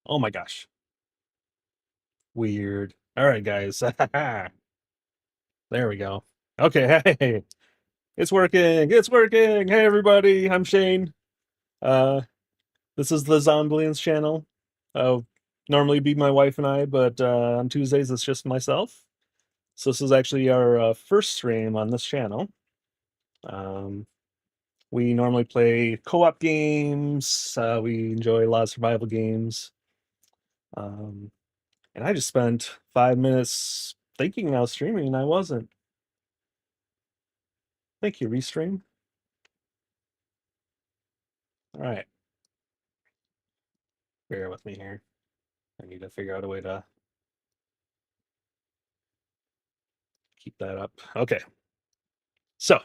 Oh my gosh. Weird. All right, guys. There we go. Okay, hey. It's working. It's working. Hey everybody, I'm Shane. Uh this is the Zomblians channel. Normally be my wife and I, but on Tuesdays it's just myself. So this is actually our first stream on this channel. Um we normally play co-op games. We enjoy a lot of survival games. Um and I just spent 5 minutes thinking I was streaming and I wasn't. Thank you, Restream. All right, bear with me here. I need to figure out a way to keep that up. Okay, so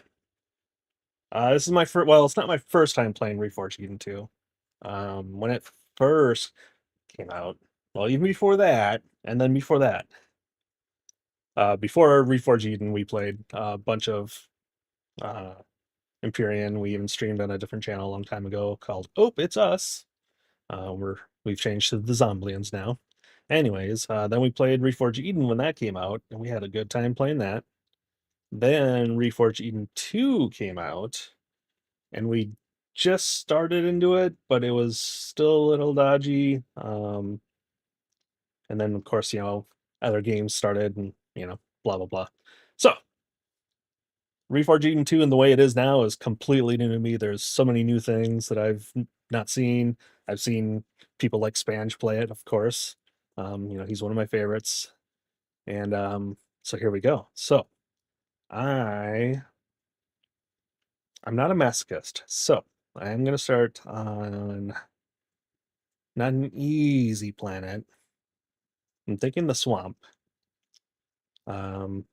this is my first. Well, it's not my first time playing Reforged Eden 2. When it first came out, well, even before that, and then before that, before Reforged Eden, we played a bunch of uh, Empyrion. We even streamed on a different channel a long time ago called "Oh, It's Us." We've changed to the Zomblians now. Anyways, then we played Reforged Eden when that came out, and we had a good time playing that. Then Reforged Eden 2 came out, and we just started into it, but it was still a little dodgy. And then, of course, other games started and, blah, blah, blah. So, Reforged Eden 2 and the way it is now is completely new to me. There's so many new things that I've not seen. I've seen people like Spange play it, of course. He's one of my favorites. And so here we go. So, I I'm not a masochist, so I am gonna start on not an easy planet. I'm thinking the swamp, um,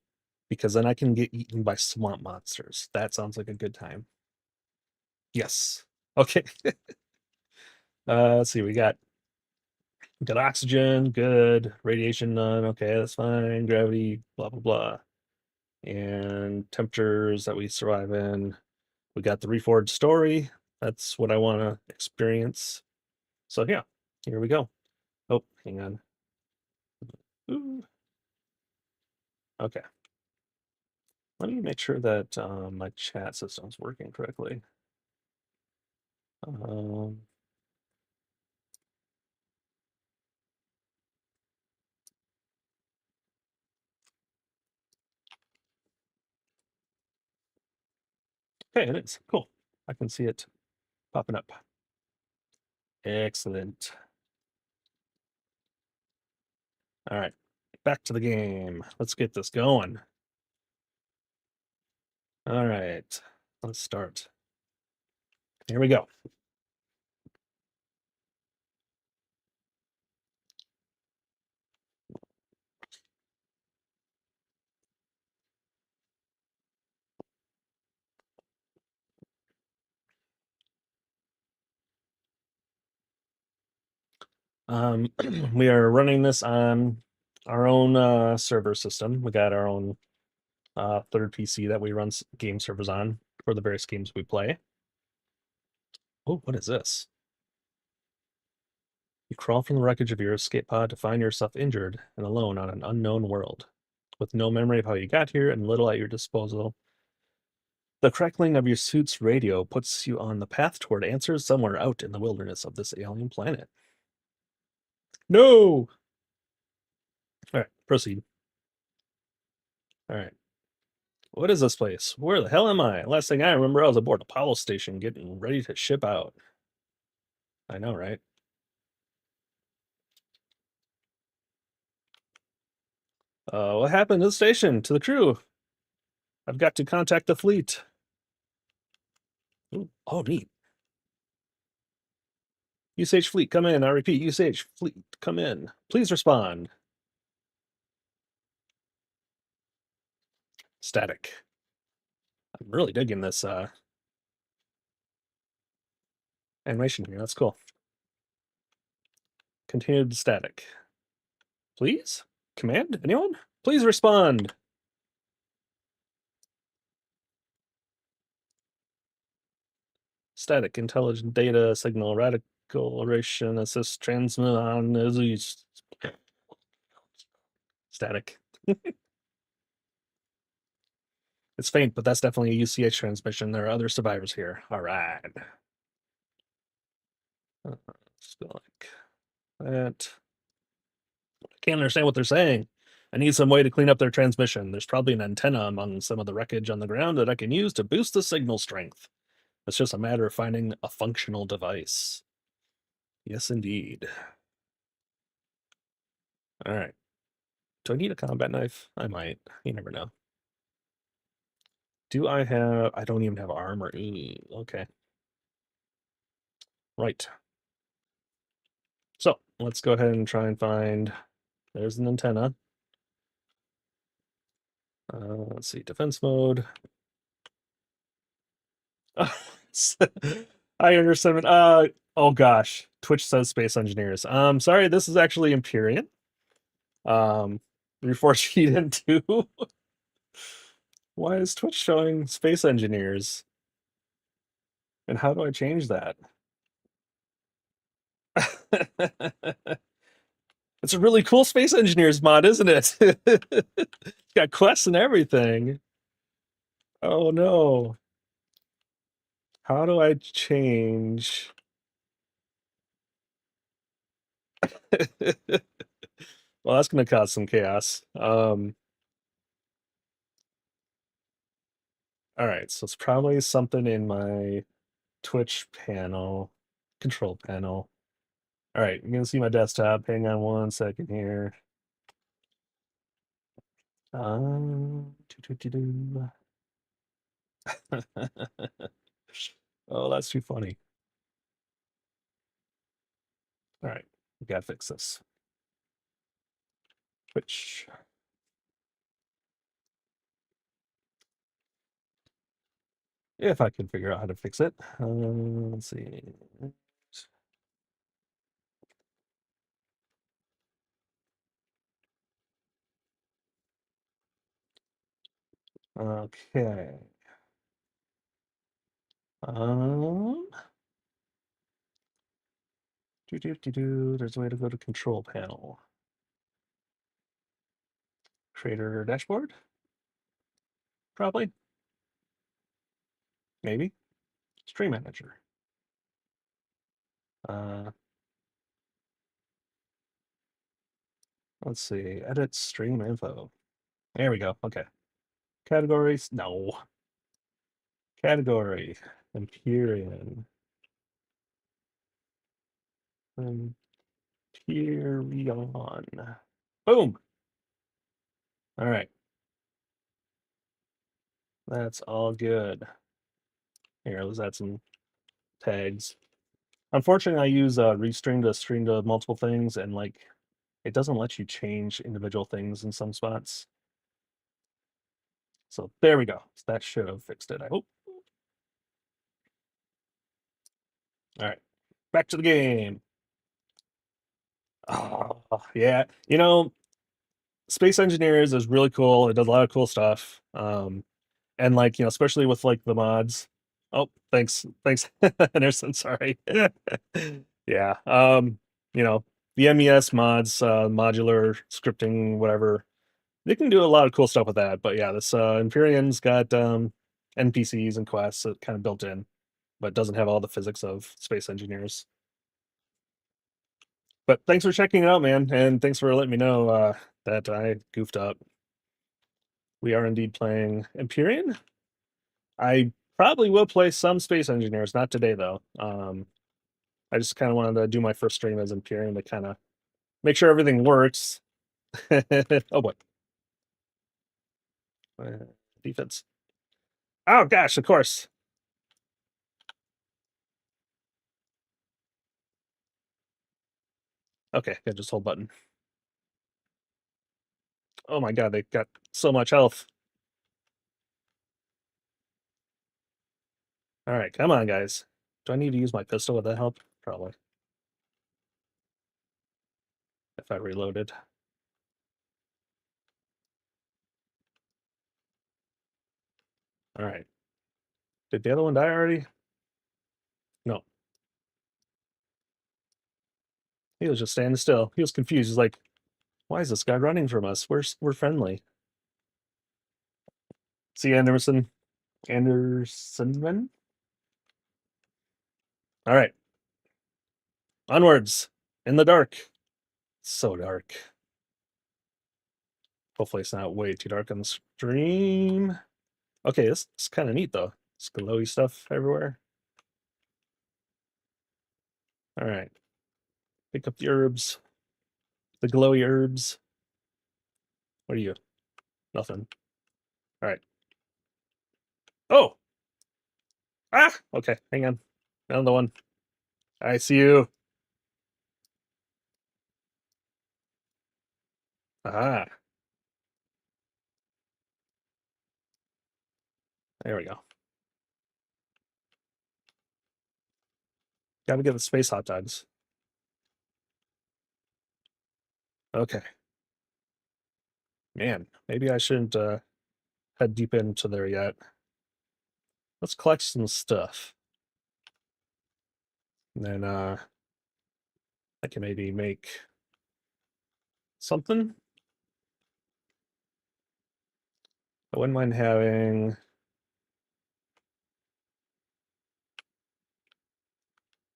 because then I can get eaten by swamp monsters. That sounds like a good time. Yes. Okay. Let's see. We got good oxygen, good radiation, none. Okay, that's fine. Gravity, blah blah blah, and temperatures that we survive in. We got the reforged story. That's what I want to experience. So yeah, here we go. Oh, hang on. Ooh. Okay. Let me make sure that my chat system's working correctly. Um, okay, it is. Cool. I can see it popping up. Excellent. All right, back to the game. Let's get this going. All right, let's start. Here we go. We are running this on our own server system. We got our own third PC that we run game servers on for the various games we play. Oh, what is this? You crawl from the wreckage of your escape pod to find yourself injured and alone on an unknown world. With no memory of how you got here and little at your disposal, the crackling of your suit's radio puts you on the path toward answers somewhere out in the wilderness of this alien planet. No! All right, proceed. All right. What is this place? Where the hell am I? Last thing I remember, I was aboard Apollo station getting ready to ship out. I know, right? What happened to the station? To the crew? I've got to contact the fleet. Ooh, oh, neat. USH fleet, come in. I repeat, USH fleet, come in. Please respond. Static. I'm really digging this animation here. That's cool. Continued static. Please? Command? Anyone? Please respond. Static intelligent data signal Coloration assist transmit on is static. It's faint, but that's definitely a UCH transmission. There are other survivors here. All right. Still like that. I can't understand what they're saying. I need some way to clean up their transmission. There's probably an antenna among some of the wreckage on the ground that I can use to boost the signal strength. It's just a matter of finding a functional device. Yes, indeed. All right. Do I need a combat knife? I might. You never know. Do I have... I don't even have armor. Okay. Right. So, let's go ahead and try and find... There's an antenna. Let's see. Defense mode. I understand. Oh gosh. Twitch says Space Engineers. Sorry, this is actually Empyrion. Reforged Heat 2. Why is Twitch showing Space Engineers? And how do I change that? It's a really cool Space Engineers mod, isn't it? It's got quests and everything. Oh no. How do I change? Well, that's gonna cause some chaos. All right, so it's probably something in my Twitch panel, control panel. All right, you're gonna see my desktop. Hang on 1 second here. Doo-doo-doo-doo. Oh, that's too funny. All right, we gotta fix this. Twitch. If I can figure out how to fix it. Let's see. Okay. Um, there's a way to go to control panel. Creator dashboard? Probably. Maybe. Stream manager. Uh, let's see. Edit stream info. There we go. Okay. Categories? No. Category. Empyrean. Empyreon. Boom. All right. That's all good. Here, let's add some tags. Unfortunately, I use Restream to stream to multiple things, and like it doesn't let you change individual things in some spots. So there we go. So that should have fixed it, I hope. All right, back to the game. Oh, yeah. You know, Space Engineers is really cool. It does a lot of cool stuff. And like, especially with like the mods. Oh, thanks, Anderson. Sorry. Yeah. You know, the MES mods, modular scripting, whatever. They can do a lot of cool stuff with that. But yeah, this Empyrion's got NPCs and quests that kind of built in, but doesn't have all the physics of Space Engineers. But thanks for checking it out, man, and thanks for letting me know that I goofed up. We are indeed playing Empyrion. I probably will play some Space Engineers, not today though. I just kind of wanted to do my first stream as Empyrion to kind of make sure everything works. Oh boy. Defense. Oh gosh, of course. Okay, yeah, just hold button. Oh my god, they got so much health. All right, come on, guys. Do I need to use my pistol? Would that help? Probably. If I reloaded. All right. Did the other one die already? No. He was just standing still. He was confused. He's like, "Why is this guy running from us? We're friendly." See, Anderson. All right, onwards in the dark. So dark. Hopefully, it's not way too dark on the stream. Okay, this is kind of neat though. It's glowy stuff everywhere. All right, pick up the herbs, the glowy herbs. What are you? Nothing. All right. Oh, okay. Hang on. Another one. I see you. Ah, there we go. Got to get the space hot dogs. Okay. Man, maybe I shouldn't head deep into there yet. Let's collect some stuff. And then I can maybe make something. I wouldn't mind having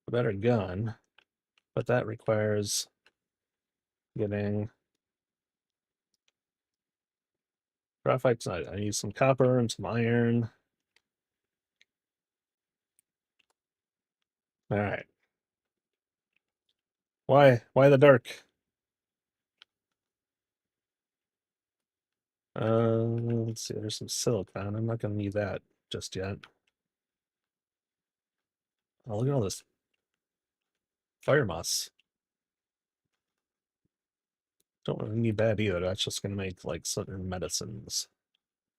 a better gun, but that requires getting graphite. I need some copper and some iron. All right. Why the dark? Let's see. There's some silicon. I'm not gonna need that just yet. Oh, look at all this fire moss. Don't really need that either. That's just gonna make like certain medicines,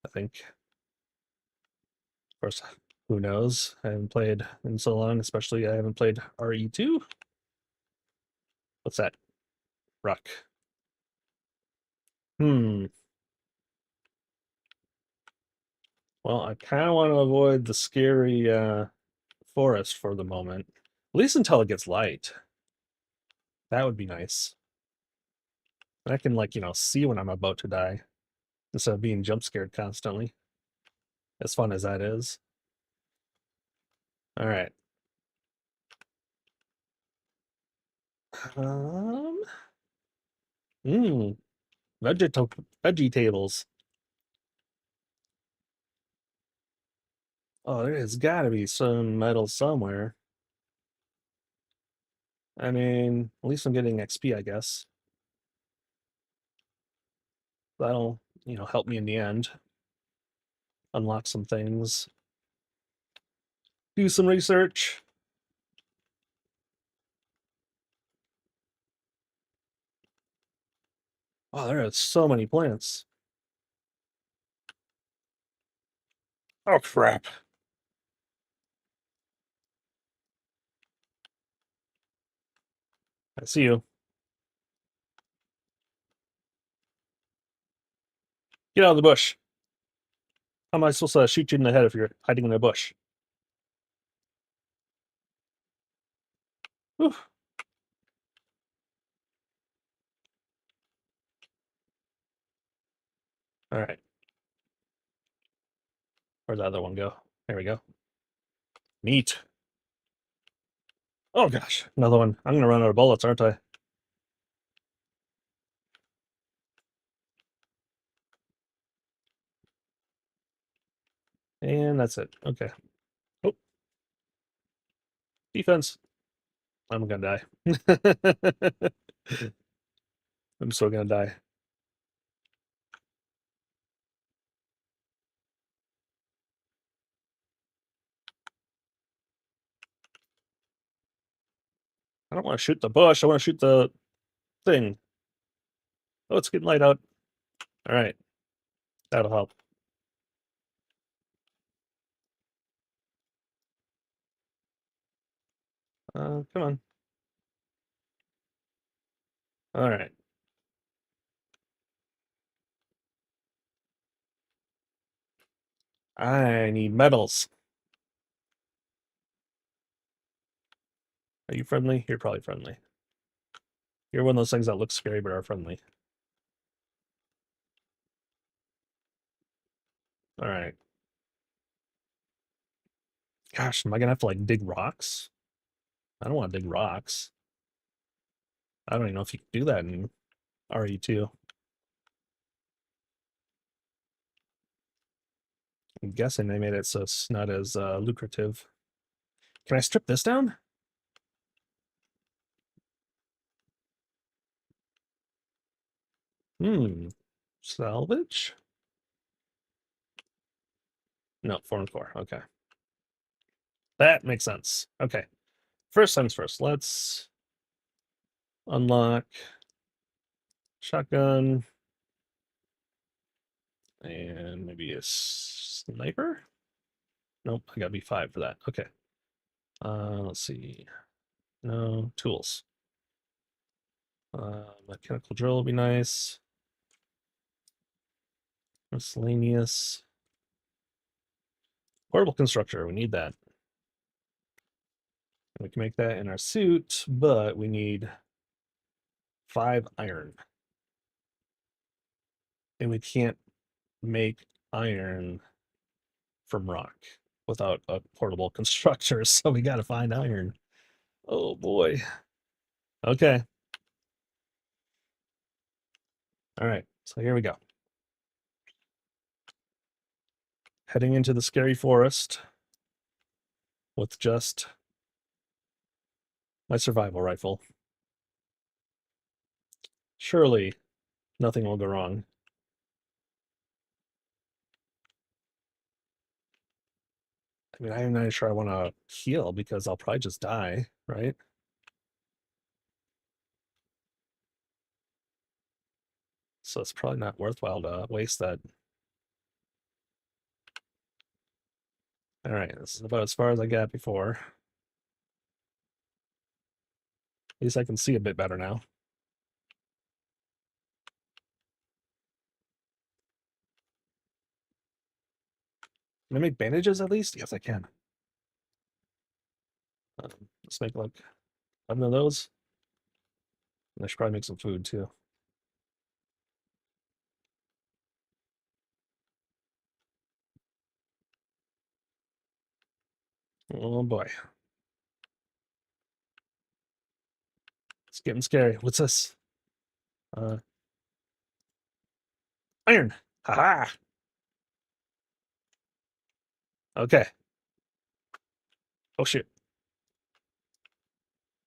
I think. Of course, who knows? I haven't played in so long, especially I haven't played RE2. What's that? Rock. Hmm. Well, I kind of want to avoid the scary forest for the moment. At least until it gets light. That would be nice. And I can, like, see when I'm about to die instead of being jump scared constantly. As fun as that is. All right. Um. Mmm. Veggie tables. Oh, there's got to be some metal somewhere. I mean, at least I'm getting XP, I guess. That'll, help me in the end. Unlock some things. Do some research. Oh, there are so many plants. Oh, crap. I see you. Get out of the bush. How am I supposed to shoot you in the head if you're hiding in a bush? Whew. All right. Where'd the other one go? There we go. Neat. Oh, gosh. Another one. I'm going to run out of bullets, aren't I? And that's it. Okay. Oh, defense. I'm going to die. I'm still going to die. I don't want to shoot the bush. I want to shoot the thing. Oh, it's getting light out. All right. That'll help. Come on. All right. I need metals. Are you friendly? You're probably friendly. You're one of those things that look scary but are friendly. All right. Gosh, am I gonna have to like dig rocks? I don't want to dig rocks. I don't even know if you can do that in RE2. I'm guessing they made it so it's not as lucrative. Can I strip this down? Hmm. Salvage? No, 4 and 4. Okay. That makes sense. Okay. First things first. Let's unlock shotgun and maybe a sniper. Nope, I gotta be 5 for that. Okay. Let's see. No tools. Mechanical drill will be nice. Miscellaneous. Portable constructor. We need that. We can make that in our suit, but we need 5 iron. And we can't make iron from rock without a portable constructor, so we gotta find iron. Oh boy. Okay. All right. So here we go. Heading into the scary forest with just my survival rifle. Surely nothing will go wrong. I mean, I'm not sure I want to heal because I'll probably just die, right? So it's probably not worthwhile to waste that. All right, this is about as far as I got before. At least I can see a bit better now. Can I make bandages at least? Yes, I can. Let's make like 11 of those. And I should probably make some food too. Oh boy. It's getting scary. What's this? Uh, iron. Haha. Okay. Oh shit.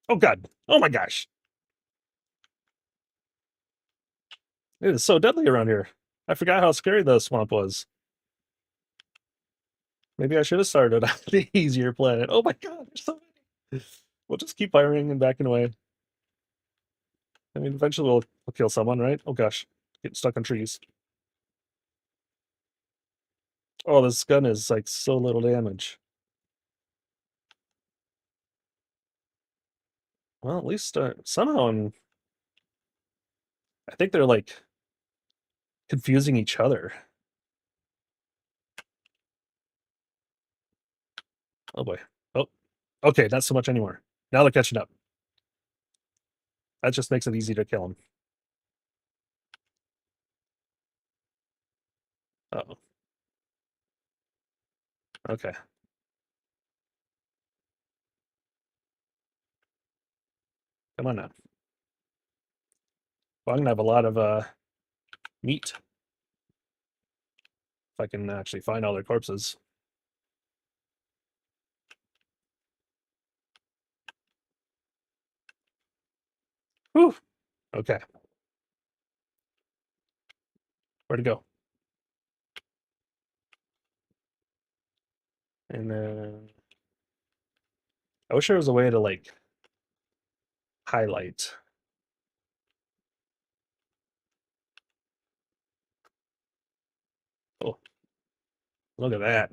Oh god. Oh my gosh. It is so deadly around here. I forgot how scary the swamp was. Maybe I should have started on the easier planet. Oh my god, there's so many. We'll just keep firing and backing away. I mean, eventually we'll kill someone, right? Oh gosh. Getting stuck on trees. Oh, this gun is like so little damage. Well, at least somehow I think they're like confusing each other. Oh boy. Oh, okay, not so much anymore. Now they're catching up. That just makes it easy to kill them. Uh-oh. Okay. Come on now. Well, I'm gonna have a lot of meat if I can actually find all their corpses. Whew. Okay. Where to go? And then I wish there was a way to like highlight. Oh, look at that.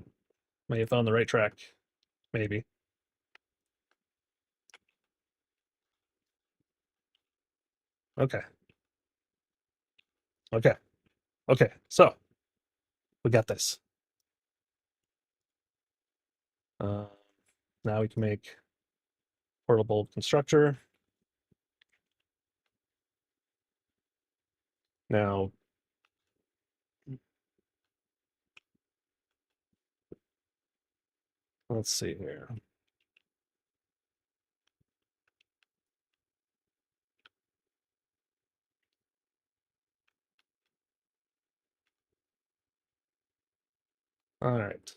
May have found the right track. Maybe. Okay. Okay. Okay. So we got this. Uh, now we can make portable constructor. Now, let's see here. All right.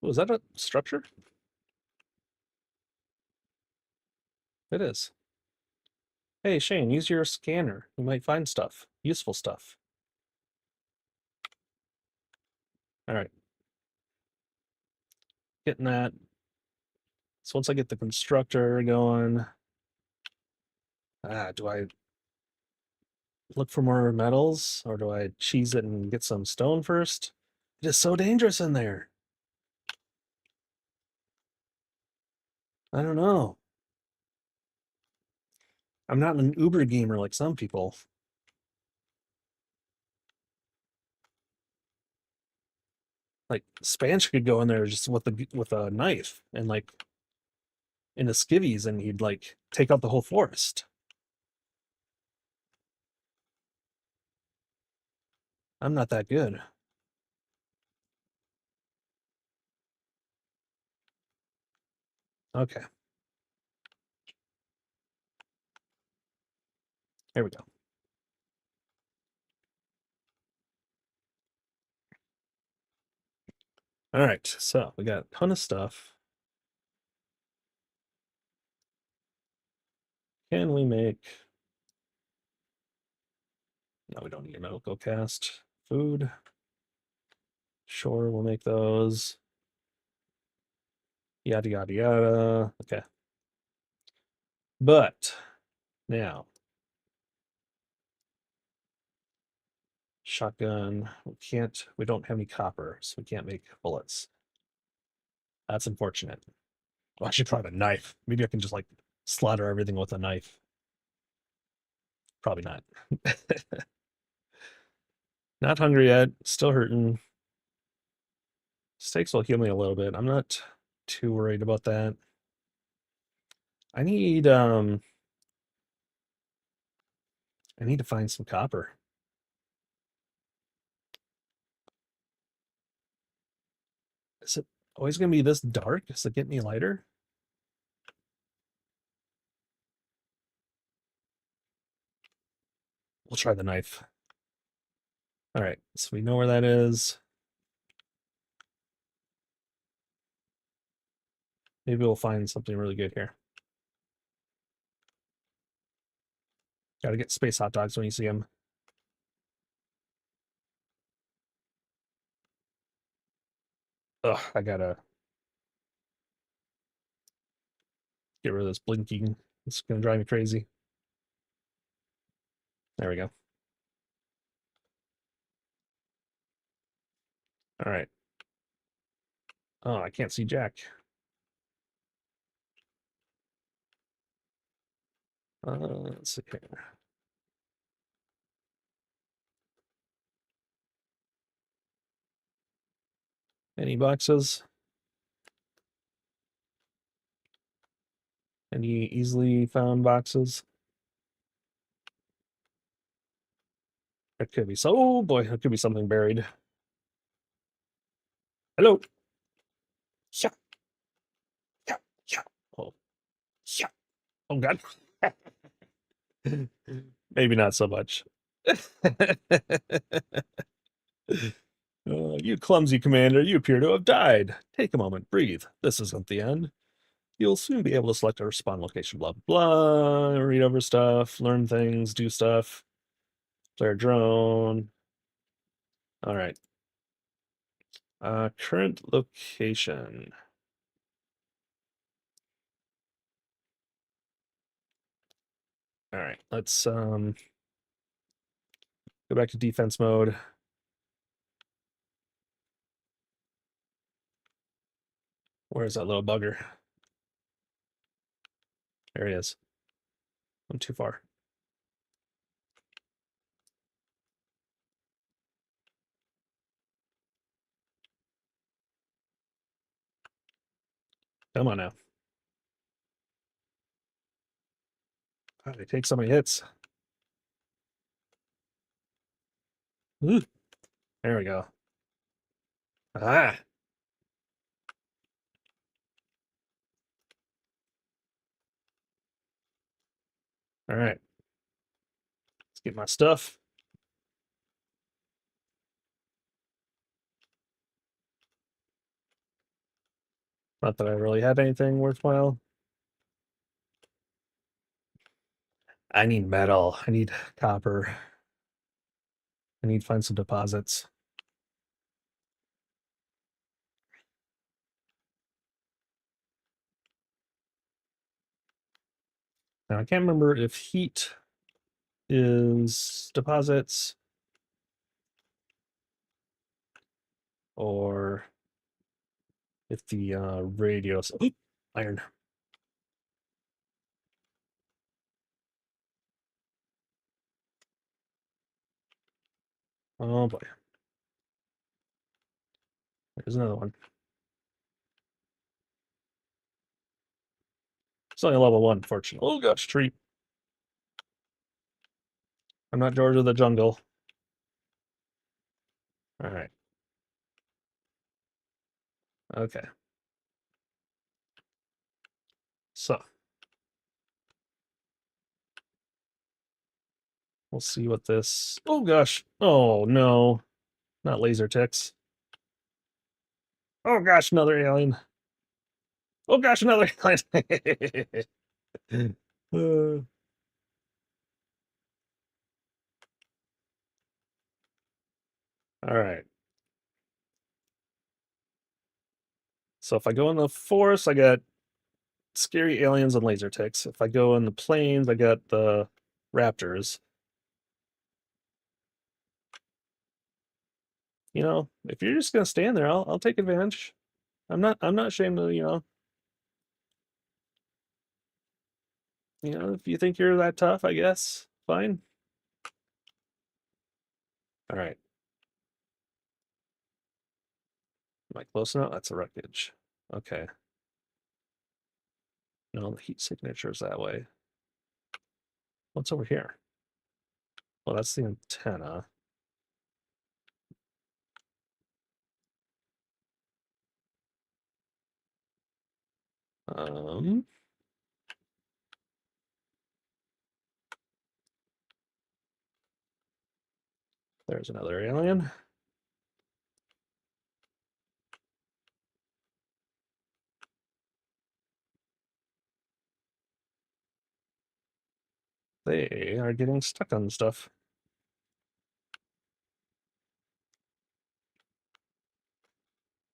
Oh, is that a structure? It is. Hey, Shane, use your scanner. You might find stuff, useful stuff. All right. Getting that. So once I get the constructor going, do I look for more metals or do I cheese it and get some stone first? It is so dangerous in there. I don't know. I'm not an Uber gamer like some people. Like Spanch could go in there just with a knife and like in the skivvies and he'd like take out the whole forest. I'm not that good. Okay, here we go. All right, so we got a ton of stuff. Can we make... No, we don't need a medical cast. Food. Sure, we'll make those. Yada, yada, yada. Okay. But now, shotgun. We don't have any copper, so we can't make bullets. That's unfortunate. Well, I should try a knife. Maybe I can just like slaughter everything with a knife. Probably not. Not hungry yet. Still hurting. Steaks will heal me a little bit. I'm not too worried about that. I need I need to find some copper. Is it always gonna be this dark? Does it get any lighter? We'll try the knife. All right, so we know where that is. Maybe we'll find something really good here. Gotta get space hot dogs when you see them. Ugh, I gotta get rid of this blinking. It's gonna drive me crazy. There we go. All right. Oh, I can't see Jack. Let's see here. Any boxes? Any easily found boxes? It could be so. Oh boy, it could be something buried. Hello. Yeah, yeah, yeah. Oh, yeah. Oh God. Maybe not so much. You clumsy commander, you appear to have died. Take a moment, breathe. This isn't the end. You'll soon be able to select a respawn location, blah, blah, read over stuff, learn things, do stuff. Player drone. All right. Current location. All right, let's go back to defense mode. Where's that little bugger? There he is. I'm too far. Come on now. Wow, they take so many hits. Ooh, there we go. Ah, all right. Let's get my stuff. Not that I really had anything worthwhile. I need metal. I need copper. I need to find some deposits. Now, I can't remember if heat is deposits or if the radio. Oop, iron. Oh boy. There's another one. It's only level 1, fortunately. Oh gosh, tree. I'm not George of the Jungle. All right. Okay. So we'll see what this. Oh gosh. Oh no. Not laser ticks. Oh gosh, another alien. Oh gosh, another alien. Uh, all right. So if I go in the forest, I got scary aliens and laser ticks. If I go in the plains, I got the raptors. You know, if you're just gonna stand there, I'll take advantage. I'm not ashamed to, if you think you're that tough, I guess. Fine. All right. Am I close enough? That's a wreckage. Okay. No, the heat signature is that way. What's over here? Well, that's the antenna. Um, there's another alien. They are getting stuck on stuff.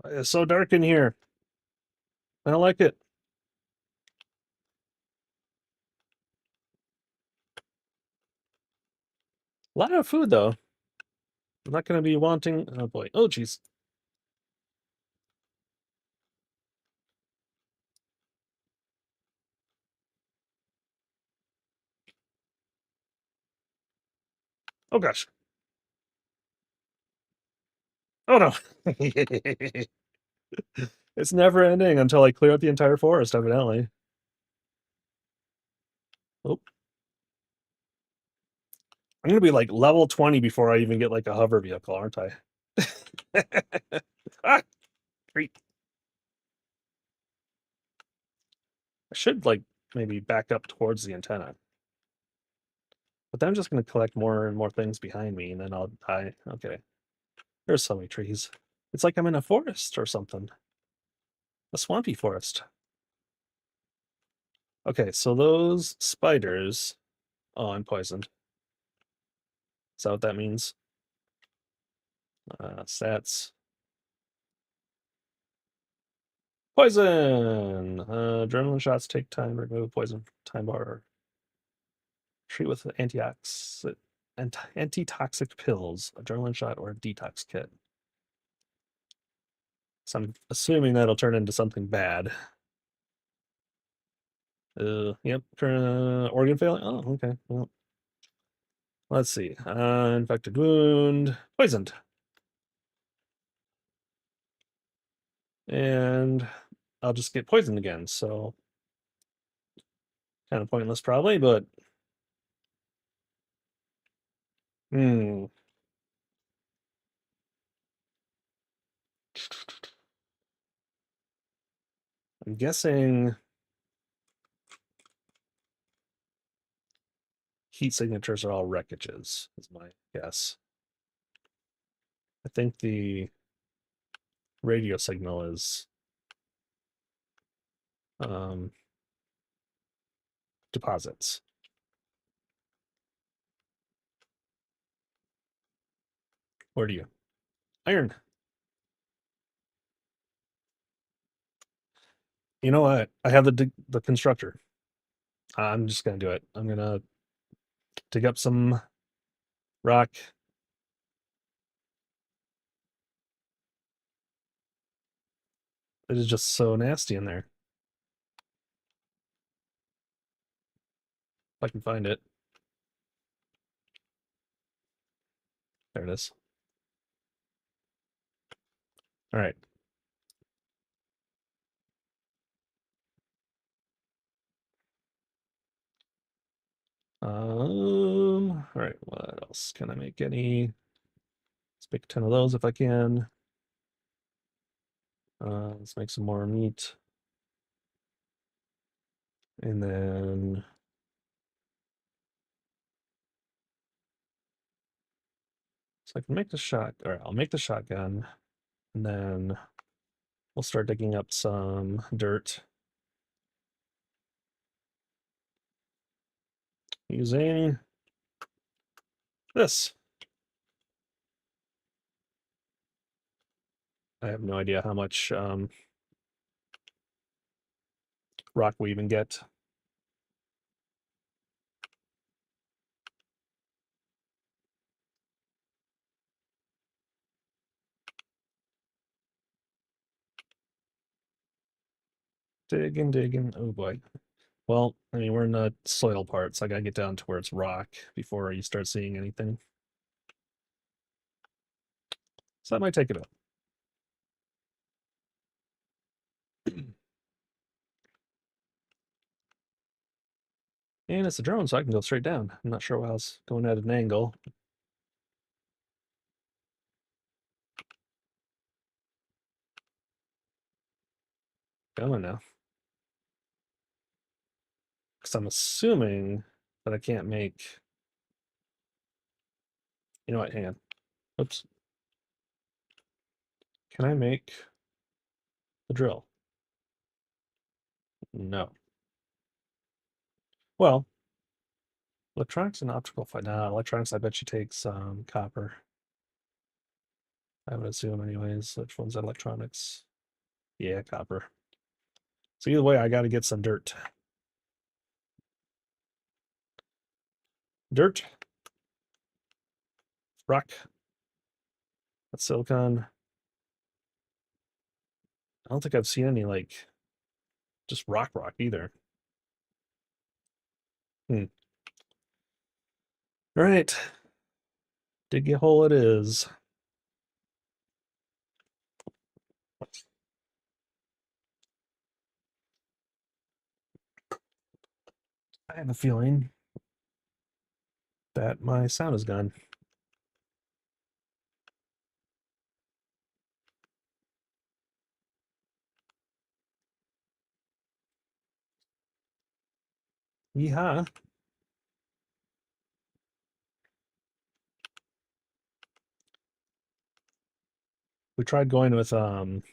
It's so dark in here. I don't like it. A lot of food, though. I'm not going to be wanting. Oh boy. Oh, jeez. Oh gosh. Oh no. It's never ending until I clear out the entire forest, evidently. Oh, I'm gonna be like level 20 before I even get like a hover vehicle, aren't I? Ah, great. I should like maybe back up towards the antenna. But then I'm just gonna collect more and more things behind me, and then I'll die. Okay. There's so many trees. It's like I'm in a forest or something. A swampy forest. Okay, so those spiders. Oh, I'm poisoned. Is that what that means? Stats. Poison! Adrenaline shots take time to remove poison time bar. Treat with antitoxic pills, adrenaline shot, or a detox kit. So I'm assuming that'll turn into something bad. Yep. Organ failing. Oh, okay. Well, let's see. Infected wound, poisoned, and I'll just get poisoned again. So kind of pointless, probably, but Hmm. I'm guessing heat signatures are all wreckages, is my guess. I think the radio signal is um, deposits. Where do you? Iron. You know what? I have the constructor. I'm just gonna do it. I'm gonna dig up some rock. It is just so nasty in there. If I can find it. There it is. All right. All right. What else can I make? Any? Let's make 10 of those if I can. Let's make some more meat. And then so I can make the shot, or I'll make the shotgun, and then we'll start digging up some dirt using this. I have no idea how much rock we even get. Digging, digging. Oh boy. Well, I mean, we're in the soil part, so I gotta get down to where it's rock before you start seeing anything. So that might take a bit. And it's a drone, so I can go straight down. I'm not sure why I was going at an angle. Come on now. Because I'm assuming that I can't make. You know what? Hang on. Oops. Can I make the drill? No. Well, electronics and optical fiber. Nah, electronics, I bet you takes copper. I would assume, anyways. Which one's electronics? Yeah, copper. So either way, I got to get some dirt. Dirt, rock, that's silicon. I don't think I've seen any like just rock either. Hmm. All right, dig a hole it is. I have a feeling that my sound is gone. Yeehaw. We tried going with some,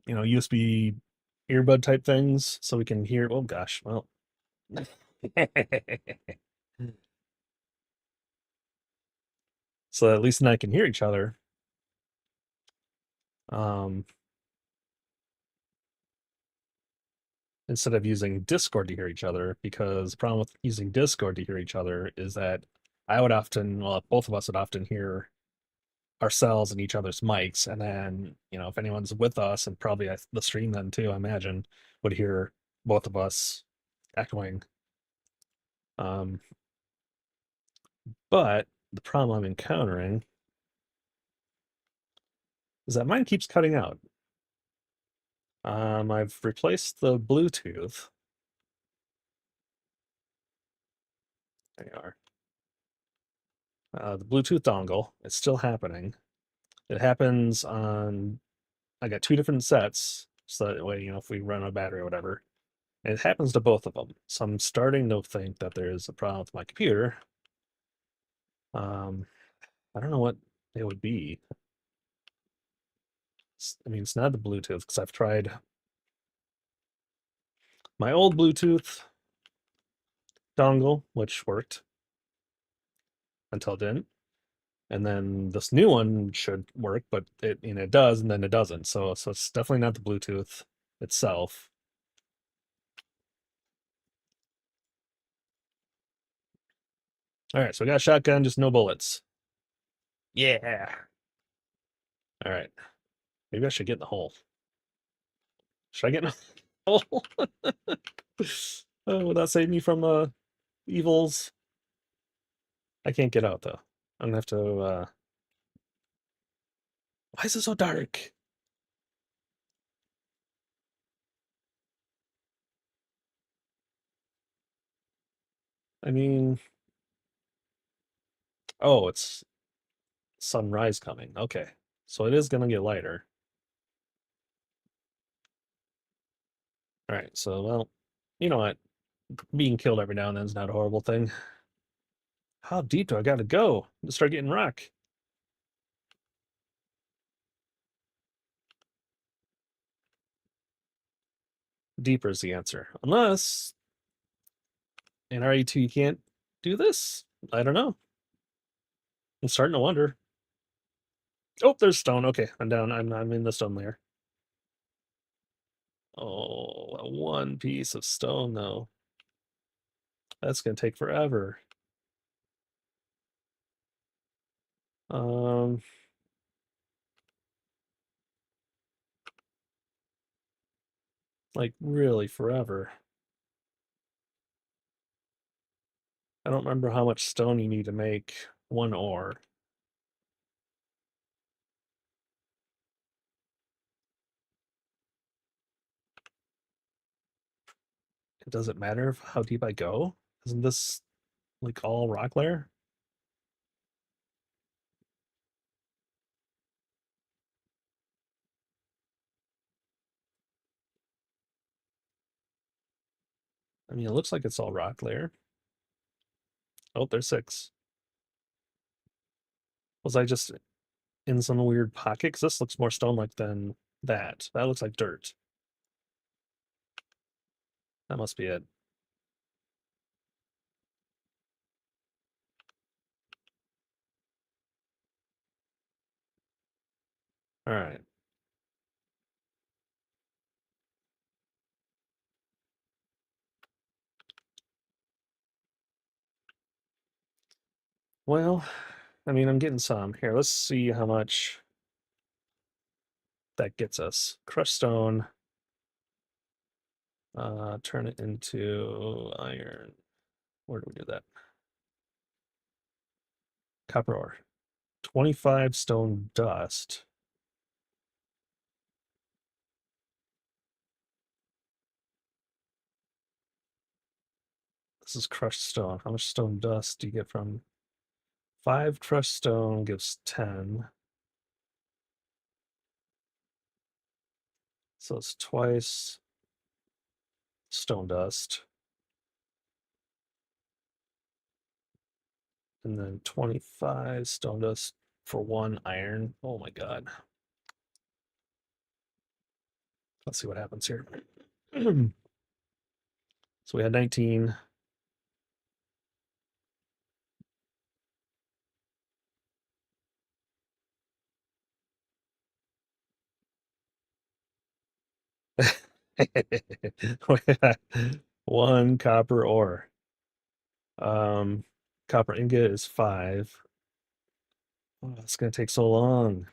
USB earbud type things so we can hear. Oh gosh, well. So at least then I can hear each other. Um, Instead of using Discord to hear each other, because the problem with using Discord to hear each other is that I would often, well, both of us would often hear ourselves and each other's mics, and then if anyone's with us, and probably the stream then too, I imagine, would hear both of us echoing. Um, but the problem I'm encountering is that mine keeps cutting out. I've replaced the Bluetooth. There you are. The Bluetooth dongle. It's still happening. It happens on. I got two different sets, so that way, if we run out of battery or whatever, and it happens to both of them. So I'm starting to think that there's a problem with my computer. I don't know what it would be. I mean, it's not the Bluetooth because I've tried my old Bluetooth dongle, which worked until it didn't. And then this new one should work, but it does, and then it doesn't. So it's definitely not the Bluetooth itself. All right, so we got shotgun, just no bullets. Yeah. All right. Maybe I should get in the hole. Should I get in the hole? Would that save me from evils? I can't get out though. I'm gonna have to. Why is it so dark? I mean, oh, it's sunrise coming. Okay, so it is gonna get lighter. All right, so well, you know what? Being killed every now and then is not a horrible thing. How deep do I gotta go to start getting rock? Deeper is the answer. Unless in RE2 you can't do this. I don't know. I'm starting to wonder. Oh, there's stone. Okay, I'm down. I'm in the stone layer. Oh, one piece of stone though. That's gonna take forever. Um, like really forever. I don't remember how much stone you need to make one ore. Does it matter how deep I go? Isn't this like all rock layer? I mean, it looks like it's all rock layer. Oh, there's 6. Was I just in some weird pocket? Because this looks more stone-like than that. That looks like dirt. That must be it. All right. Well, I mean, I'm getting some. Here, let's see how much that gets us. Crushed stone. Turn it into iron. Where do we do that? Copper ore. 25 stone dust. This is crushed stone. How much stone dust do you get from 5 crushed stone gives 10. So it's twice stone dust. And then 25 stone dust for 1 iron. Oh my god. Let's see what happens here. So we had 19. One copper ore. Um, Copper ingot is 5. Oh, it's gonna take so long.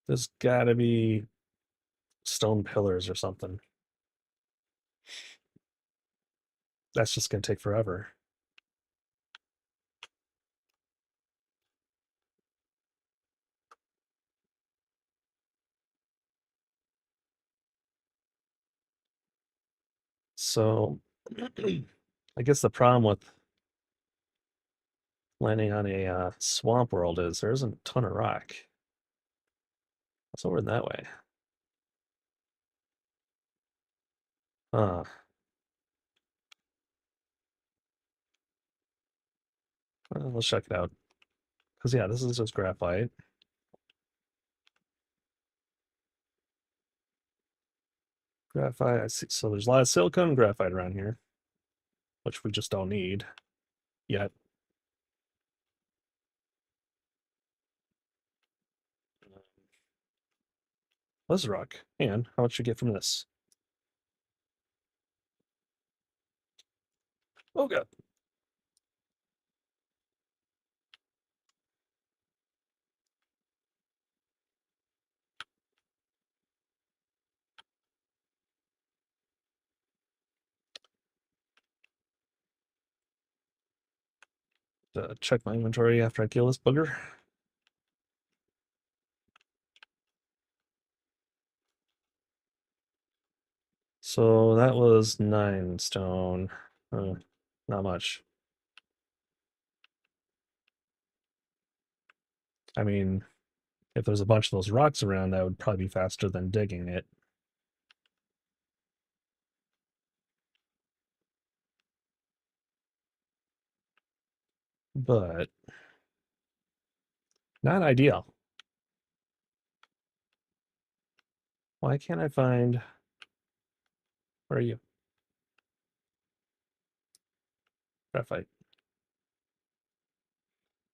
There's gotta be stone pillars or something. That's just gonna take forever. So I guess the problem with landing on a swamp world is there isn't a ton of rock. It's over that way. Uh, let's check it out. Because, yeah, this is just graphite. Graphite, I see. So there's a lot of silicon and graphite around here, which we just don't need yet. This is rock. And how much you get from this? Oh, God. Check my inventory after I kill this booger. So that was 9 stone. Not much. I mean, if there's a bunch of those rocks around, that would probably be faster than digging it. But not ideal. Why can't I find... Where are you? Graphite.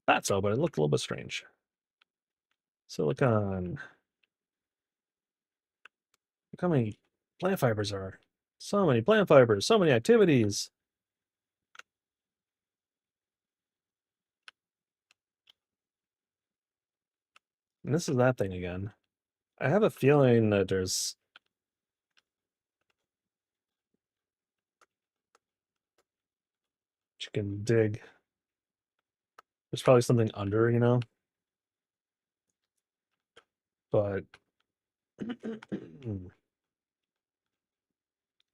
Thought so, but it looked a little bit strange. Silicon. Look how many plant fibers are. So many plant fibers, so many activities. And this is that thing again. I have a feeling that there's... You can dig. There's probably something under, you know? But...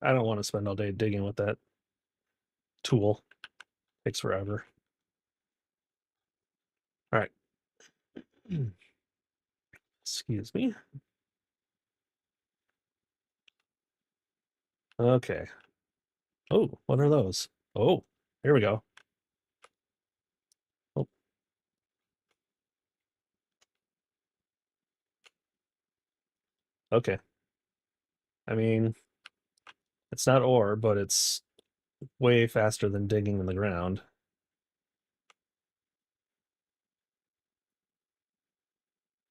I don't want to spend all day digging with that tool. Takes forever. All right. Excuse me. Okay. Oh, what are those? Oh, here we go. Oh, okay. I mean, it's not ore, but it's way faster than digging in the ground.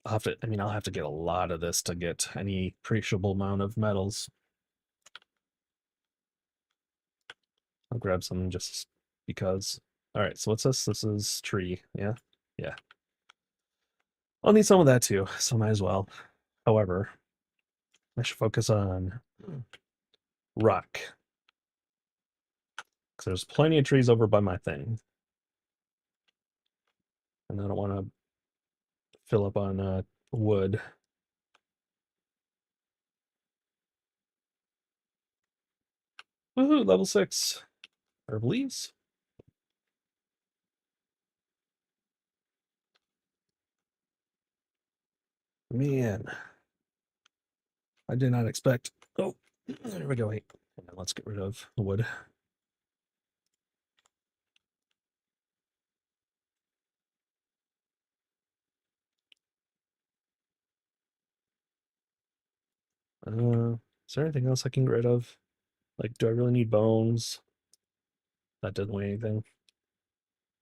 I'll have to get a lot of this to get any appreciable amount of metals. I'll grab some just because. All right, so what's this? This is tree. Yeah, yeah. I'll need some of that too, so might as well. However, I should focus on rock. Because there's plenty of trees over by my thing. And I don't want to fill up on wood. Woohoo, level 6. Herb leaves. Man, I did not expect. Oh, there we go. Hey, let's get rid of the wood. Is there anything else I can get rid of? Like, do I really need bones? That doesn't weigh anything.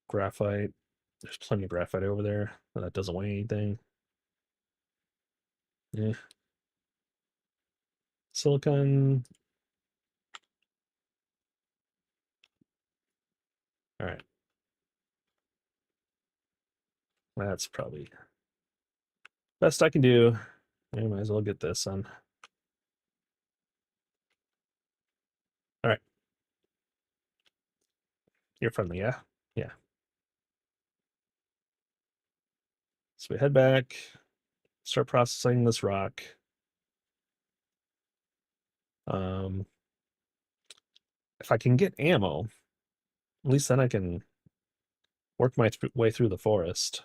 Graphite. There's plenty of graphite over there. That doesn't weigh anything. Yeah. Silicon. All right. That's probably best I can do. I might as well get this on. All right. You're friendly, yeah? Yeah. So we head back, start processing this rock. Um, if I can get ammo, at least then I can work my way through the forest.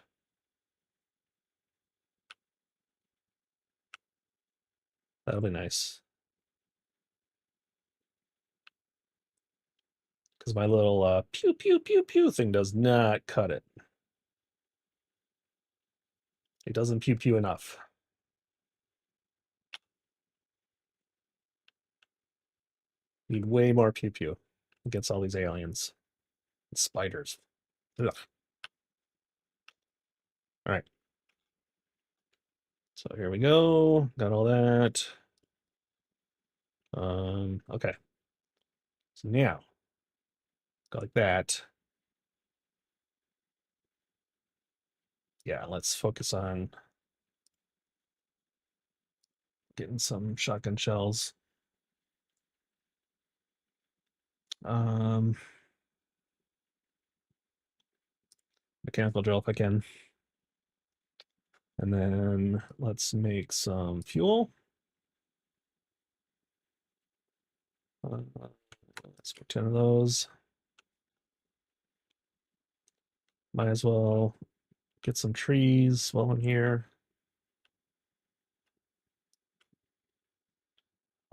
That'll be nice. Because my little pew pew pew pew thing does not cut it. It doesn't pew pew enough. Need way more pew pew against all these aliens and spiders. Ugh. All right. So here we go. Got all that. Okay. So now, go like that. Yeah, let's focus on getting some shotgun shells. Mechanical drill if I can. And then let's make some fuel. Let's put 10 of those. Might as well get some trees while I'm here.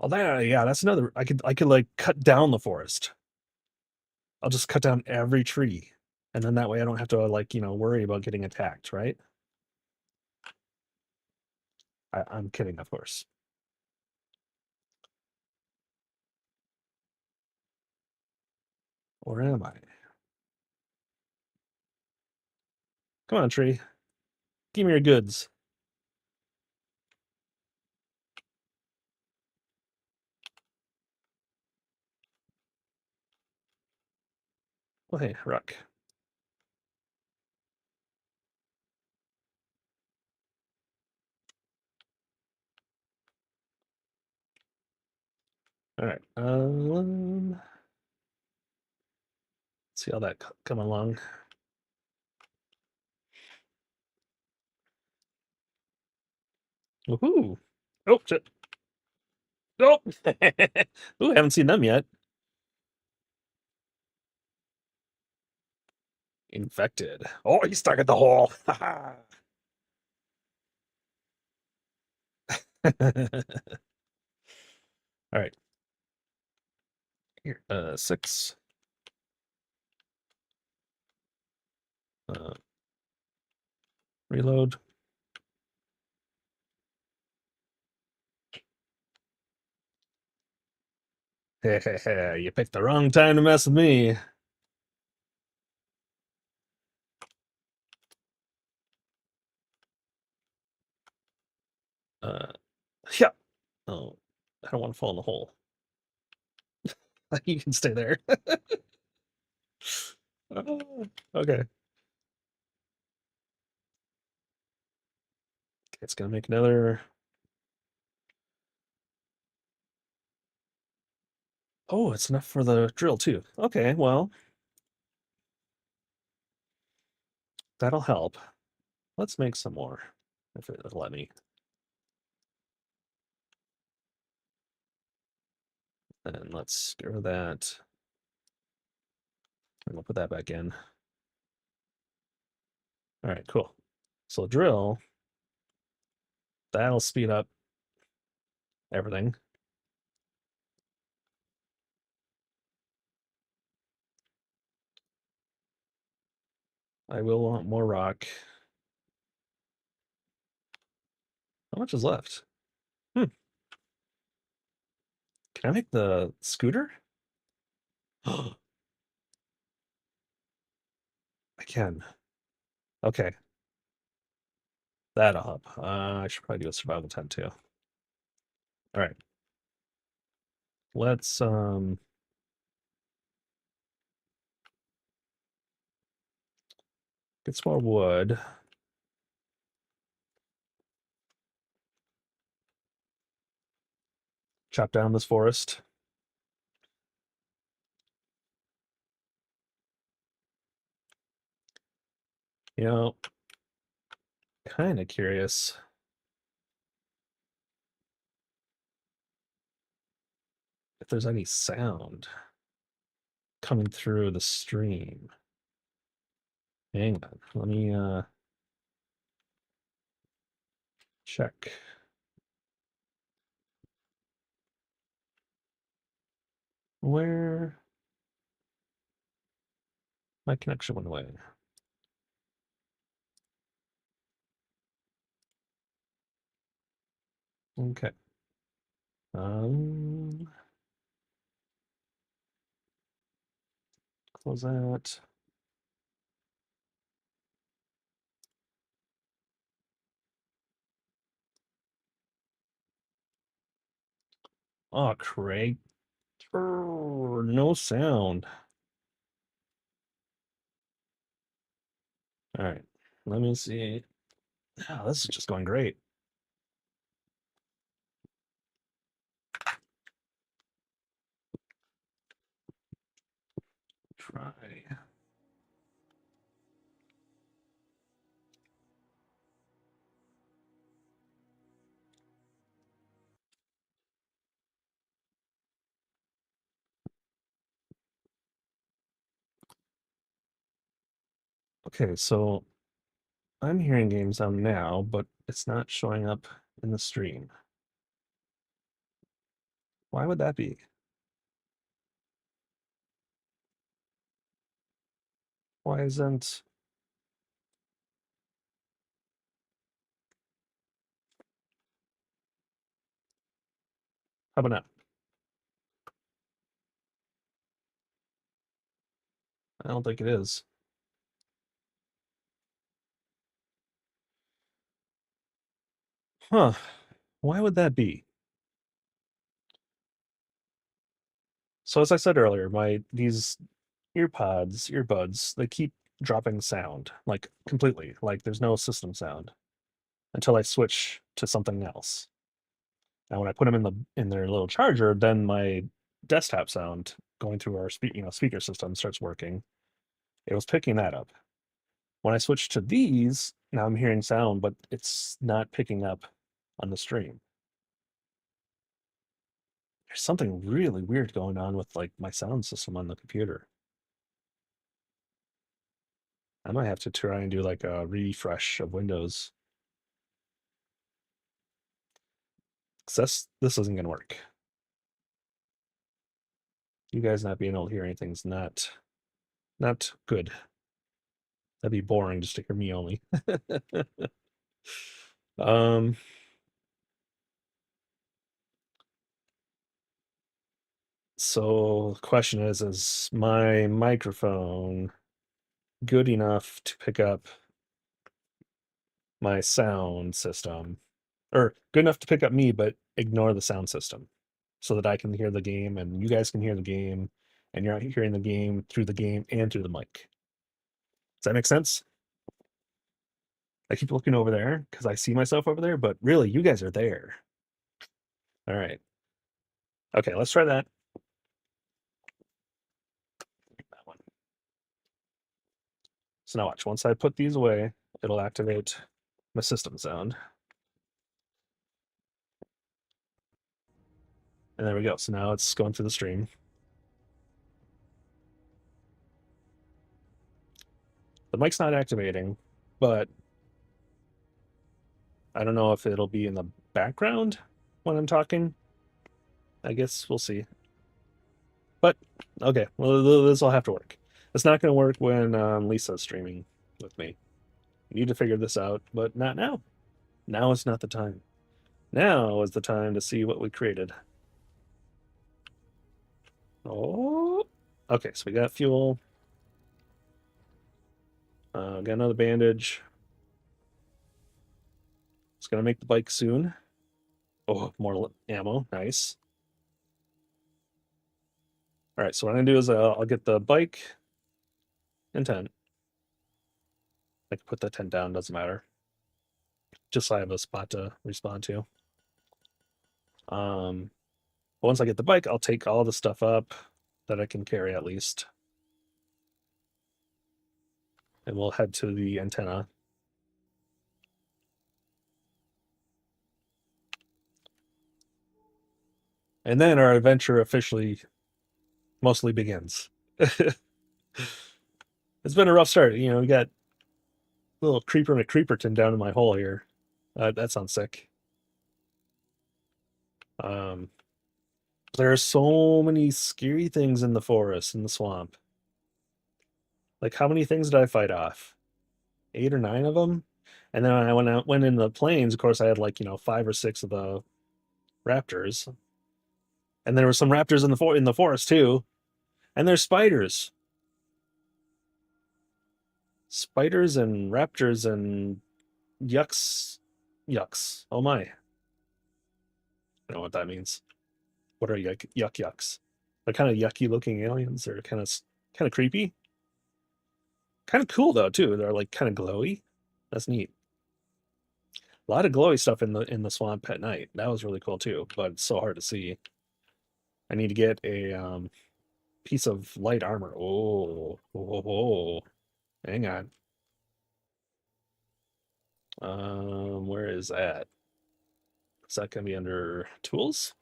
Oh, that yeah, that's another. I could like cut down the forest. I'll just cut down every tree, and then that way I don't have to like worry about getting attacked, right? I'm kidding, of course. Or am I? Come on, tree. Give me your goods. Oh, hey, rock. All right. See how that come along. Woohoo! Oh shit! Nope. Ooh, haven't seen them yet. Infected. Oh, he's stuck at the hole. All right. Here, 6. Uh, reload. You picked the wrong time to mess with me. Uh, yeah. Oh, I don't want to fall in the hole. You can stay there. Okay. It's gonna make another. Oh, it's enough for the drill too. Okay, well, that'll help. Let's make some more, if it'll let me. And let's get rid of that. And we'll put that back in. All right, cool. So drill, that'll speed up everything. I will want more rock. How much is left? Hmm. Can I make the scooter? I can. Okay, that'll help. I should probably do a survival tent too. All right. Let's get some more wood. Chop down this forest. You know, kind of curious if there's any sound. coming through the stream. Hang on, let me check. Where my connection went away. Okay. Close that. Oh, Craig. No sound. All right. Let me see. Oh, this is just going great. Try. Okay, so I'm hearing game sound now, but it's not showing up in the stream. Why would that be? Why isn't... How about now? I don't think it is. Huh. Why would that be? So as I said earlier, these earbuds, they keep dropping sound, like completely. Like there's no system sound until I switch to something else. And when I put them in their little charger, then my desktop sound going through our speaker system starts working. It was picking that up. When I switched to these, now I'm hearing sound, but it's not picking up on the stream. There's something really weird going on with like my sound system on the computer. I might have to try and do like a refresh of Windows. 'Cause this isn't gonna work. You guys not being able to hear anything's not good. That'd be boring just to hear me only. um so the question is my microphone good enough to pick up my sound system? Or good enough to pick up me, but ignore the sound system so that I can hear the game and you guys can hear the game and you're not hearing the game through the game and through the mic. Does that make sense? I keep looking over there because I see myself over there, but really, you guys are there. All right. Okay, let's try that. That one. So now watch. Once I put these away, it'll activate my system sound. And there we go. So now it's going through the stream. The mic's not activating, but I don't know if it'll be in the background when I'm talking. I guess we'll see. But okay, well, this will have to work. It's not going to work when Lisa's streaming with me. We need to figure this out, but not now. Now is not the time. Now is the time to see what we created. Oh, okay. So we got fuel. Got another bandage. It's gonna make the bike soon. Oh, more ammo. Nice. All right. So what I'm gonna do is I'll get the bike and tent. I can put that tent down. Doesn't matter. Just so I have a spot to respawn to. But once I get the bike, I'll take all the stuff up that I can carry at least, and we'll head to the antenna. And then our adventure officially mostly begins. It's been a rough start. You know, we got little creeper McCreeperton down in my hole here. That sounds sick. Um, there are so many scary things in the forest, in the swamp. Like, how many things did I fight off? 8 or 9 of them? And then when went in the plains, of course, I had like, 5 or 6 of the raptors. And there were some raptors in the forest too. And there's spiders. Spiders and raptors and yucks. Yucks. Oh my. I don't know what that means. What are yucks? They're kind of yucky looking aliens. They're kind of creepy. Kind of cool though too. They're like kind of glowy. That's neat. A lot of glowy stuff in the swamp at night. That was really cool too, but it's so hard to see. I need to get a piece of light armor. Oh. Hang on. Where is that? Is that gonna be under tools?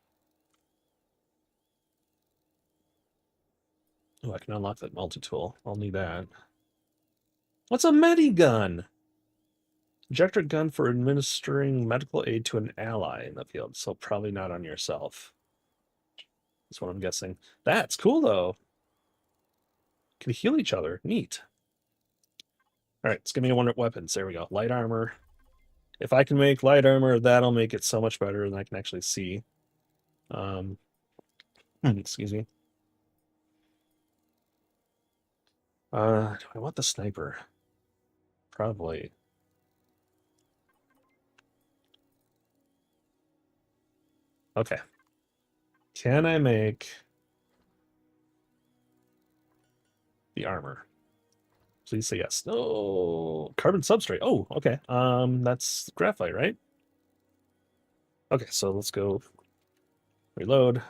Oh, I can unlock that multi-tool. I'll need that. What's a medigun? Ejector gun for administering medical aid to an ally in the field, so probably not on yourself. That's what I'm guessing. That's cool though. Can heal each other. Neat. All right, let's give me one weapons. There we go. Light armor. If I can make light armor, that'll make it so much better than I can actually see. Excuse me. Do I want the sniper? Probably. Okay. Can I make the armor? Please say yes. No, carbon substrate. Oh, okay. That's graphite, right? Okay, so let's go reload.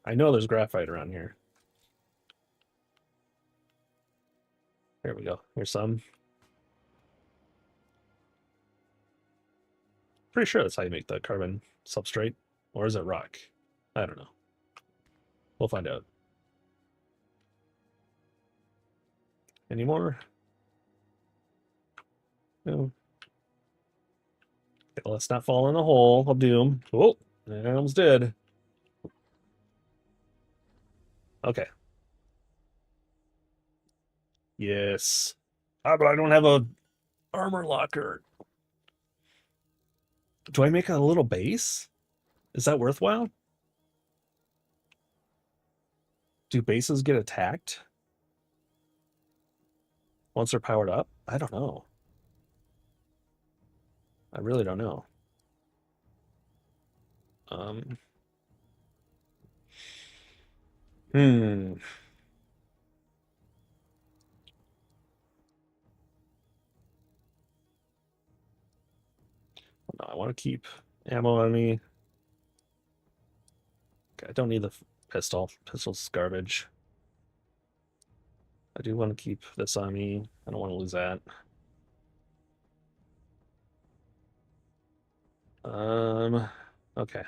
I know there's graphite around here. There we go. Here's some. Pretty sure that's how you make the carbon substrate. Or is it rock? I don't know. We'll find out. Any more? No. Okay, let's not fall in a hole of doom. Oh, I almost did. Okay. Yes. Ah, but I don't have a armor locker. Do I make a little base? Is that worthwhile? Do bases get attacked once they're powered up? I don't know. I really don't know. Um, hmm. No, I want to keep ammo on me. Okay, I don't need the pistol. Pistol's garbage. I do want to keep this on me. I don't want to lose that. Okay.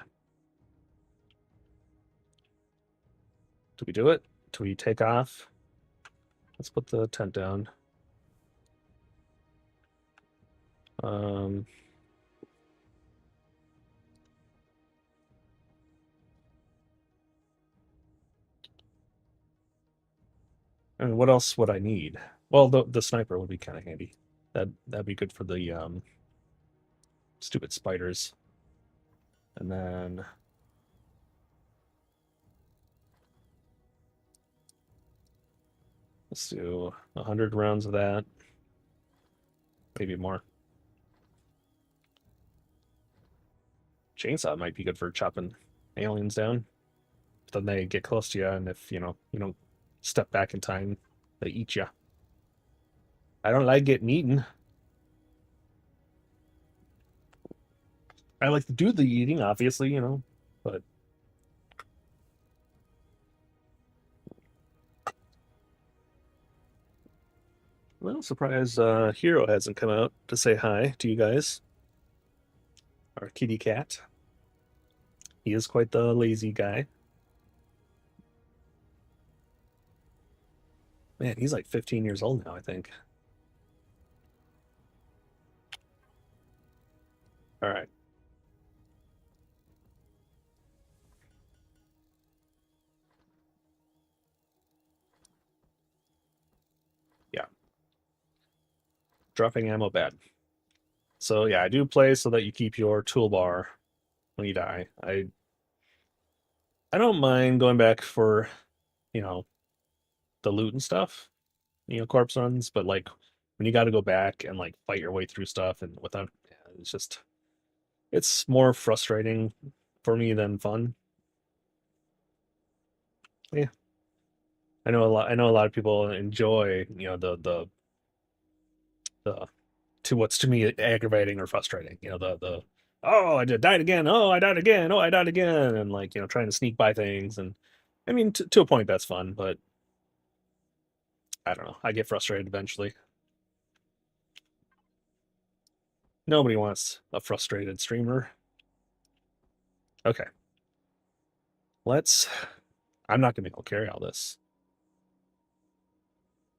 Do we do it? Do we take off? Let's put the tent down. Um, and what else would I need? Well, the sniper would be kind of handy. That'd be good for the stupid spiders. And then let's do 100 rounds of that. Maybe more. Chainsaw might be good for chopping aliens down. Then they get close to you, and if you don't step back in time, they eat you. I don't like getting eaten. I like to do the eating, obviously, but well, surprise, Hero hasn't come out to say hi to you guys. Our kitty cat. He is quite the lazy guy. Man, he's like 15 years old now, I think. All right. Yeah. Dropping ammo bad. So yeah, I do play so that you keep your toolbar when you die. I don't mind going back for, you know, the loot and stuff, corpse runs, but like when you got to go back and like fight your way through stuff and without, yeah, it's more frustrating for me than fun. Yeah, I know a lot. I know a lot of people enjoy, the to what's to me aggravating or frustrating. The oh, I died again. Oh, I died again. Oh, I died again, and like trying to sneak by things. And I mean, to a point that's fun, but I don't know. I get frustrated eventually. Nobody wants a frustrated streamer. Okay, let's. I'm not gonna be able to carry all this.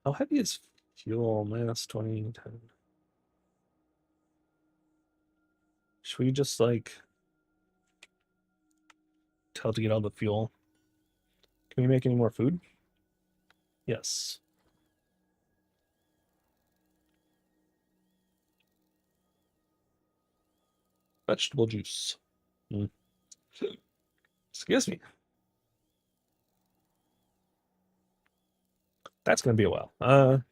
How heavy is fuel? Mass 20, 10. Should we just like tell to get all the fuel? Can we make any more food? Yes. Vegetable juice. Mm. Excuse me. That's gonna be a while. I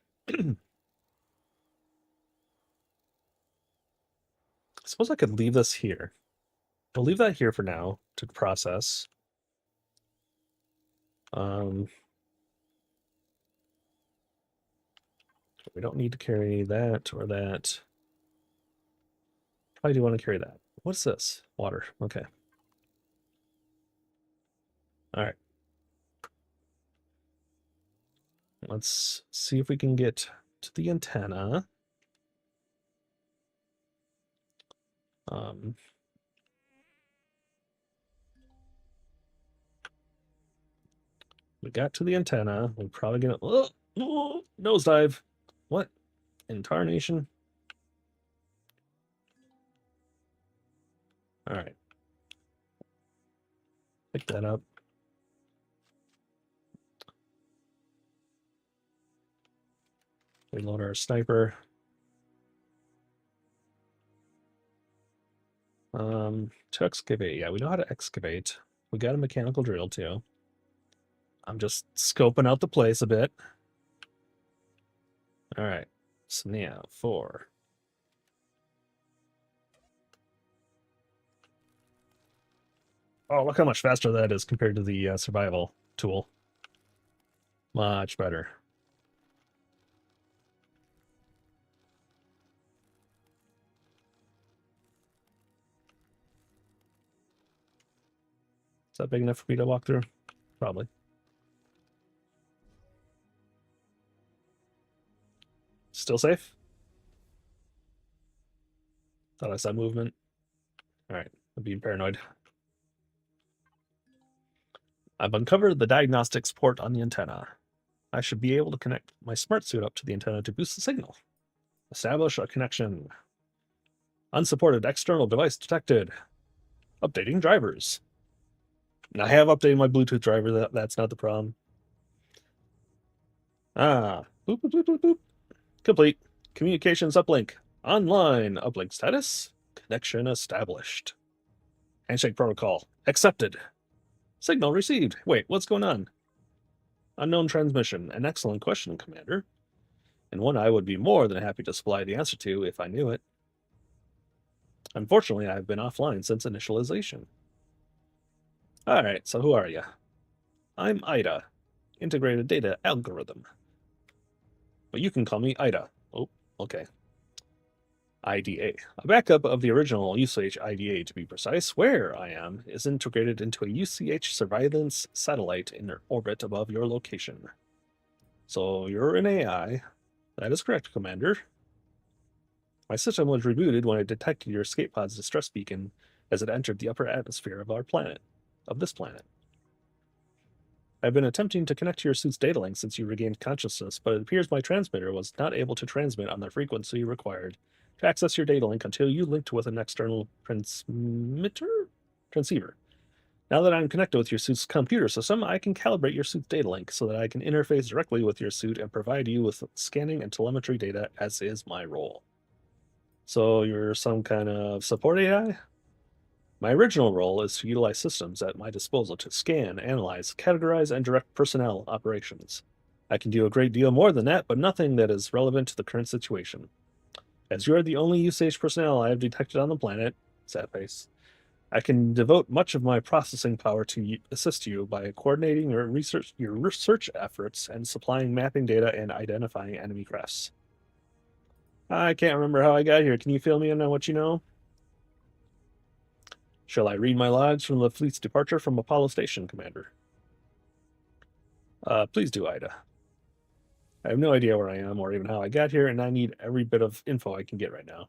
suppose I could leave this here. I'll leave that here for now to process. Um, we don't need to carry that or that. Probably do want to carry that. What's this? Water. Okay. All right. Let's see if we can get to the antenna. Um, we got to the antenna. We're probably gonna nosedive. What? Intarnation? All right. Pick that up. Reload our sniper. To excavate. Yeah, we know how to excavate. We got a mechanical drill too. I'm just scoping out the place a bit. All right. So now 4. Oh, look how much faster that is compared to the survival tool. Much better. Is that big enough for me to walk through? Probably. Still safe? Thought I saw movement. All right. I'm being paranoid. I've uncovered the diagnostics port on the antenna. I should be able to connect my smart suit up to the antenna to boost the signal. Establish a connection. Unsupported external device detected. Updating drivers. I have updated my Bluetooth driver. That's not the problem. Boop, boop, boop, boop, boop. Complete. Communications uplink. Online. Uplink status. Connection established. Handshake protocol. Accepted. Signal received. Wait, what's going on? Unknown transmission. An excellent question, Commander. And one I would be more than happy to supply the answer to if I knew it. Unfortunately, I've been offline since initialization. Alright, so who are you? I'm Ida, Integrated Data Algorithm. But you can call me Ida. Oh, okay. IDA. A backup of the original UCH IDA, to be precise. Where I am is integrated into a UCH surveillance satellite in orbit above your location. So you're an AI. That is correct, Commander. My system was rebooted when I detected your escape pod's distress beacon as it entered the upper atmosphere of our planet, of this planet. I've been attempting to connect to your suit's data link since you regained consciousness, but it appears my transmitter was not able to transmit on the frequency required to access your data link until you linked with an external transceiver. Now that I'm connected with your suit's computer system, I can calibrate your suit's data link so that I can interface directly with your suit and provide you with scanning and telemetry data, as is my role. So you're some kind of support AI? My original role is to utilize systems at my disposal to scan, analyze, categorize, and direct personnel operations. I can do a great deal more than that, but nothing that is relevant to the current situation. As you are the only USAGE personnel I have detected on the planet, sad face, I can devote much of my processing power to assist you by coordinating your research efforts and supplying mapping data and identifying enemy crafts. I can't remember how I got here. Can you fill me in on what you know? Shall I read my logs from the fleet's departure from Apollo Station, Commander? Please do, Ida. I have no idea where I am or even how I got here, and I need every bit of info I can get right now.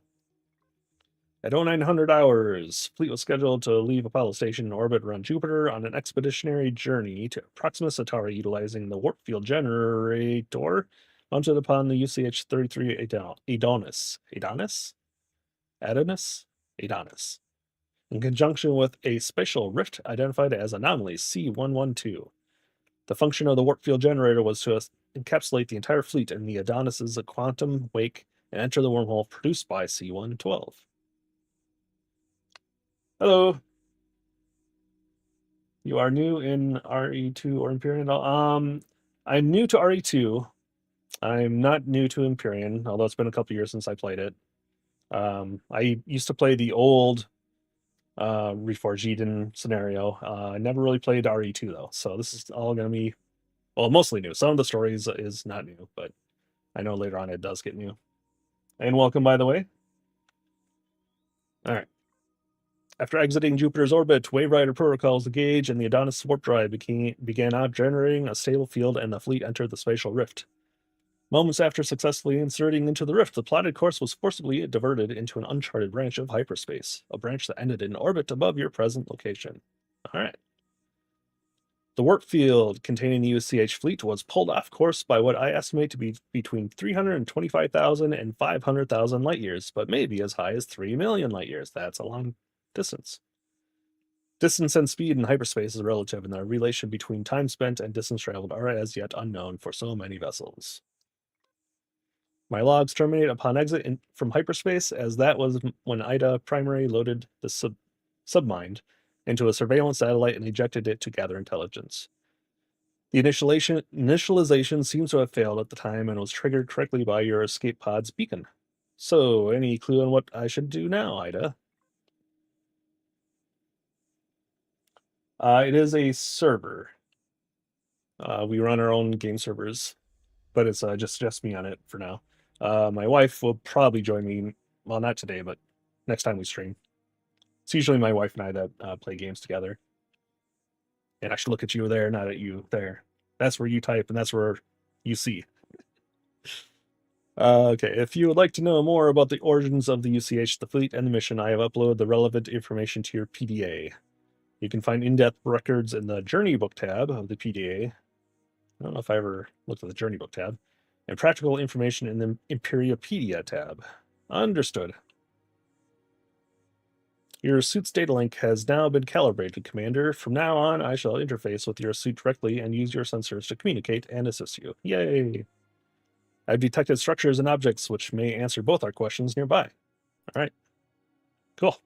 At 0900 hours, fleet was scheduled to leave Apollo Station in orbit around Jupiter on an expeditionary journey to Proxima Centauri utilizing the warp field generator mounted upon the UCH-33 Adonis. Adonis? In conjunction with a spatial rift identified as anomaly C112. The function of the warp field generator was to encapsulate the entire fleet in the Adonis's quantum wake and enter the wormhole produced by C112. Hello. You are new in RE2 or Empyrion? I'm new to RE2. I'm not new to Empyrion, although it's been a couple years since I played it. I used to play the old Reforged scenario. I never really played RE2 though, so this is all going to be, well, mostly new. Some of the stories is not new, but I know later on it does get new. And welcome, by the way. All right. After exiting Jupiter's orbit, Wave Rider protocols engaged and the Adonis warp drive began generating a stable field, and the fleet entered the spatial rift. Moments after successfully inserting into the rift, the plotted course was forcibly diverted into an uncharted branch of hyperspace, a branch that ended in orbit above your present location. All right. The warp field containing the UCH fleet was pulled off course by what I estimate to be between 325,000 and 500,000 light years, but maybe as high as 3 million light years. That's a long distance. Distance and speed in hyperspace is relative, and the relation between time spent and distance traveled are as yet unknown for so many vessels. My logs terminate upon exit from hyperspace, as that was when Ida primary loaded the submind into a surveillance satellite and ejected it to gather intelligence. The initialization seems to have failed at the time and was triggered correctly by your escape pod's beacon. So, any clue on what I should do now, Ida? It is a server. We run our own game servers, but it's just me on it for now. My wife will probably join me. Well, not today, but next time we stream. It's usually my wife and I that play games together. And I should look at you there, not at you there. That's where you type, and that's where you see. Okay, if you would like to know more about the origins of the UCH, the fleet, and the mission, I have uploaded the relevant information to your PDA. You can find in-depth records in the Journey Book tab of the PDA. I don't know if I ever looked at the Journey Book tab. And practical information in the Imperiopedia tab. Understood. Your suit's data link has now been calibrated, Commander. From now on, I shall interface with your suit directly and use your sensors to communicate and assist you. Yay! I've detected structures and objects which may answer both our questions nearby. All right. Cool.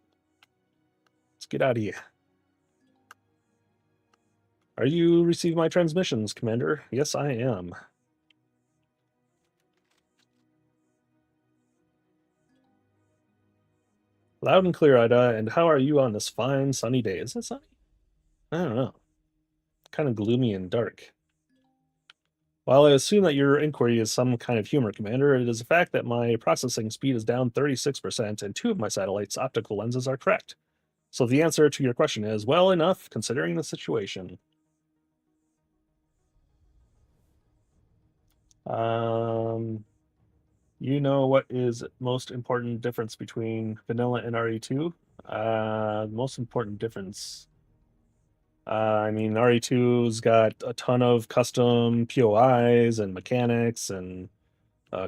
Let's get out of here. Are you receiving my transmissions, Commander? Yes, I am. Loud and clear, Ida. And how are you on this fine sunny day? Is it sunny? I don't know. Kind of gloomy and dark. While I assume that your inquiry is some kind of humor, Commander, it is a fact that my processing speed is down 36% and 2 of my satellites' optical lenses are cracked. So the answer to your question is, well enough, considering the situation. You know what is most important difference between vanilla and RE2? Most important difference. I mean, RE2's got a ton of custom POIs and mechanics and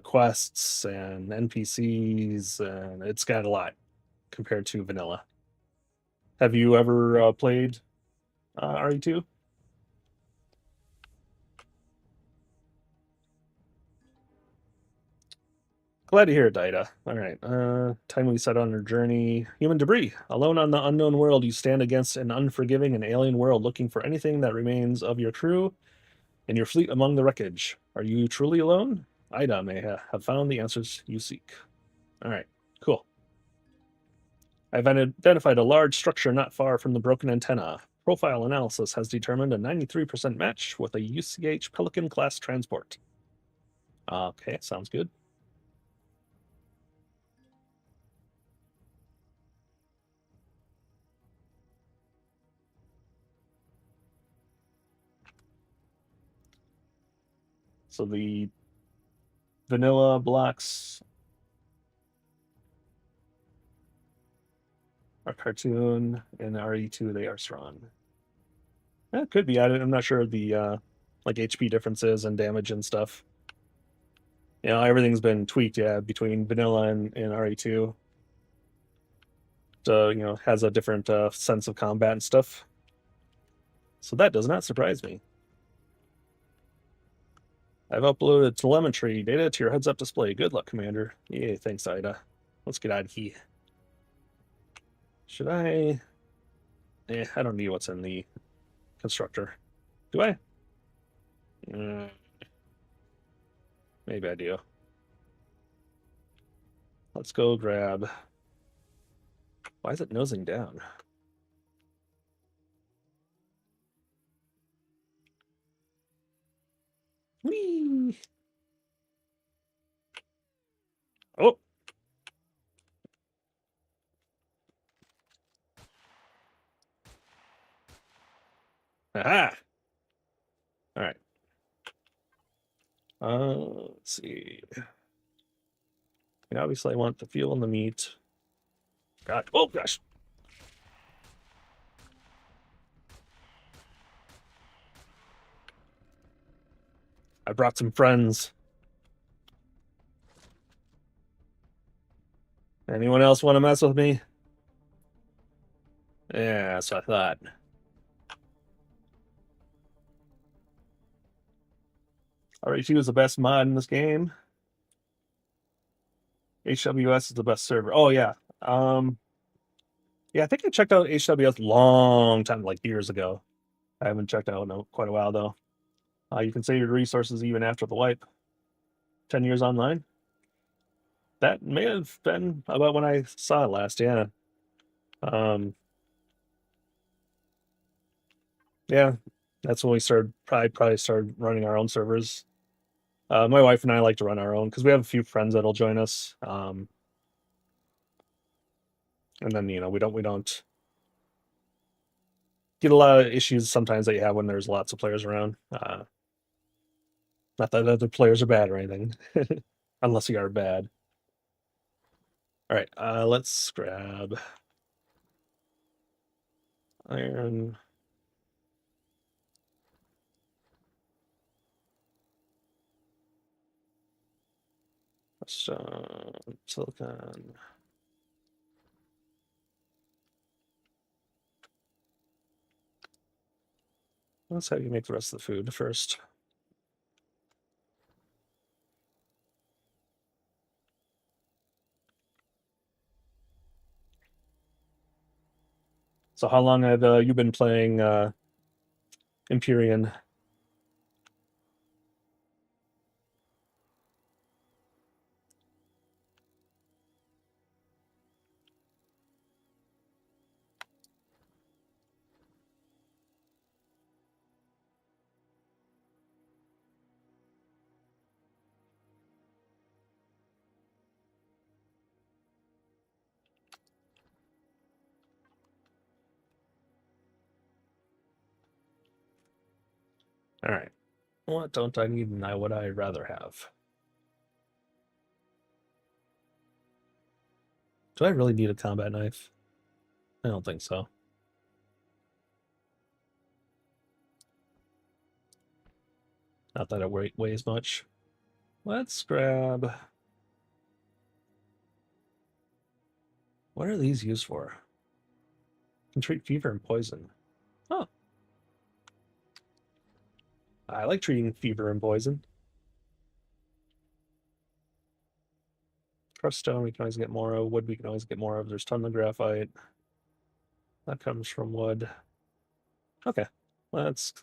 quests and NPCs, and it's got a lot compared to vanilla. Have you ever played RE2? Glad to hear it, Daida. All right. Time we set on our journey. Human debris. Alone on the unknown world, you stand against an unforgiving and alien world looking for anything that remains of your crew and your fleet among the wreckage. Are you truly alone? Ida may have found the answers you seek. All right. Cool. I've identified a large structure not far from the broken antenna. Profile analysis has determined a 93% match with a UCH Pelican class transport. Okay, sounds good. So the vanilla blocks are cartoon, and RE2 they are strong. Yeah, it could be. I'm not sure the like HP differences and damage and stuff. You know, everything's been tweaked, yeah, between vanilla and RE2. So, you know, has a different sense of combat and stuff. So that does not surprise me. I've uploaded telemetry data to your heads-up display. Good luck, Commander. Yeah, thanks, Ida. Let's get out of here. Should I? I don't need what's in the constructor. Do I? Mm, maybe I do. Let's go grab. Why is it nosing down? Whee! Oh! Aha! All right. Let's see. And obviously, I want the fuel and the meat. God. Oh, gosh. I brought some friends. Anyone else want to mess with me? Yeah, that's what I thought. RE2 is the best mod in this game. HWS is the best server. Oh, yeah. Yeah, I think I checked out HWS long time, like years ago. I haven't checked out in quite a while, though. You can save your resources even after the wipe. 10 years online. That may have been about when I saw it last, yeah. Um, yeah, that's when we started, probably started running our own servers. My wife and I like to run our own because we have a few friends that'll join us. And then, you know, we don't get a lot of issues sometimes that you have when there's lots of players around. Not that other players are bad or anything, unless you are bad. All right, let's grab iron. Silicon. Let's have you make the rest of the food first. So how long have you been playing Empyrion? All right. What don't I need and what I rather have? Do I really need a combat knife? I don't think so. Not that it weighs much. Let's grab... What are these used for? Can treat fever and poison. Oh. I like treating fever and poison. Crushed stone we can always get more of. Wood we can always get more of. There's a ton of graphite. That comes from wood. Okay. Let's...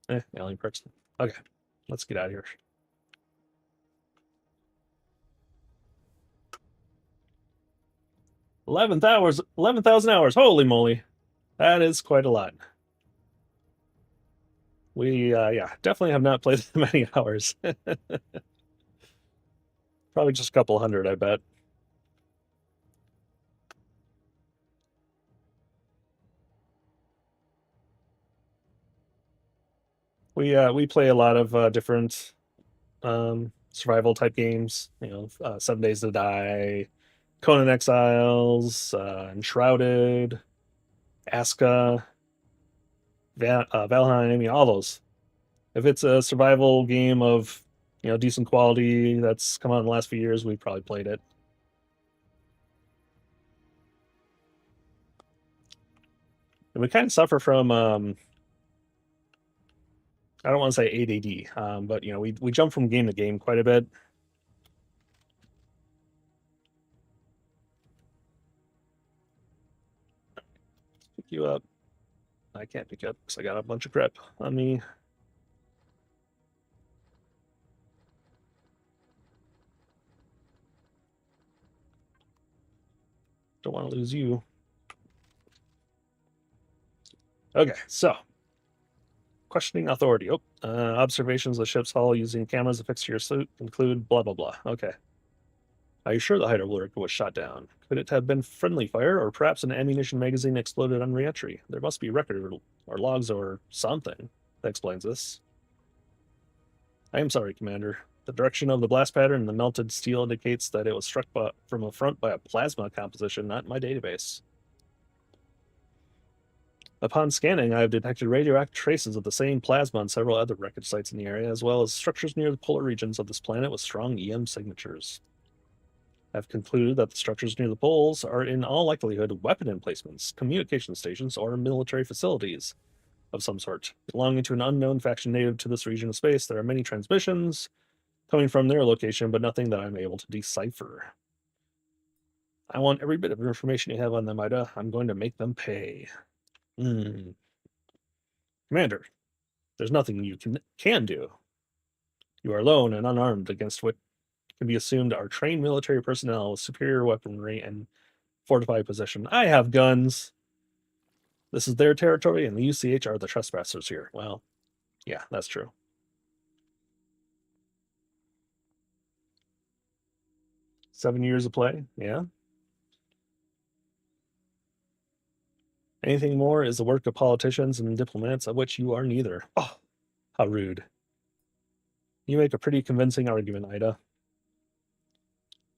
alien perks. Okay. Let's get out of here. 11,000 hours. Holy moly. That is quite a lot. We, yeah, definitely have not played that many hours. Probably just a couple hundred, I bet. We play a lot of different survival type games. You know, 7 Days to Die, Conan Exiles, Enshrouded, Aska, Valheim. I mean, all those. If it's a survival game of decent quality that's come out in the last few years, we've probably played it. And we kind of suffer from I don't want to say ADD, but we jump from game to game quite a bit. Pick you up. I can't pick up because I got a bunch of crap on me. Don't want to lose you. Okay, so questioning authority. Oh, observations of the ship's hull using cameras affixed to your suit include blah blah blah. Okay. Are you sure the hider worker was shot down? Could it have been friendly fire, or perhaps an ammunition magazine exploded on re-entry? There must be record or logs or something that explains this. I am sorry, Commander. The direction of the blast pattern and the melted steel indicates that it was struck from the front by a plasma composition, not in my database. Upon scanning, I have detected radioactive traces of the same plasma on several other wreckage sites in the area, as well as structures near the polar regions of this planet with strong EM signatures. I've concluded that the structures near the poles are in all likelihood weapon emplacements, communication stations, or military facilities of some sort, belonging to an unknown faction native to this region of space. There are many transmissions coming from their location, but nothing that I'm able to decipher. I want every bit of information you have on them, Ida. I'm going to make them pay. Commander, there's nothing you can do. You are alone and unarmed against what can be assumed are trained military personnel with superior weaponry and fortified position. I have guns. This is their territory, and the UCH are the trespassers here. Well, yeah, that's true. Seven years of play, yeah. Anything more is the work of politicians and diplomats, of which you are neither. Oh, how rude. You make a pretty convincing argument, Ida.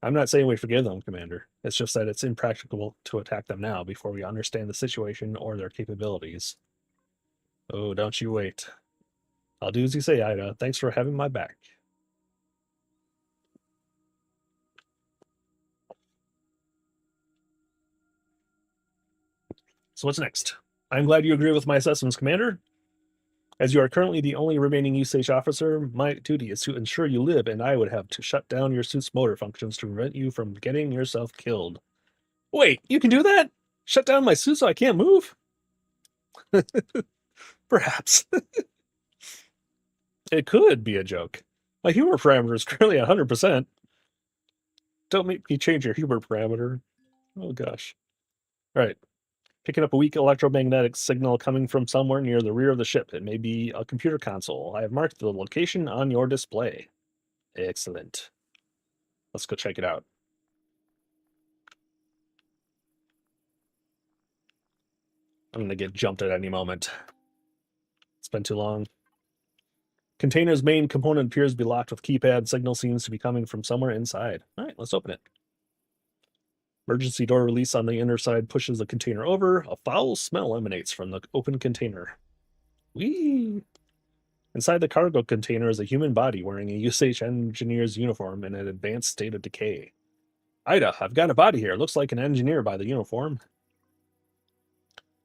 I'm not saying we forgive them, Commander. It's just that it's impractical to attack them now before we understand the situation or their capabilities. Oh, don't you wait. I'll do as you say, Ida. Thanks for having my back. So what's next? I'm glad you agree with my assessments, Commander. As you are currently the only remaining USAGE officer, my duty is to ensure you live, and I would have to shut down your suit's motor functions to prevent you from getting yourself killed. Wait, you can do that? Shut down my suit so I can't move? Perhaps. It could be a joke. My humor parameter is currently at 100%. Don't make me change your humor parameter. Oh gosh. All right. Picking up a weak electromagnetic signal coming from somewhere near the rear of the ship. It may be a computer console. I have marked the location on your display. Excellent. Let's go check it out. I'm going to get jumped at any moment. It's been too long. Container's main component appears to be locked with keypad. Signal seems to be coming from somewhere inside. All right, let's open it. Emergency door release on the inner side pushes the container over. A foul smell emanates from the open container. Whee! Inside the cargo container is a human body wearing a USH engineer's uniform in an advanced state of decay. Ida, I've got a body here. Looks like an engineer by the uniform.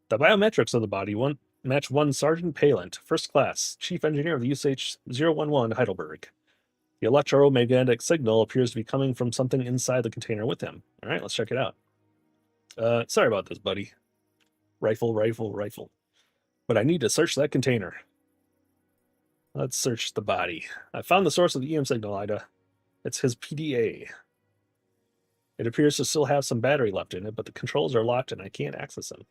The biometrics of the body match one Sergeant Palant, first class, chief engineer of the USH 011 Heidelberg. The electromagnetic signal appears to be coming from something inside the container with him. All right, let's check it out. Sorry about this, buddy. Rifle, rifle, rifle. But I need to search that container. Let's search the body. I found the source of the EM signal, Ida. It's his PDA. It appears to still have some battery left in it, but the controls are locked and I can't access them.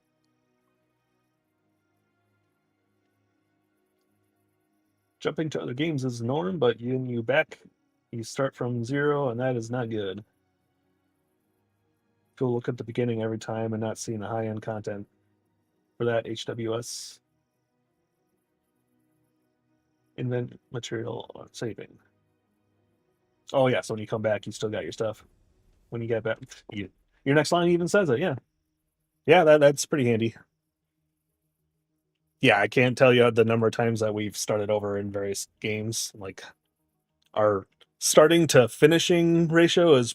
Jumping to other games is the norm, but you start from zero, and that is not good. Go look at the beginning every time and not seeing the high-end content for that HWS. Invent material saving. Oh yeah, so when you come back, you still got your stuff. When you get back, your next line even says it. Yeah, yeah, that's pretty handy. Yeah, I can't tell you the number of times that we've started over in various games. Like our starting to finishing ratio is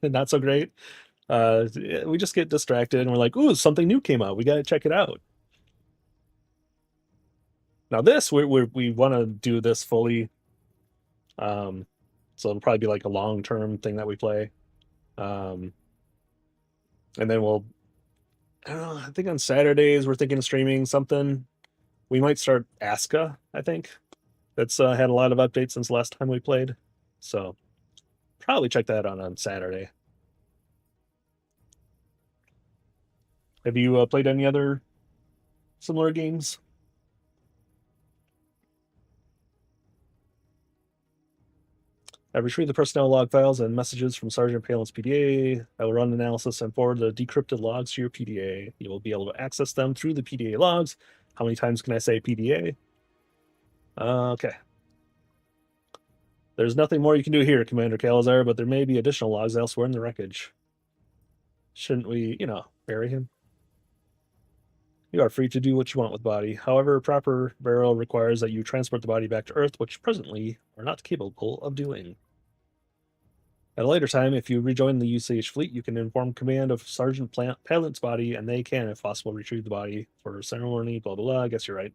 not so great. We just get distracted and we're like, "Ooh, something new came out. We got to check it out." Now this, we want to do this fully. So it'll probably be like a long-term thing that we play. And then I don't know, I think on Saturdays we're thinking of streaming something. We might start Aska, I think. That's had a lot of updates since the last time we played. So probably check that out on Saturday. Have you played any other similar games? I retrieved the personnel log files and messages from Sergeant Palin's PDA. I will run analysis and forward the decrypted logs to your PDA. You will be able to access them through the PDA logs. How many times can I say PDA? Okay. There's nothing more you can do here, Commander Calazar, but there may be additional logs elsewhere in the wreckage. Shouldn't we, bury him? You are free to do what you want with the body. However, proper burial requires that you transport the body back to Earth, which presently are not capable of doing. At a later time, if you rejoin the UCH fleet, you can inform command of Sergeant Palant's body, and they can, if possible, retrieve the body for ceremony, blah, blah, blah. I guess you're right.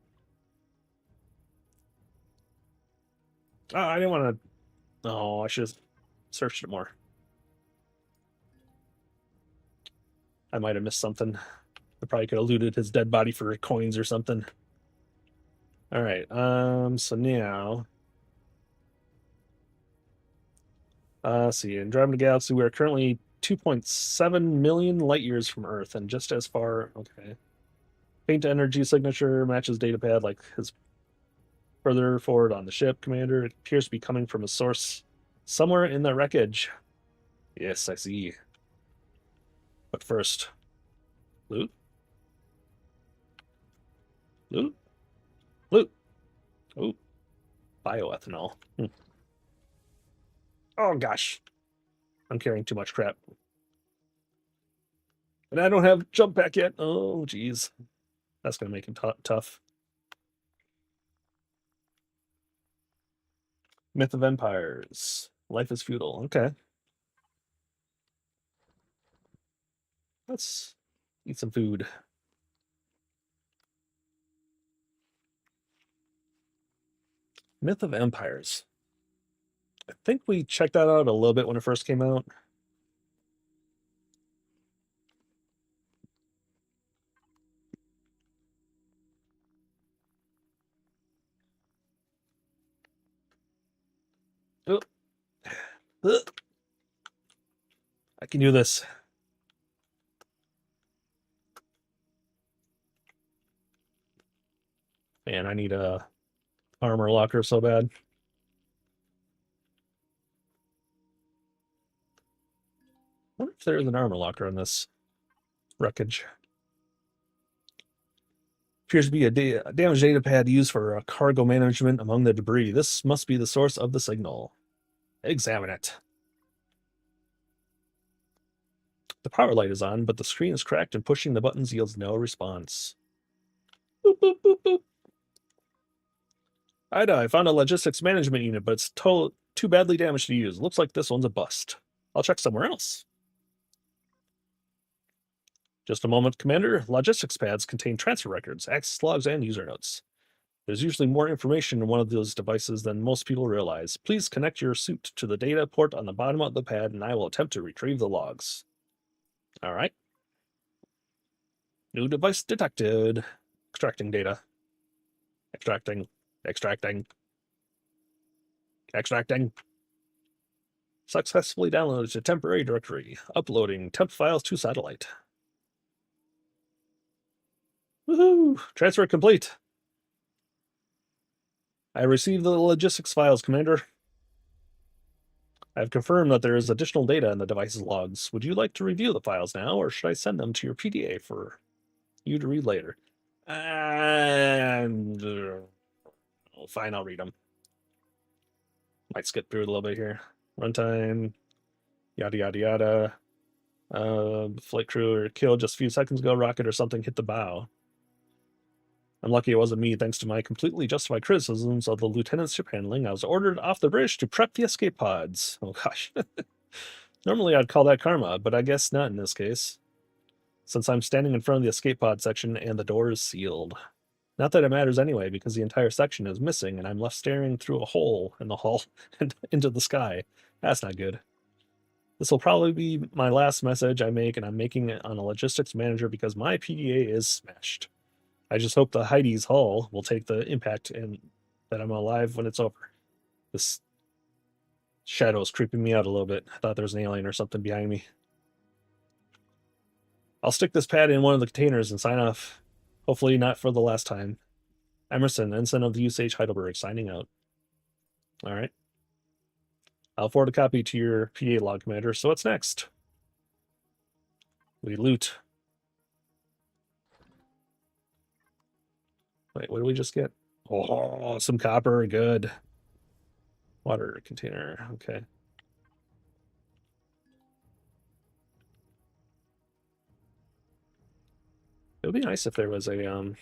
Oh, I didn't want to... Oh, I should have searched it more. I might have missed something. I probably could have looted his dead body for coins or something. All right, so now... see, in Andromeda Galaxy, we are currently 2.7 million light years from Earth, and just as far... Okay. Faint energy signature matches datapad like his further forward on the ship, Commander. It appears to be coming from a source somewhere in the wreckage. Yes, I see. But first, loot? Loot? Loot! Oh, bioethanol. Oh, gosh. I'm carrying too much crap. And I don't have jump back yet. Oh, geez. That's going to make it tough. Myth of Empires. Life is futile. Okay. Let's eat some food. Myth of Empires. I think we checked that out a little bit when it first came out. Oh. I can do this. Man, I need a armor locker so bad. I wonder if there is an armor locker in this wreckage. Appears to be a damaged data pad used for cargo management among the debris. This must be the source of the signal. Examine it. The power light is on, but the screen is cracked and pushing the buttons yields no response. Boop, boop, boop, boop. Ida, I found a logistics management unit, but it's too badly damaged to use. Looks like this one's a bust. I'll check somewhere else. Just a moment, Commander. Logistics pads contain transfer records, access logs, and user notes. There's usually more information in one of those devices than most people realize. Please connect your suit to the data port on the bottom of the pad, and I will attempt to retrieve the logs. All right. New device detected. Extracting data. Extracting. Extracting. Extracting. Successfully downloaded to temporary directory. Uploading temp files to satellite. Woohoo! Transfer complete. I received the logistics files, Commander. I have confirmed that there is additional data in the device's logs. Would you like to review the files now, or should I send them to your PDA for you to read later? And fine, I'll read them. Might skip through it a little bit here. Runtime, yada yada yada. Flight crew were killed just a few seconds ago. Rocket or something hit the bow. I'm lucky it wasn't me, thanks to my completely justified criticisms of the lieutenant's ship handling. I was ordered off the bridge to prep the escape pods. Oh gosh. Normally I'd call that karma, but I guess not in this case, since I'm standing in front of the escape pod section and the door is sealed. Not that it matters anyway, because the entire section is missing and I'm left staring through a hole in the hull and into the sky. That's not good. This will probably be my last message I make, and I'm making it on a logistics manager because my PDA is smashed. I just hope the Heidi's hull will take the impact and that I'm alive when it's over. This shadow is creeping me out a little bit. I thought there was an alien or something behind me. I'll stick this pad in one of the containers and sign off. Hopefully not for the last time. Emerson, ensign of the USH Heidelberg, signing out. All right. I'll forward a copy to your PDA log, Commander. So what's next? We loot. Wait, what did we just get? Oh, some copper. Good. Water container. Okay. It would be nice if there was a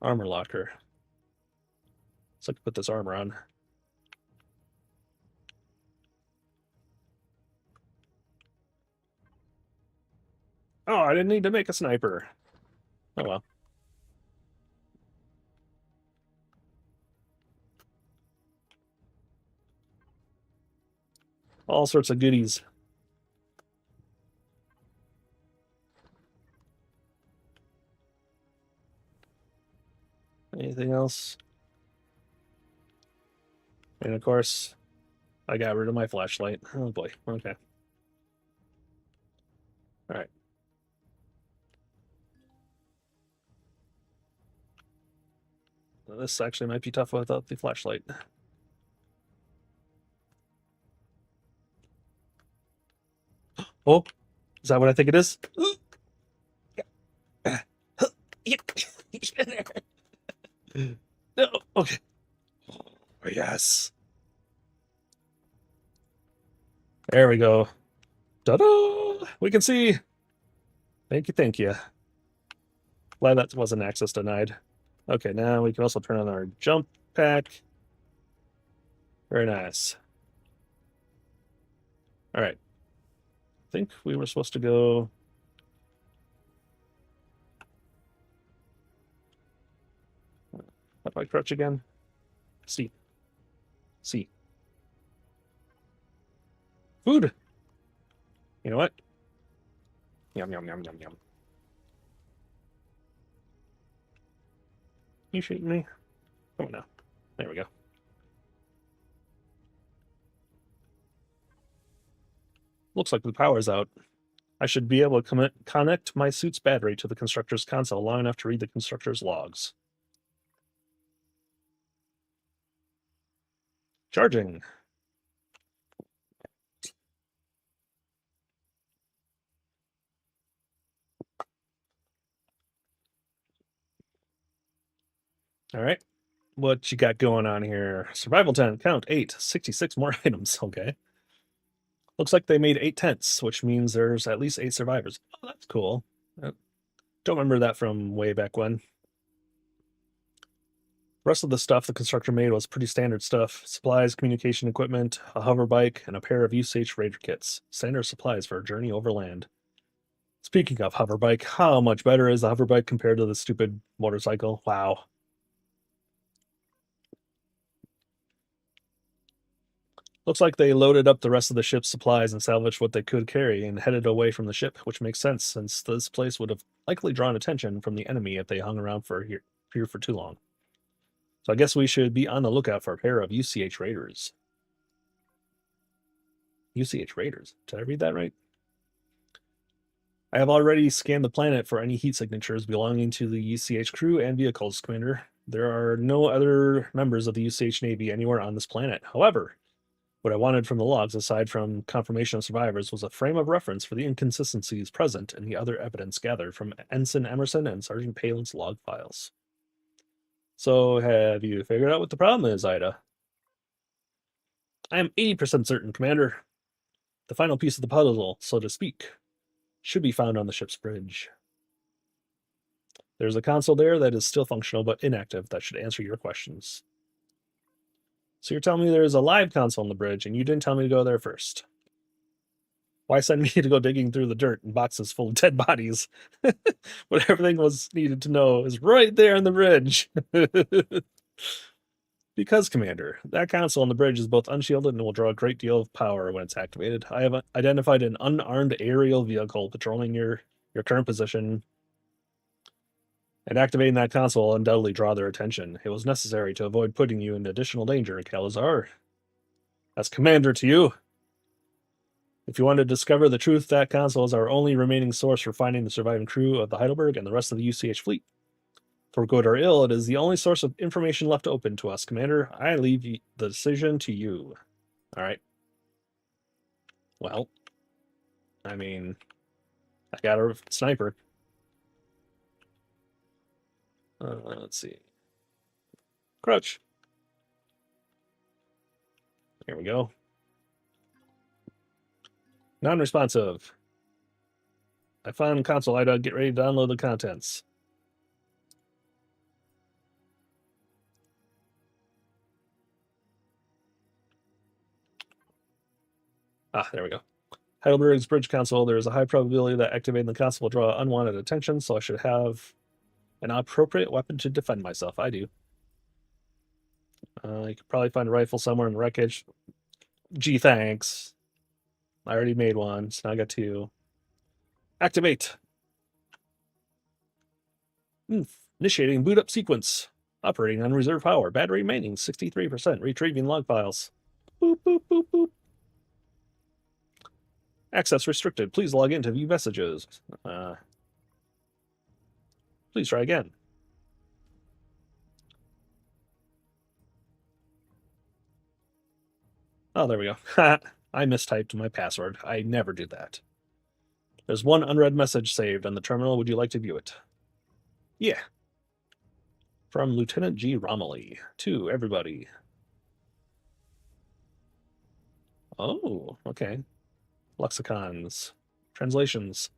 armor locker, so I could put this armor on. Oh, I didn't need to make a sniper. Oh well. All sorts of goodies. Anything else? And of course, I got rid of my flashlight. Oh boy. Okay. All right. Well, this actually might be tough without the flashlight. Oh, is that what I think it is? No, okay. Oh, yes. There we go. Ta-da! We can see. Thank you, thank you. Glad that wasn't access denied. Okay, now we can also turn on our jump pack. Very nice. All right. I think we were supposed to go... How do I crouch again? C. C. Food! You know what? Yum, yum, yum, yum, yum. You shooting me? Come on now. There we go. Looks like the power's out. I should be able to connect my suit's battery to the constructor's console long enough to read the constructor's logs. Charging. All right. What you got going on here? Survival 10, count 8, 66 more items. Okay. Looks like they made 8 tents, which means there's at least 8 survivors. Oh, that's cool. Don't remember that from way back when. The rest of the stuff the constructor made was pretty standard stuff. Supplies, communication equipment, a hover bike, and a pair of UCH Raider kits. Standard supplies for a journey overland. Speaking of hover bike, how much better is the hover bike compared to the stupid motorcycle? Wow. Looks like they loaded up the rest of the ship's supplies and salvaged what they could carry and headed away from the ship, which makes sense since this place would have likely drawn attention from the enemy if they hung around here for too long. So I guess we should be on the lookout for a pair of UCH Raiders. UCH Raiders. Did I read that right? I have already scanned the planet for any heat signatures belonging to the UCH crew and vehicles, Commander. There are no other members of the UCH Navy anywhere on this planet. However, what I wanted from the logs, aside from confirmation of survivors, was a frame of reference for the inconsistencies present in the other evidence gathered from Ensign Emerson and Sergeant Palin's log files. So, have you figured out what the problem is, Ida? I am 80% certain, Commander. The final piece of the puzzle, so to speak, should be found on the ship's bridge. There's a console there that is still functional but inactive that should answer your questions. So you're telling me there's a live console on the bridge and you didn't tell me to go there first? Why send me to go digging through the dirt and boxes full of dead bodies? What everything was needed to know is right there on the bridge. Because, Commander, that console on the bridge is both unshielded and will draw a great deal of power when it's activated. I have identified an unarmed aerial vehicle patrolling your current position, and activating that console will undoubtedly draw their attention. It was necessary to avoid putting you in additional danger, Calazar. As Commander to you. If you want to discover the truth, that console is our only remaining source for finding the surviving crew of the Heidelberg and the rest of the UCH fleet. For good or ill, it is the only source of information left open to us, Commander. I leave the decision to you. All right. Well, I mean, I got a sniper. Let's see. Crouch. Here we go. Non-responsive. I found console Ida. Get ready to download the contents. There we go. Heidelberg's bridge console. There is a high probability that activating the console will draw unwanted attention, so I should have an appropriate weapon to defend myself. I do. You could probably find a rifle somewhere in the wreckage. Gee, thanks. I already made one, so now I got two. Activate. Initiating boot up sequence. Operating on reserve power. Battery remaining 63%. Retrieving log files. Boop, boop, boop, boop. Access restricted. Please log in to view messages. Please try again. Oh, there we go. I mistyped my password. I never do that. There's one unread message saved on the terminal. Would you like to view it? Yeah. From Lieutenant G. Romilly to everybody. Oh, okay. Lexicons. Translations.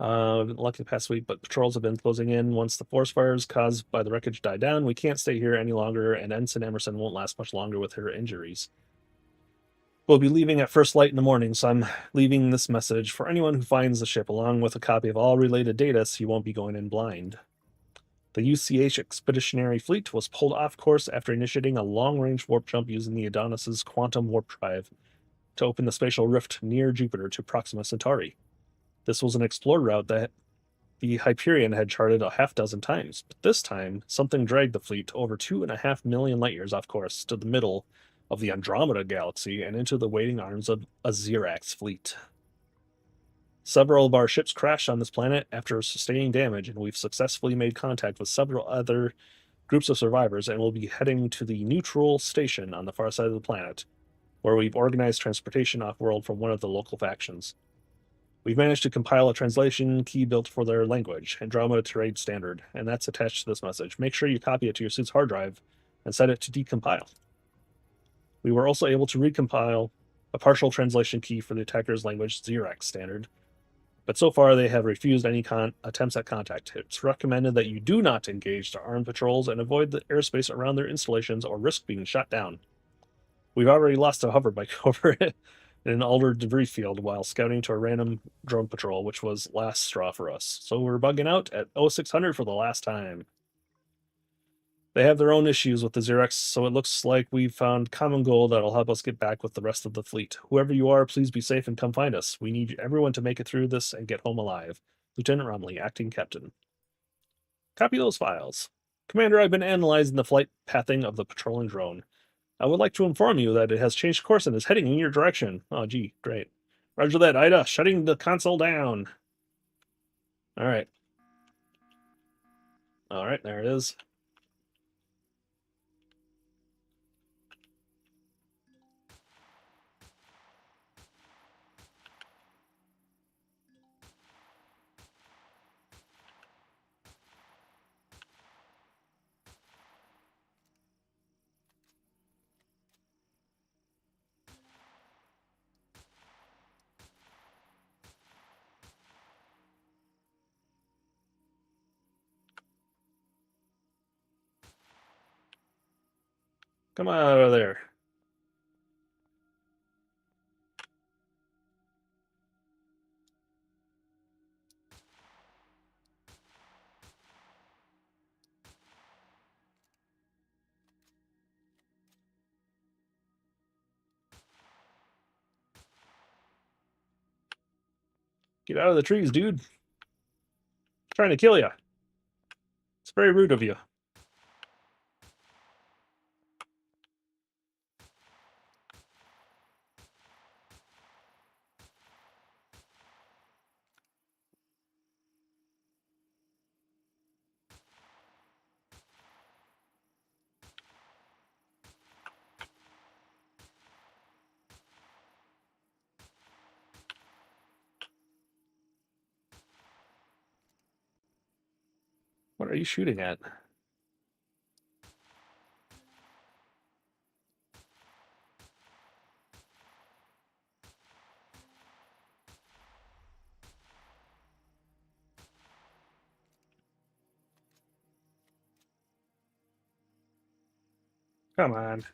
We've been lucky the past week, but patrols have been closing in. Once the forest fires caused by the wreckage die down, we can't stay here any longer, and Ensign Emerson won't last much longer with her injuries. We'll be leaving at first light in the morning, so I'm leaving this message for anyone who finds the ship, along with a copy of all related data, so you won't be going in blind. The UCH Expeditionary Fleet was pulled off course after initiating a long-range warp jump using the Adonis's quantum warp drive to open the spatial rift near Jupiter to Proxima Centauri. This was an explored route that the Empyrion had charted a half dozen times, but this time, something dragged the fleet over 2.5 million light years off course to the middle of the Andromeda Galaxy and into the waiting arms of a Xerax fleet. Several of our ships crashed on this planet after sustaining damage, and we've successfully made contact with several other groups of survivors and will be heading to the neutral station on the far side of the planet, where we've organized transportation off-world from one of the local factions. We've managed to compile a translation key built for their language, Andromeda Trade Standard, and that's attached to this message. Make sure you copy it to your suit's hard drive and set it to decompile. We were also able to recompile a partial translation key for the attacker's language, Xerax Standard, but so far they have refused any attempts at contact. It's recommended that you do not engage their armed patrols and avoid the airspace around their installations or risk being shot down. We've already lost a hoverbike over it in an altered debris field while scouting to a random drone patrol, which was last straw for us. So we're bugging out at 0600 for the last time. They have their own issues with the Xerex, so it looks like we've found common goal that'll help us get back with the rest of the fleet. Whoever you are, please be safe and come find us. We need everyone to make it through this and get home alive. Lieutenant Romley, acting captain. Copy those files. Commander, I've been analyzing the flight pathing of the patrolling drone. I would like to inform you that it has changed course and is heading in your direction. Oh, gee, great. Roger that, Ida. Shutting the console down. All right. All right, there it is. Come on out of there. Get out of the trees, dude. Trying to kill you. It's very rude of you. What are you shooting at? Come on.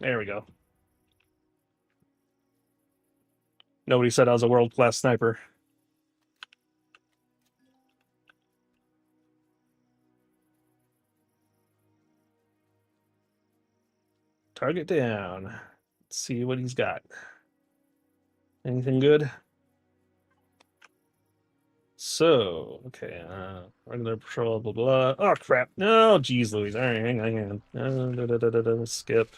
There we go. Nobody said I was a world-class sniper. Target down. Let's see what he's got. Anything good? So, okay, regular patrol, blah, blah. Oh, crap. No, geez, Louise. All right, hang on. Skip.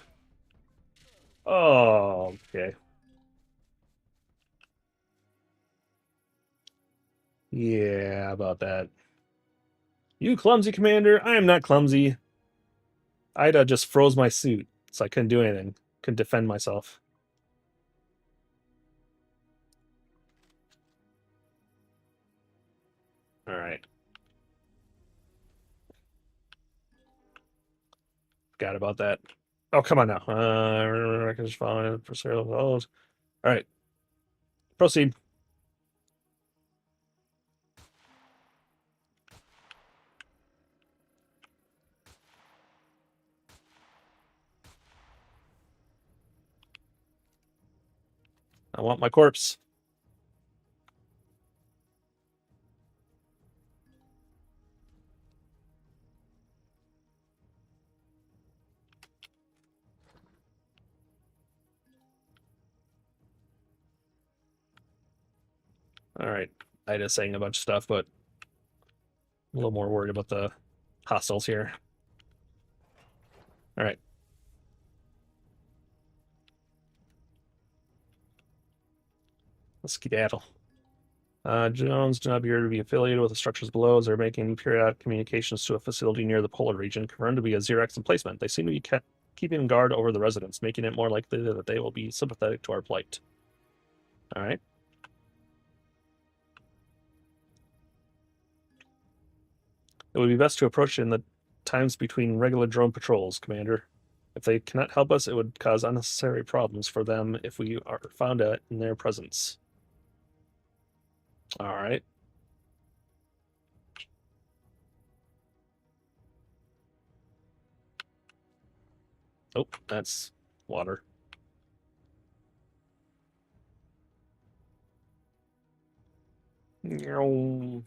Oh, okay. Yeah, about that. You clumsy commander. I am not clumsy. Ida just froze my suit, so I couldn't do anything. Couldn't defend myself. All right. Forgot about that. Oh, come on now. Records following for serial follows. All right. Proceed. I want my corpse. All right. Ida's saying a bunch of stuff, but a little more worried about the hostiles here. All right. Let's skedaddle. Drones do not appear to be affiliated with the structures below as they're making periodic communications to a facility near the polar region, confirmed to be a Xerex emplacement. They seem to be keeping guard over the residents, making it more likely that they will be sympathetic to our plight. All right. It would be best to approach in the times between regular drone patrols, Commander. If they cannot help us, it would cause unnecessary problems for them if we are found out in their presence. All right. Oh, that's water. Wee!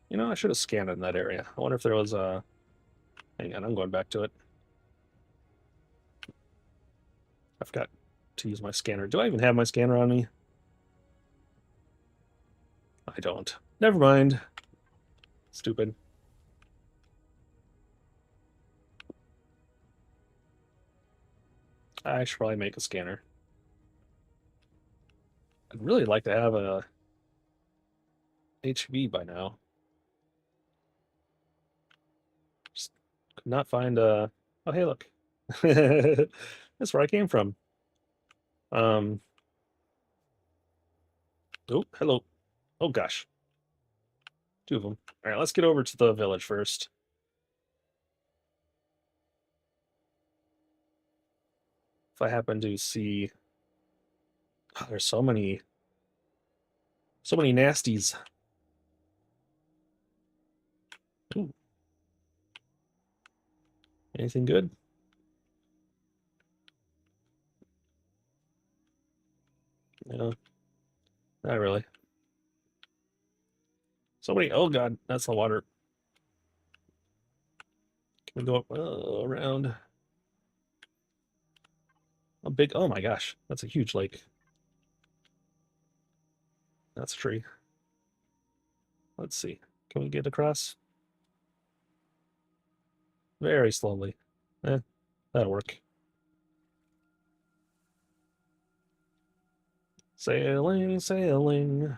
You know, I should have scanned in that area. I wonder if there was a... Hang on, I'm going back to it. I forgot to use my scanner. Do I even have my scanner on me? I don't. Never mind. Stupid. I should probably make a scanner. I'd really like to have a HV by now. Just could not find a... Oh, hey, look. That's where I came from. Oh, hello. Oh, gosh. Two of them. All right, let's get over to the village first. If I happen to see... Oh, there's so many nasties. Ooh. Anything good? No, not really. Somebody, oh god, that's the water. Can we go up around? A big, oh my gosh, that's a huge lake. That's a tree. Let's see. Can we get across? Very slowly. That'll work. Sailing, sailing.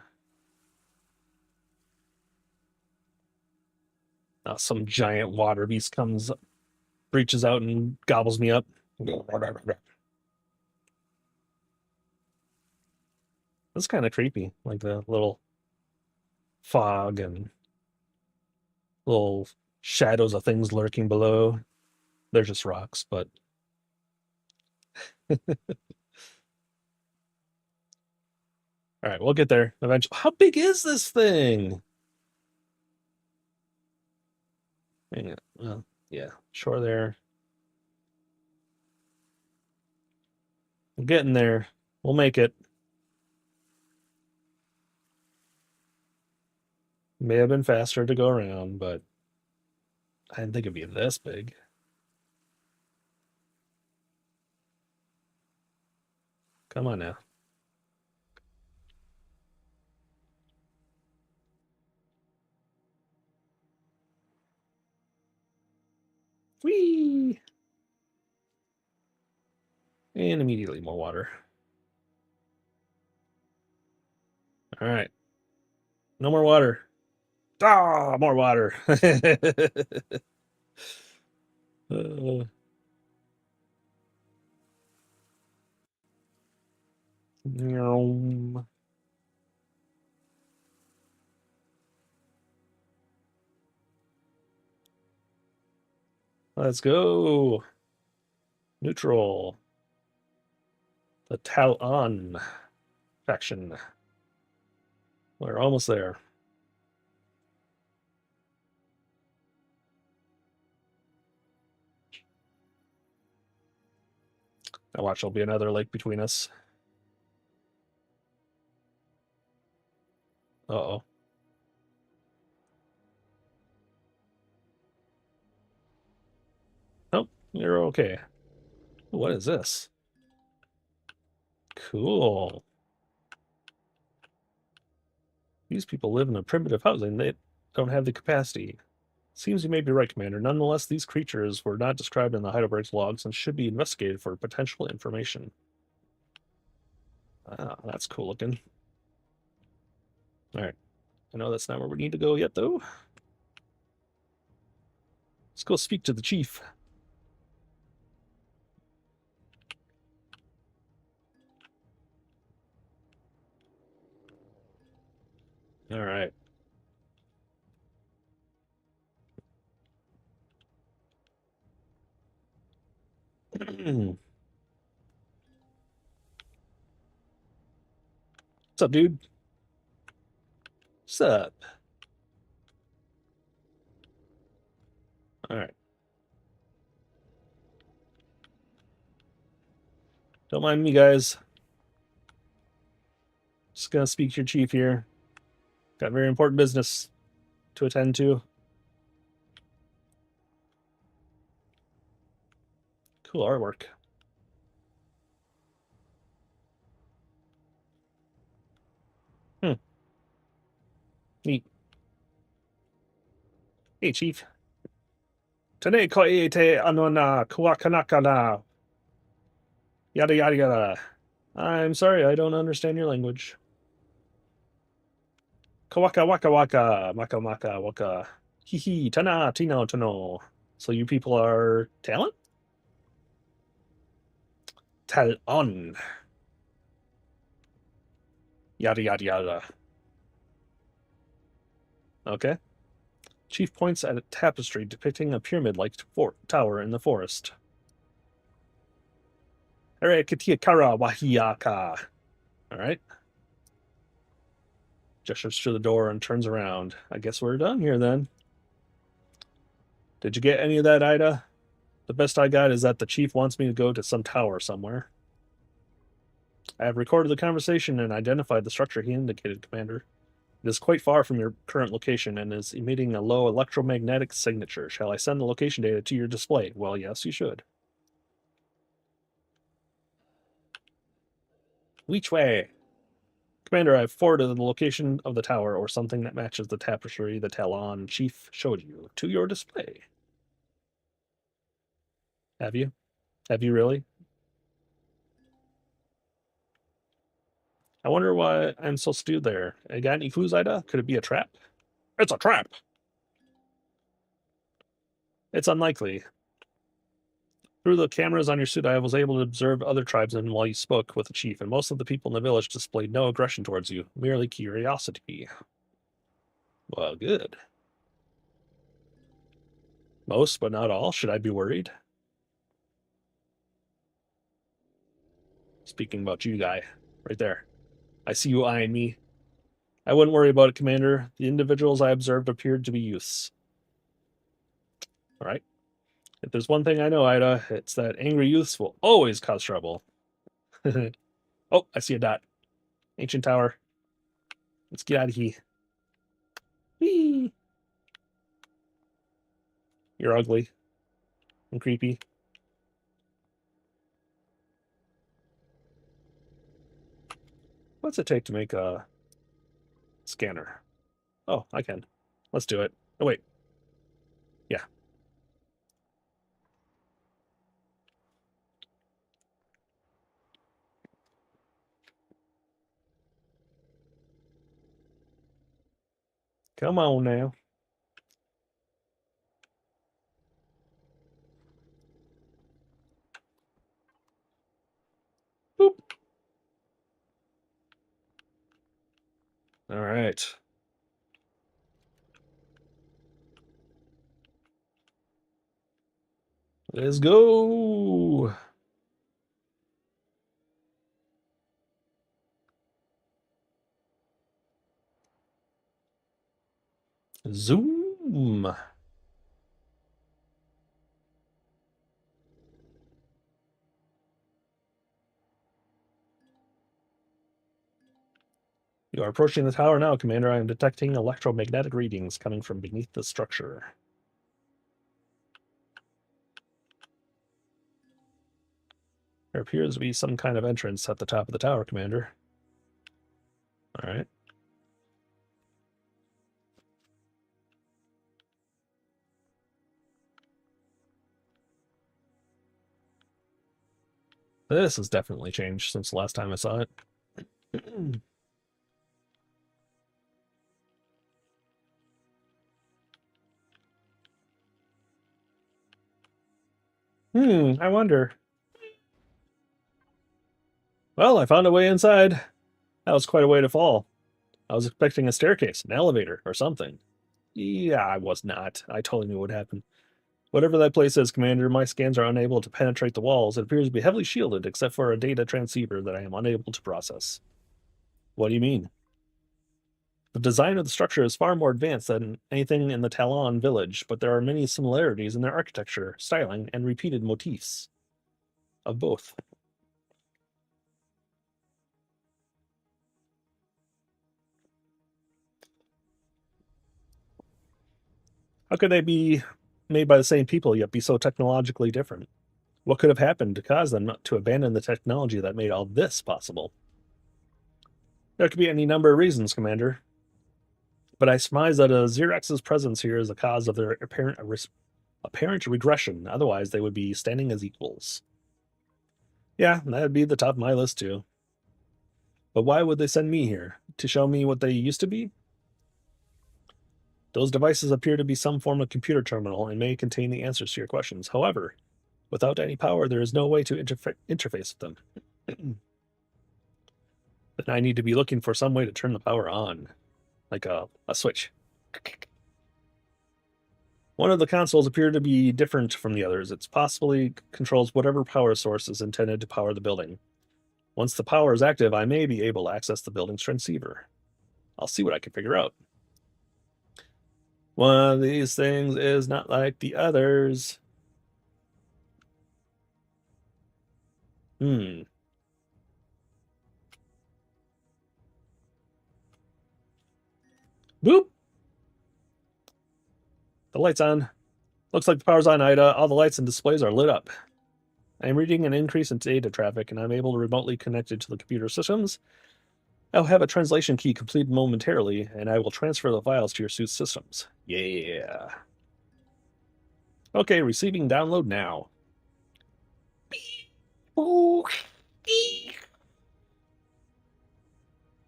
Some giant water beast comes, breaches out and gobbles me up. That's kind of creepy, like the little fog and little shadows of things lurking below. They're just rocks, but all right, we'll get there eventually. How big is this thing? Hang on. Well, yeah, sure there. We're getting there. We'll make it. May have been faster to go around, but I didn't think it'd be this big. Come on now. Whee! And immediately more water. All right. No more water. Ah, more water. uh, let's go. Neutral. The Talon faction. We're almost there. Now watch, there'll be another lake between us. Uh-oh. Oh, you're okay. What is this? Cool. These people live in a primitive housing. They don't have the capacity. Seems you may be right, Commander. Nonetheless, these creatures were not described in the Heidelberg's logs and should be investigated for potential information. Ah, that's cool looking. All right. I know that's not where we need to go yet, though. Let's go speak to the chief. All right. What's up, dude? What's up? All right. Don't mind me, guys. Just gonna speak to your chief here. Got very important business to attend to. Cool artwork. Hmm. Neat. Hey, chief. Tane koe te anona kuakanaka na. Yada yada yada. I'm sorry, I don't understand your language. Kawaka waka waka. Maka maka waka. Hihi. Tana tino tano. So you people are talent? Talon. Yada yada yada. Okay. Chief points at a tapestry depicting a pyramid-like tower in the forest. Ere katia kara wahiaka. All right. Gestures to the door and turns around. I guess we're done here then. Did you get any of that, Ida? The best I got is that the chief wants me to go to some tower somewhere. I have recorded the conversation and identified the structure he indicated, Commander. It is quite far from your current location and is emitting a low electromagnetic signature. Shall I send the location data to your display? Well, yes, you should. Which way? Commander, I've forwarded the location of the tower or something that matches the tapestry the Talon chief showed you to your display. Have you? Have you really? I wonder why I'm so stewed there. I got any clues, Ida? Could it be a trap? It's a trap! It's unlikely. Through the cameras on your suit, I was able to observe other tribesmen while you spoke with the chief, and most of the people in the village displayed no aggression towards you, merely curiosity. Well, good. Most, but not all. Should I be worried? Speaking about you, guy. Right there. I see you eyeing me. I wouldn't worry about it, Commander. The individuals I observed appeared to be youths. All right. If there's one thing I know, Ida, it's that angry youths will always cause trouble. Oh, I see a dot. Ancient tower. Let's get out of here. Whee! You're ugly and creepy. What's it take to make a scanner? Oh, I can. Let's do it. Oh, wait. Yeah. Come on now. Boop. All right. Let's go. Zoom. You are approaching the tower now, Commander. I am detecting electromagnetic readings coming from beneath the structure. There appears to be some kind of entrance at the top of the tower, Commander. All right. This has definitely changed since the last time I saw it. I wonder. Well, I found a way inside. That was quite a way to fall. I was expecting a staircase, an elevator, or something. Yeah, I was not. I totally knew what would happen. Whatever that place is, Commander, my scans are unable to penetrate the walls. It appears to be heavily shielded, except for a data transceiver that I am unable to process. What do you mean? The design of the structure is far more advanced than anything in the Talon village, but there are many similarities in their architecture, styling, and repeated motifs of both. How could they be made by the same people yet be so technologically different? What could have happened to cause them not to abandon the technology that made all this possible? There could be any number of reasons, Commander, but I surmise that a Xerx's presence here is the cause of their apparent regression. Otherwise, they would be standing as equals. Yeah, that'd be the top of my list, too. But why would they send me here? To show me what they used to be? Those devices appear to be some form of computer terminal and may contain the answers to your questions. However, without any power, there is no way to interface with them. Then I need to be looking for some way to turn the power on, like a switch. One of the consoles appeared to be different from the others. It possibly controls whatever power source is intended to power the building. Once the power is active, I may be able to access the building's transceiver. I'll see what I can figure out. One of these things is not like the others. Boop. The light's on. Looks like the power's on, Ida. All the lights and displays are lit up. I am reading an increase in data traffic, and I'm able to remotely connect it to the computer systems. I'll have a translation key completed momentarily, and I will transfer the files to your suit's systems. Yeah. Okay, receiving download now.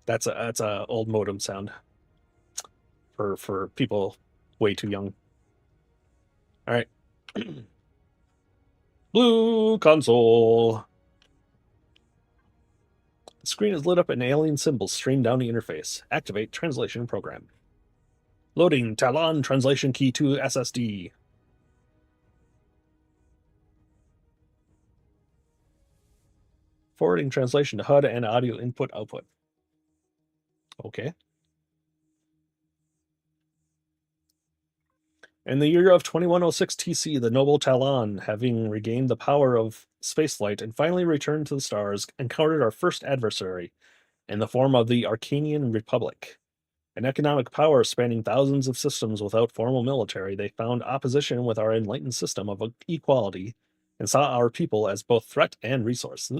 That's a old modem sound for people way too young. All right. Blue console. The screen is lit up and alien symbols stream down the interface. Activate translation program. Loading Talon translation key to SSD. Forwarding translation to HUD and audio input output. Okay. In the year of 2106 TC, the noble Talon, having regained the power of spaceflight and finally returned to the stars, encountered our first adversary in the form of the Arcanian Republic. An economic power spanning thousands of systems without formal military, they found opposition with our enlightened system of equality and saw our people as both threat and resource.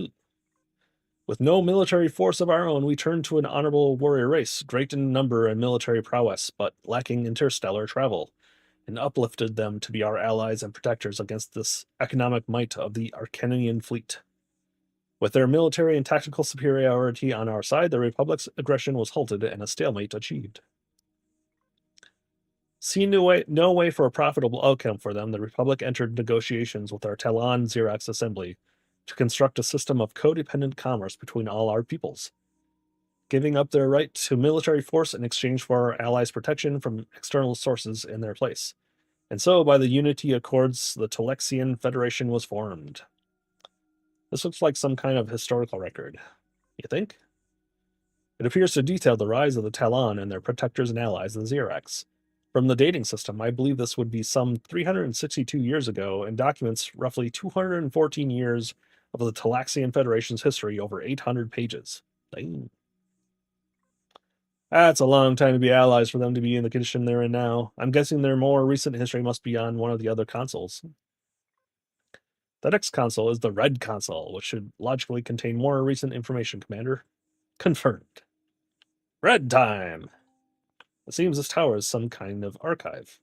With no military force of our own, we turned to an honorable warrior race, great in number and military prowess, but lacking interstellar travel, and uplifted them to be our allies and protectors against this economic might of the Arcanian fleet. With their military and tactical superiority on our side, the Republic's aggression was halted and a stalemate achieved. Seeing no way for a profitable outcome for them, the Republic entered negotiations with our Talon Xerox Assembly to construct a system of codependent commerce between all our peoples, giving up their right to military force in exchange for our allies' protection from external sources in their place. And so, by the Unity Accords, the Telexian Federation was formed. This looks like some kind of historical record. You think? It appears to detail the rise of the Talon and their protectors and allies, the Xerox. From the dating system, I believe this would be some 362 years ago and documents roughly 214 years of the Talaxian Federation's history over 800 pages. Dang. That's a long time to be allies for them to be in the condition they're in now. I'm guessing their more recent history must be on one of the other consoles. The next console is the Red console, which should logically contain more recent information, Commander. Confirmed. Red time! It seems this tower is some kind of archive.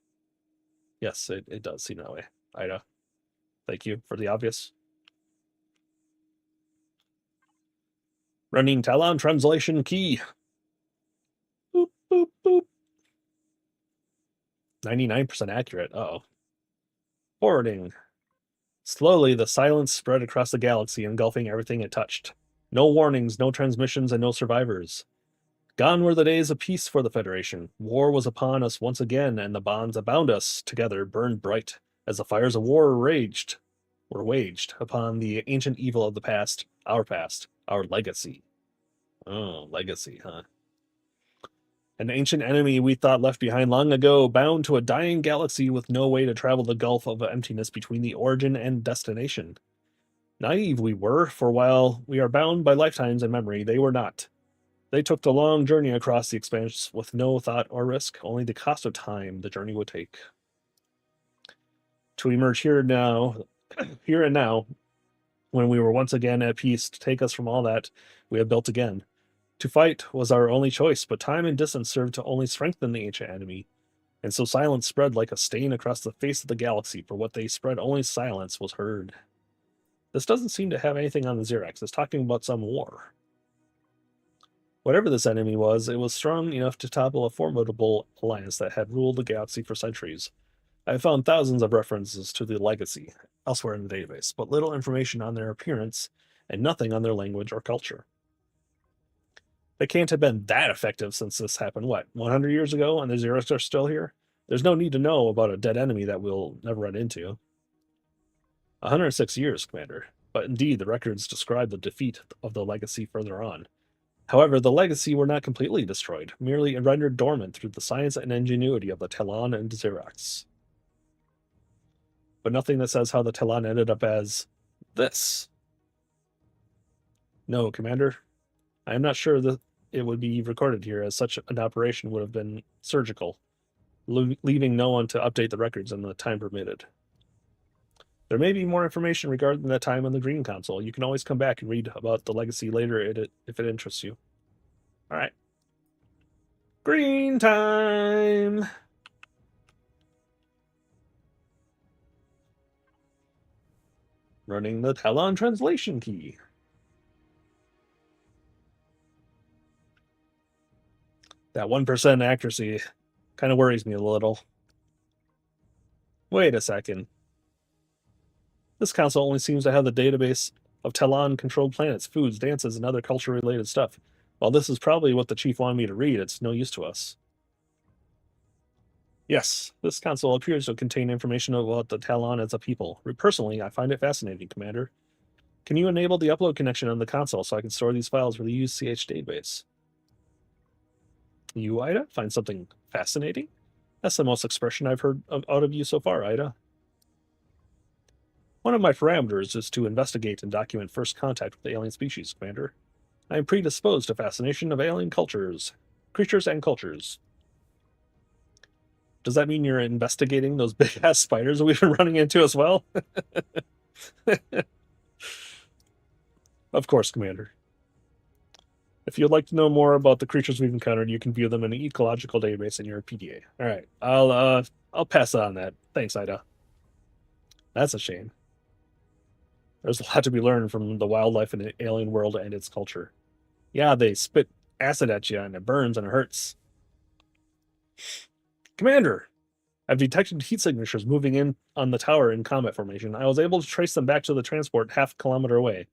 Yes, it does seem that way. Ida, thank you for the obvious. Running Talon translation key. Boop, boop, boop. 99% accurate. Uh-oh. Forwarding. Slowly, the silence spread across the galaxy, engulfing everything it touched. No warnings, no transmissions, and no survivors. Gone were the days of peace for the Federation. War was upon us once again, and the bonds that bound us together burned bright as the fires of war were waged upon the ancient evil of the past, our legacy. Oh, legacy, huh? An ancient enemy we thought left behind long ago, bound to a dying galaxy with no way to travel the gulf of emptiness between the origin and destination. Naive we were, for while we are bound by lifetimes and memory, they were not. They took the long journey across the expanse with no thought or risk, only the cost of time the journey would take. To emerge here and now, when we were once again at peace, to take us from all that we have built again. To fight was our only choice, but time and distance served to only strengthen the ancient enemy. And so silence spread like a stain across the face of the galaxy. For what they spread, only silence was heard. This doesn't seem to have anything on the Xerax. It's talking about some war. Whatever this enemy was, it was strong enough to topple a formidable alliance that had ruled the galaxy for centuries. I have found thousands of references to the legacy elsewhere in the database, but little information on their appearance and nothing on their language or culture. They can't have been that effective since this happened, 100 years ago, and the Xerax are still here? There's no need to know about a dead enemy that we'll never run into. 106 years, Commander. But indeed, the records describe the defeat of the legacy further on. However, the legacy were not completely destroyed, merely rendered dormant through the science and ingenuity of the Talon and Xerax. But nothing that says how the Talon ended up as this. No, Commander. I am not sure that it would be recorded here, as such an operation would have been surgical, leaving no one to update the records in the time permitted. There may be more information regarding that time on the Green Console. You can always come back and read about the legacy later if it interests you. All right. Green time! Running the Talon translation key. That 1% accuracy kind of worries me a little. Wait a second. This console only seems to have the database of Talon-controlled planets, foods, dances, and other culture-related stuff. While this is probably what the chief wanted me to read, it's no use to us. Yes, this console appears to contain information about the Talon as a people. Personally, I find it fascinating, Commander. Can you enable the upload connection on the console so I can store these files for the UCH database? You, Ida, find something fascinating? That's the most expression I've heard out of you so far, Ida. One of my parameters is to investigate and document first contact with alien species, Commander. I am predisposed to fascination of alien creatures and cultures. Does that mean you're investigating those big-ass spiders that we've been running into as well? Of course, Commander. If you'd like to know more about the creatures we've encountered, you can view them in an ecological database in your PDA. All right, I'll pass on that. Thanks, Ida. That's a shame. There's a lot to be learned from the wildlife in the alien world and its culture. Yeah, they spit acid at you, and it burns and it hurts. Commander, I've detected heat signatures moving in on the tower in combat formation. I was able to trace them back to the transport half a kilometer away.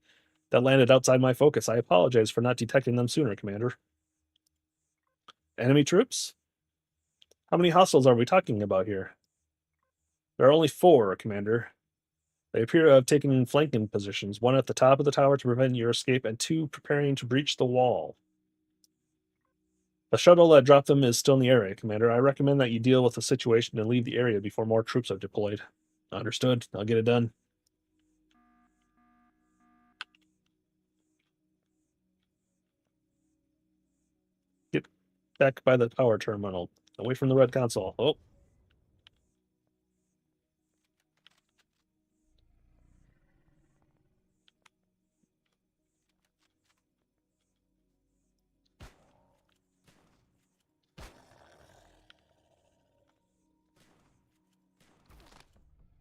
That landed outside my focus. I apologize for not detecting them sooner, Commander. Enemy troops? How many hostiles are we talking about here? There are only 4, Commander. They appear to have taken flanking positions, 1 at the top of the tower to prevent your escape, and 2 preparing to breach the wall. The shuttle that dropped them is still in the area, Commander. I recommend that you deal with the situation and leave the area before more troops are deployed. Understood. I'll get it done. Get back by the power terminal. Away from the red console. Oh.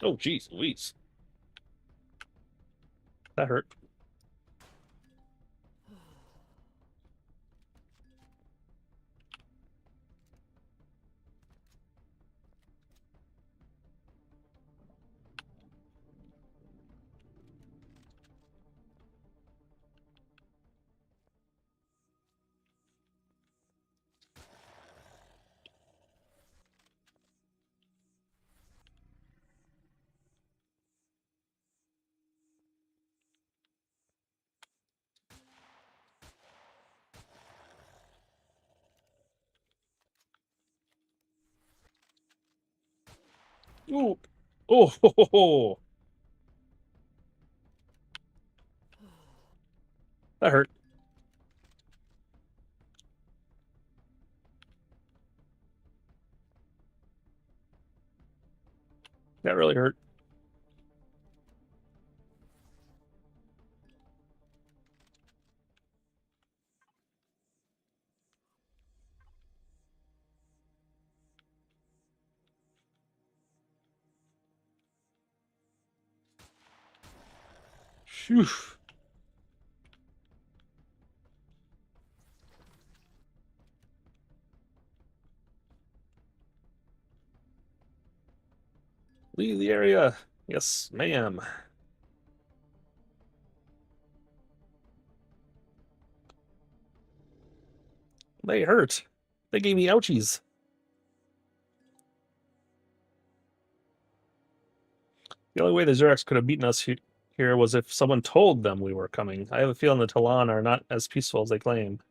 Oh, geez, Louise. That hurt. Ooh. Oh, ho, ho, ho. That hurt. That really hurt. Phew. Leave the area. Yes, ma'am. They hurt. They gave me ouchies. The only way the Xerox could have beaten us here was if someone told them we were coming. I have a feeling the Talon are not as peaceful as they claim.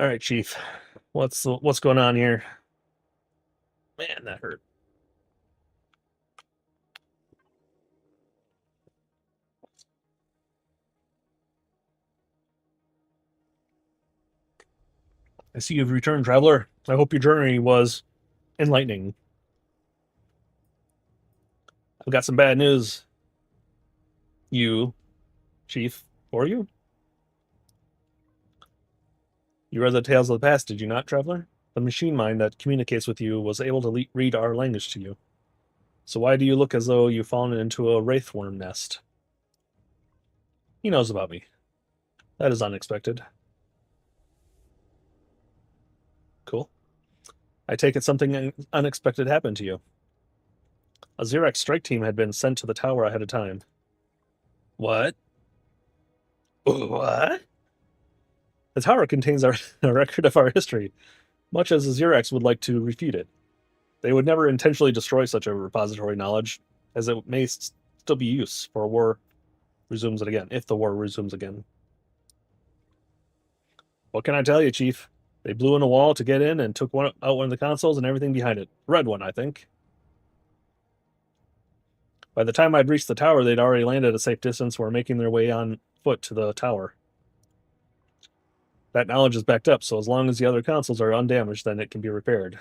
All right, Chief. What's going on here? Man, that hurt. I see you've returned, traveler. I hope your journey was enlightening. I've got some bad news. You, Chief, or you? You read the tales of the past, did you not, traveler? The machine mind that communicates with you was able to read our language to you. So why do you look as though you've fallen into a wraithworm nest? He knows about me. That is unexpected. Cool. I take it something unexpected happened to you. A Xerox strike team had been sent to the tower ahead of time. What? What? The tower contains a record of our history, much as the Xerox would like to refute it. They would never intentionally destroy such a repository knowledge, as it may still be used for war resumes it again, if the war resumes again. What can I tell you, Chief? They blew in a wall to get in and took out one of the consoles and everything behind it. Red one, I think. By the time I'd reached the tower, they'd already landed a safe distance, were making their way on foot to the tower. That knowledge is backed up, so as long as the other consoles are undamaged, then it can be repaired.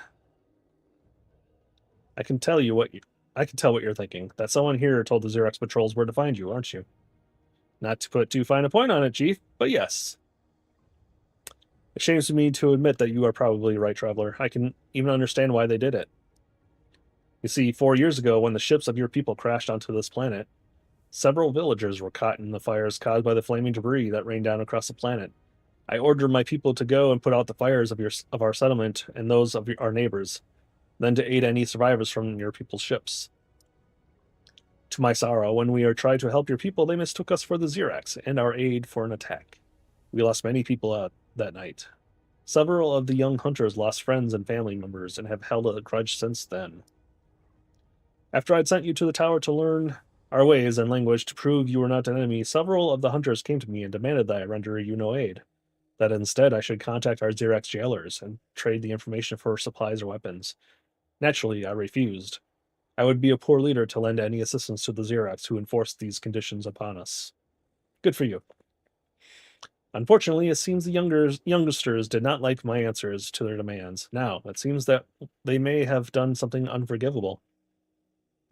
I can tell what you're thinking. That someone here told the Xerox patrols where to find you, aren't you? Not to put too fine a point on it, Chief, but yes. It shames me to admit that you are probably right, Traveler. I can even understand why they did it. You see, 4 years ago, when the ships of your people crashed onto this planet, several villagers were caught in the fires caused by the flaming debris that rained down across the planet. I ordered my people to go and put out the fires of our settlement and those of our neighbors, then to aid any survivors from your people's ships. To my sorrow, when we tried to help your people, they mistook us for the Xerox and our aid for an attack. We lost many people out that night. Several of the young hunters lost friends and family members and have held a grudge since then. After I'd sent you to the tower to learn our ways and language to prove you were not an enemy, several of the hunters came to me and demanded that I render you no aid. That instead I should contact our Xerox jailers and trade the information for supplies or weapons. Naturally, I refused. I would be a poor leader to lend any assistance to the Xerox who enforced these conditions upon us. Good for you. Unfortunately, it seems the youngsters did not like my answers to their demands. Now, it seems that they may have done something unforgivable.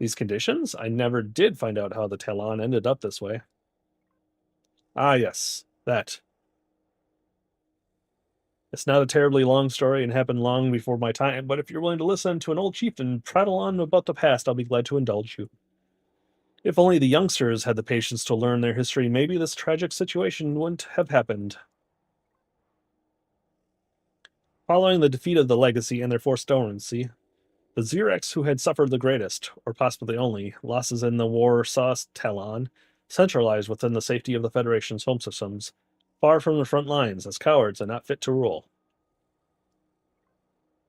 These conditions? I never did find out how the Talon ended up this way. Ah, yes, that. It's not a terribly long story and happened long before my time, but if you're willing to listen to an old chieftain prattle on about the past, I'll be glad to indulge you. If only the youngsters had the patience to learn their history, maybe this tragic situation wouldn't have happened. Following the defeat of the Legacy and their forced dormancy, The Xerex who had suffered the greatest, or possibly only, losses in the war saw Talon centralized within the safety of the Federation's home systems, far from the front lines, as cowards and not fit to rule.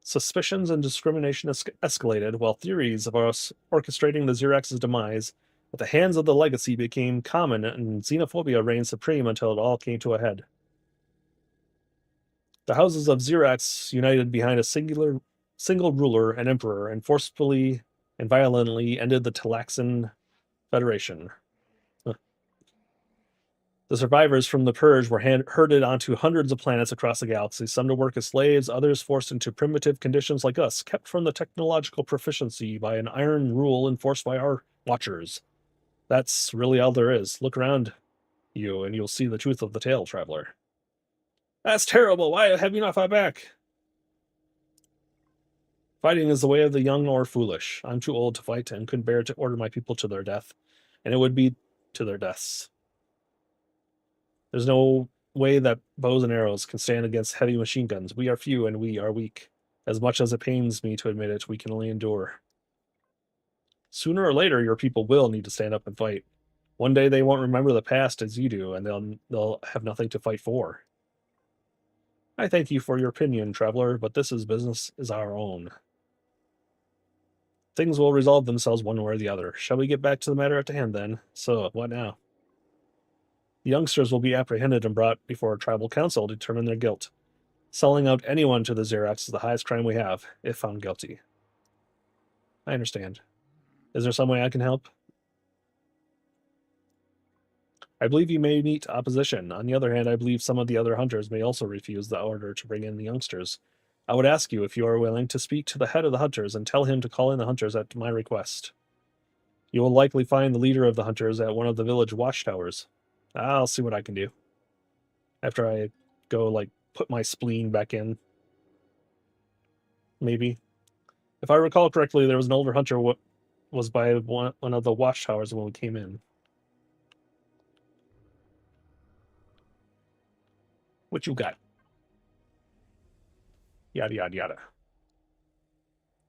Suspicions and discrimination escalated, while theories of us orchestrating the Xerex's demise at the hands of the Legacy became common, and xenophobia reigned supreme until it all came to a head. The houses of Xerex united behind a single ruler and emperor, and forcefully and violently ended the Talaxan Federation. The survivors from the Purge were herded onto hundreds of planets across the galaxy, some to work as slaves, others forced into primitive conditions like us, kept from the technological proficiency by an iron rule enforced by our watchers. That's really all there is. Look around you, and you'll see the truth of the tale, traveler. That's terrible. Why have you not fought back? Fighting is the way of the young or foolish. I'm too old to fight and couldn't bear to order my people to their death, and it would be to their deaths. There's no way that bows and arrows can stand against heavy machine guns. We are few and we are weak. As much as it pains me to admit it, we can only endure. Sooner or later, your people will need to stand up and fight. One day they won't remember the past as you do, and they'll have nothing to fight for. I thank you for your opinion, traveler, but this business is our own. Things will resolve themselves one way or the other. Shall we get back to the matter at hand, then? So, what now? The youngsters will be apprehended and brought before a tribal council to determine their guilt. Selling out anyone to the Xerex is the highest crime we have, if found guilty. I understand. Is there some way I can help? I believe you may meet opposition. On the other hand, I believe some of the other hunters may also refuse the order to bring in the youngsters. I would ask you if you are willing to speak to the head of the hunters and tell him to call in the hunters at my request. You will likely find the leader of the hunters at one of the village watchtowers. I'll see what I can do. After I go, put my spleen back in. Maybe. If I recall correctly, there was an older hunter was by one of the watchtowers when we came in. What you got? Yada, yada, yada.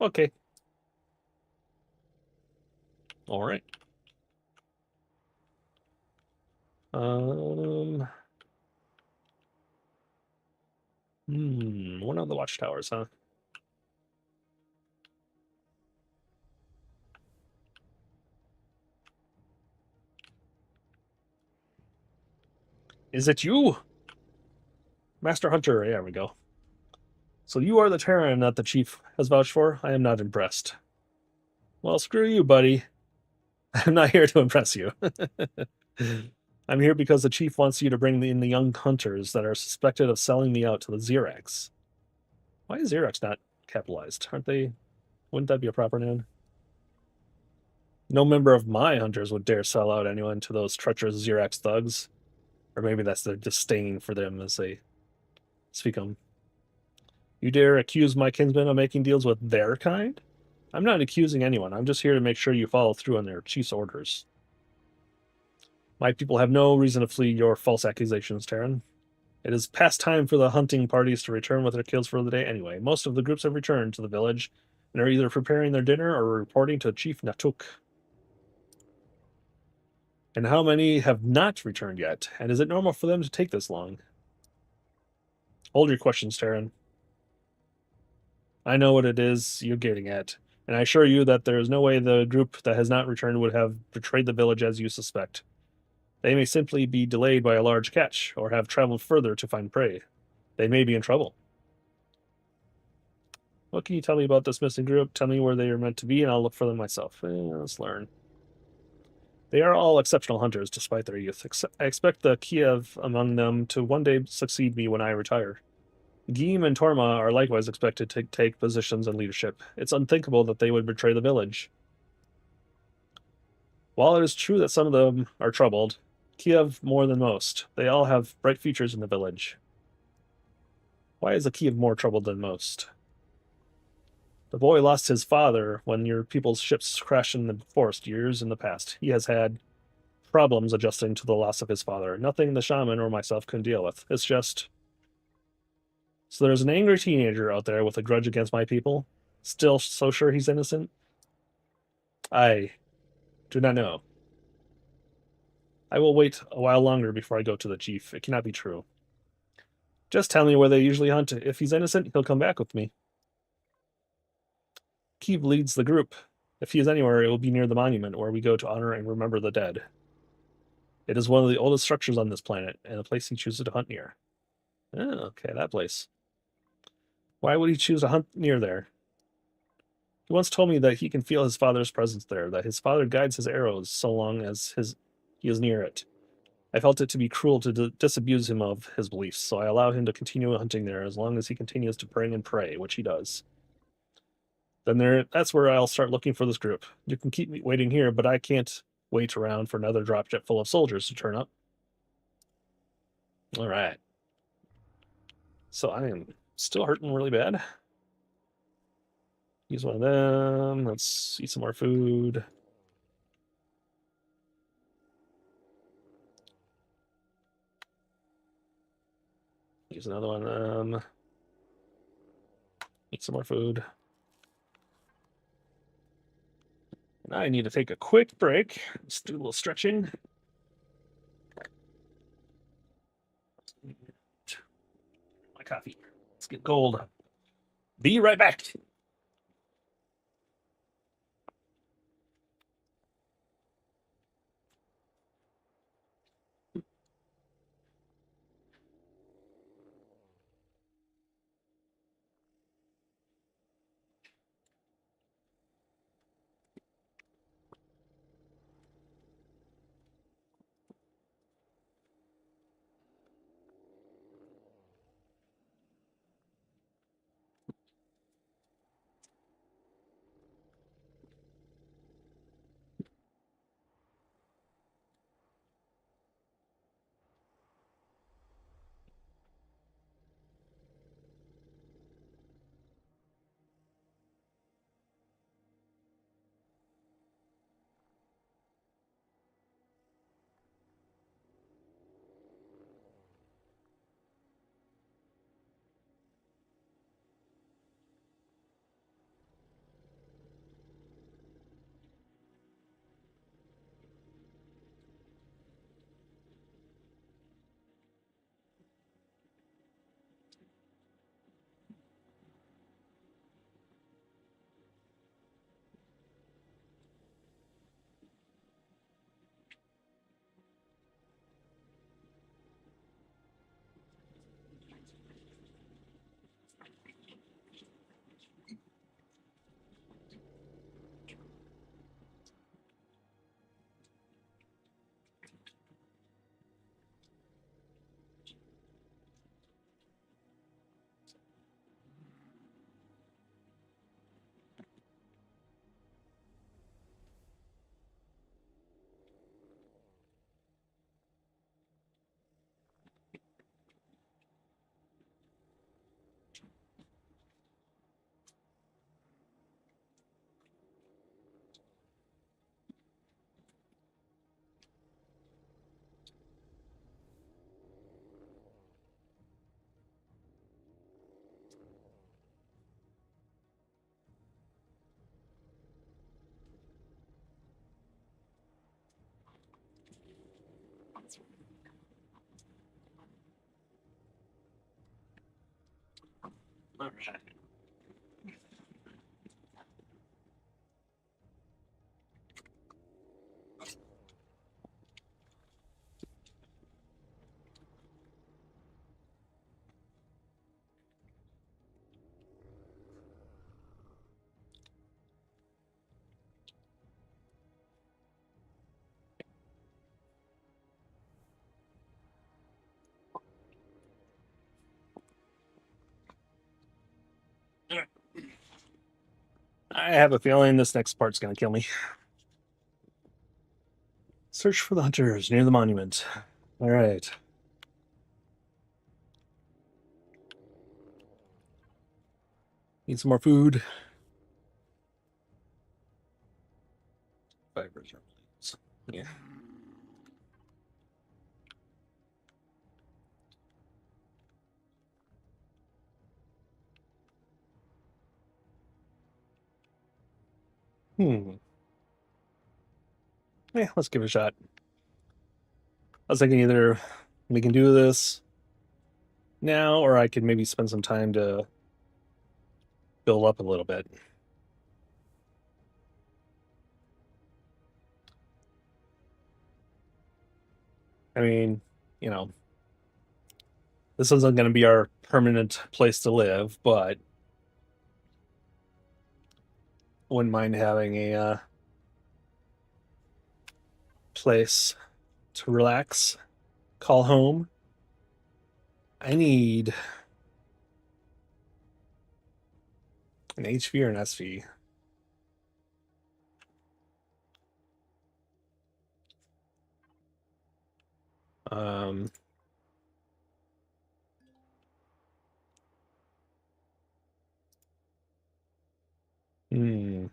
Okay. All right. One of the watchtowers, huh? Is it you? Master Hunter, there we go. So you are the Terran that the chief has vouched for? I am not impressed. Well, screw you, buddy. I'm not here to impress you. I'm here because the chief wants you to bring in the young hunters that are suspected of selling me out to the Xerex. Why is Xerex not capitalized? Aren't they? Wouldn't that be a proper noun? No member of my hunters would dare sell out anyone to those treacherous Xerex thugs. Or maybe that's their disdain for them as they speak them. You dare accuse my kinsmen of making deals with their kind? I'm not accusing anyone. I'm just here to make sure you follow through on their chief's orders. My people have no reason to flee your false accusations, Terran. It is past time for the hunting parties to return with their kills for the day anyway. Most of the groups have returned to the village and are either preparing their dinner or reporting to Chief Natuk. And how many have not returned yet? And is it normal for them to take this long? Hold your questions, Terran. I know what it is you're getting at, and I assure you that there is no way the group that has not returned would have betrayed the village as you suspect. They may simply be delayed by a large catch, or have traveled further to find prey. They may be in trouble. What can you tell me about this missing group? Tell me where they are meant to be, and I'll look for them myself. Let's learn. They are all exceptional hunters, despite their youth. I expect the Kiev among them to one day succeed me when I retire. Geem and Torma are likewise expected to take positions in leadership. It's unthinkable that they would betray the village. While it is true that some of them are troubled, Kiev more than most. They all have bright futures in the village. Why is the Kiev more troubled than most? The boy lost his father when your people's ships crashed in the forest years in the past. He has had problems adjusting to the loss of his father. Nothing the shaman or myself can deal with. It's just... So there's an angry teenager out there with a grudge against my people. Still so sure he's innocent? I do not know. I will wait a while longer before I go to the chief. It cannot be true. Just tell me where they usually hunt. If he's innocent, he'll come back with me. Keeve leads the group. If he is anywhere, it will be near the monument where we go to honor and remember the dead. It is one of the oldest structures on this planet, and a place he chooses to hunt near. Oh, okay, that place. Why would he choose to hunt near there? He once told me that he can feel his father's presence there, that his father guides his arrows so long as he is near it. I felt it to be cruel to disabuse him of his beliefs, so I allow him to continue hunting there as long as he continues to bring and pray, which he does. Then that's where I'll start looking for this group. You can keep me waiting here, but I can't wait around for another dropship full of soldiers to turn up. All right. So I am still hurting really bad. Use one of them. Let's eat some more food. Use another one of them. Eat some more food. And I need to take a quick break. Let's do a little stretching. My coffee. Let's get cold. Be right back. All right. I have a feeling this next part's going to kill me. Search for the hunters near the monument. All right. Need some more food. Fibers are please. Yeah. Yeah, let's give it a shot. I was thinking either we can do this now, or I could maybe spend some time to build up a little bit. I mean, you know, this isn't going to be our permanent place to live, but wouldn't mind having a place to relax, call home. I need an HV or an SV. Um, hmm.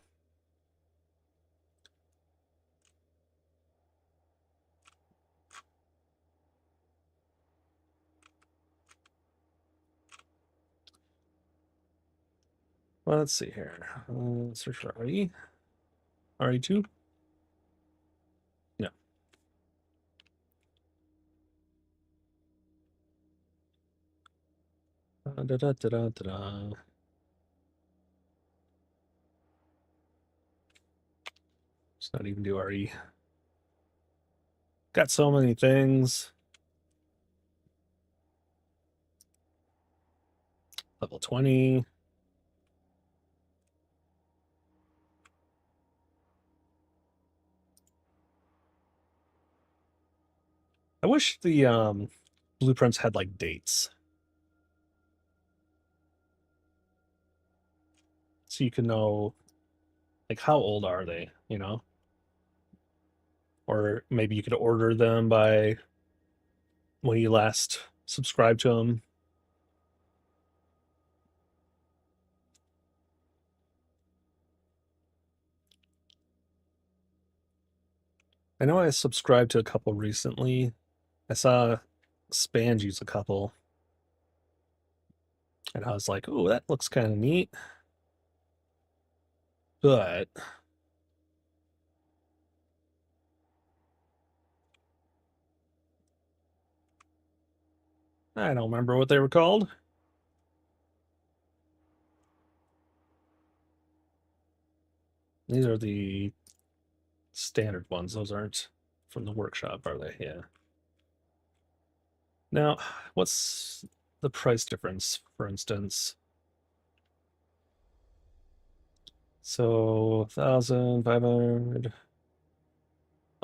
Well, let's see here. Search for RE. RE2? No. Da, da, da, da, da. Let's not even do RE. Got so many things. Level 20. I wish the blueprints had like dates. So you can know like how old are they, you know? Or maybe you could order them by when you last subscribed to them. I know I subscribed to a couple recently. I saw Spange use a couple, and I was like, "Oh, that looks kind of neat." But I don't remember what they were called. These are the standard ones. Those aren't from the workshop, are they? Yeah. Now, what's the price difference, for instance? So 1,500.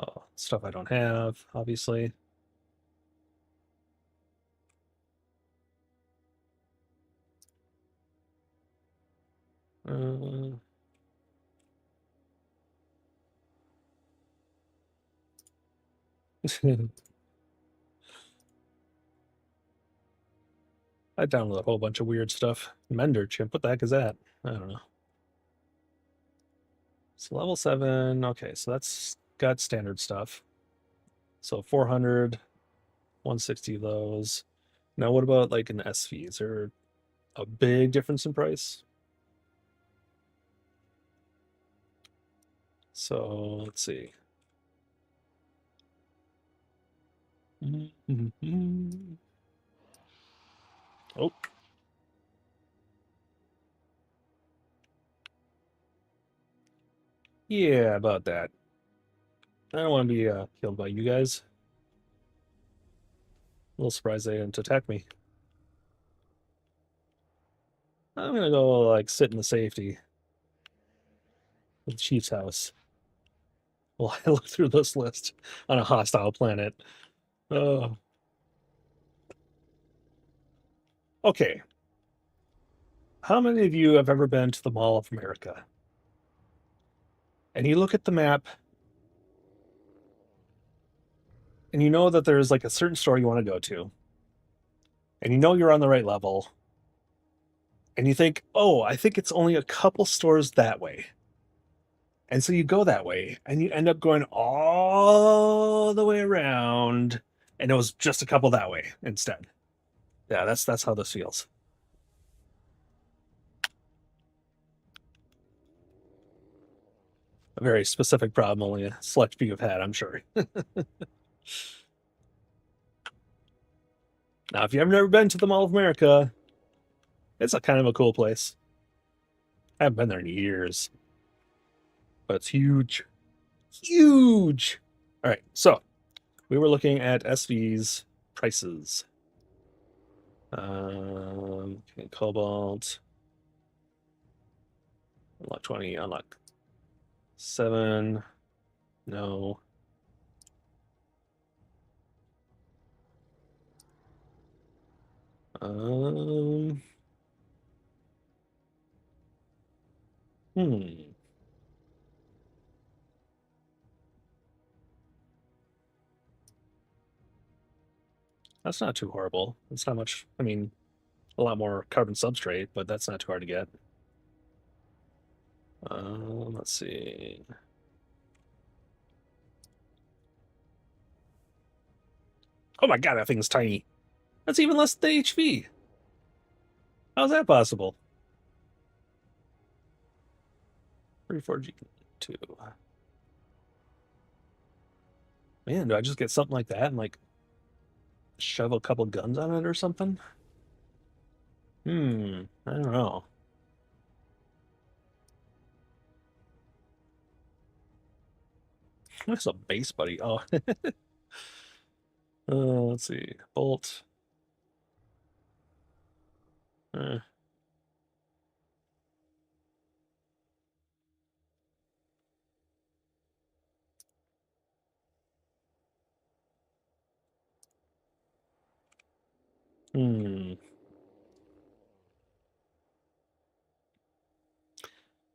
Oh, stuff I don't have, obviously. Uh, I downloaded a whole bunch of weird stuff. Mender chimp, what the heck is that? I don't know. So level 7, okay, so that's got standard stuff. So 400, 160 of those. Now what about like an SV? Is there a big difference in price? So let's see. Oh, yeah, about that. I don't want to be killed by you guys. A little surprised they didn't attack me. I'm gonna go like sit in the safety of the chief's house while I look through this list on a hostile planet. Oh, okay. How many of you have ever been to the Mall of America? And you look at the map and you know that there's like a certain store you want to go to, and you know you're on the right level, and you think, oh, I think it's only a couple stores that way. And so you go that way, and you end up going all the way around, and it was just a couple that way instead. Yeah, that's how this feels. a very specific problem only a select few have had, I'm sure. Now, if you've never been to the Mall of America, it's a kind of a cool place. I haven't been there in years, but it's huge. Huge. All right, so we were looking at SV's prices. Cobalt. Unlock 20, unlock 7. No. Um. Hmm. That's not too horrible. It's not much. I mean, a lot more carbon substrate, but that's not too hard to get. Let's see. Oh my god, that thing's tiny. That's even less than HV. How's that possible? Reforged 2. Man, do I just get something like that and like shove a couple guns on it or something? I don't know. What's a base buddy? Oh, let's see. Bolt. Uh, hmm.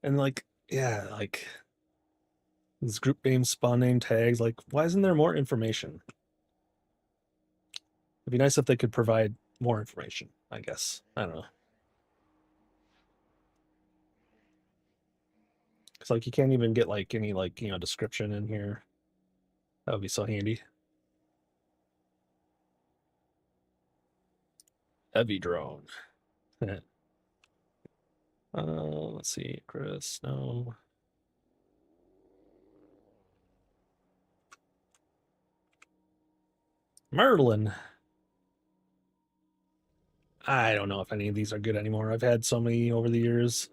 And like, yeah, like these group names, spawn name tags. Like, why isn't there more information? It'd be nice if they could provide more information, I guess. I don't know. Because like you can't even get like any like, description in here. That would be so handy. Heavy drone. Let's see, Chris. No. Merlin. I don't know if any of these are good anymore. I've had so many over the years.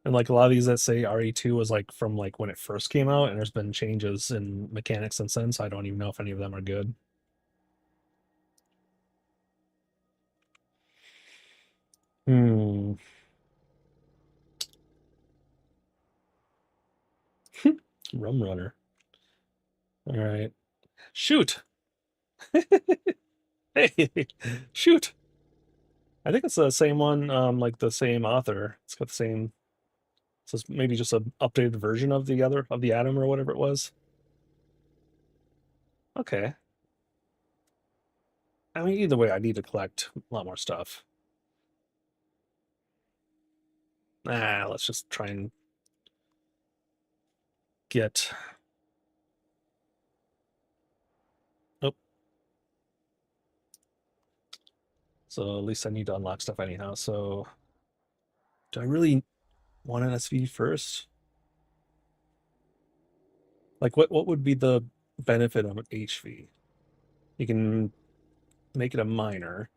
And like a lot of these that say RE2 was like from like when it first came out, and there's been changes in mechanics since then, so I don't even know if any of them are good. Hmm. Rum runner. All right. Shoot. Hey, shoot. I think it's the same one, like the same author. It's got the same. So it's maybe just an updated version of the Atom or whatever it was. Okay. I mean, either way, I need to collect a lot more stuff. Let's just try and get. Oh, so at least I need to unlock stuff anyhow. So, do I really want an SV first? Like, what would be the benefit of an HV? You can make it a minor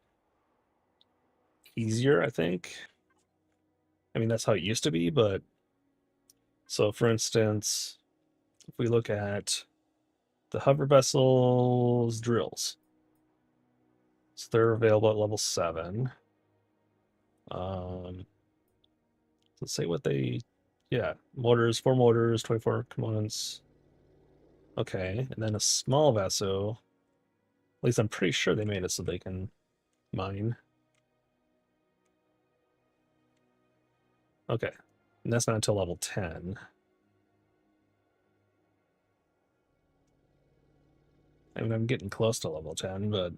easier, I think. I mean, that's how it used to be, but so for instance, if we look at the hover vessels drills, so they're available at level 7. Um, let's say what they, yeah, motors, 4 motors, 24 components. Okay, and then a small vessel. At least I'm pretty sure they made it so they can mine. Okay, and that's not until level 10. I mean, I'm getting close to level 10, but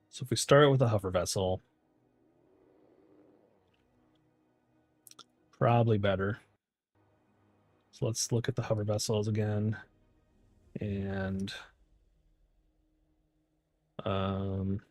so if we start with a hover vessel, probably better. So let's look at the hover vessels again. And Um,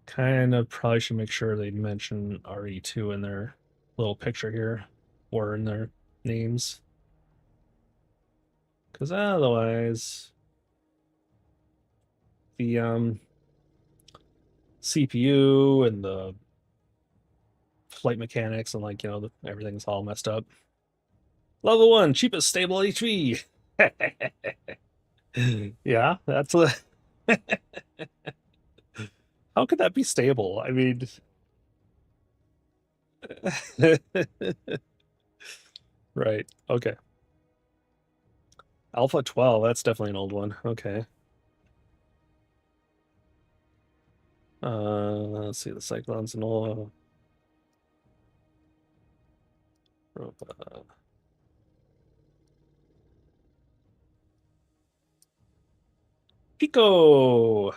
kind of probably should make sure they mention RE2 in their little picture here or in their names. Because otherwise, the CPU and the flight mechanics and like, everything's all messed up. Level 1, cheapest stable HV. Yeah, that's a how could that be stable? I mean, right. Okay. Alpha 12, that's definitely an old one. Okay. Let's see, the Cyclones and all. Pico!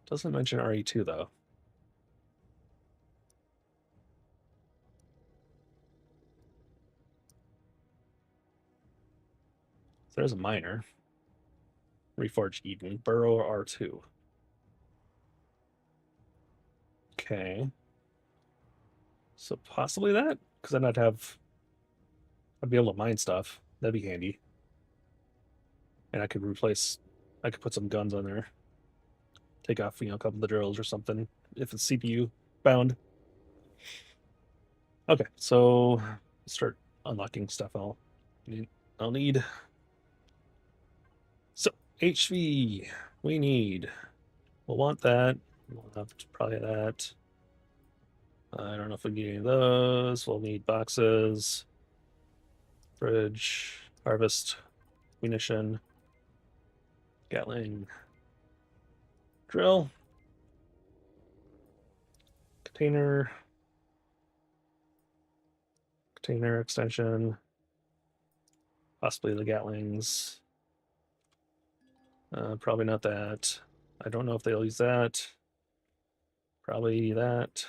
Doesn't mention RE2 though. So there's a minor. Reforged Eden. Burrow R2. Okay. So possibly that? Because then I'd be able to mine stuff. That'd be handy. And I could put some guns on there. Take off, a couple of the drills or something if it's CPU bound. Okay, so start unlocking stuff I'll need. So HV we'll want that. We'll have probably that. I don't know if we need any of those. We'll need boxes, fridge, harvest, munition, Gatling, drill, container extension, possibly the Gatlings. Probably not that. I don't know if they'll use that. Probably that.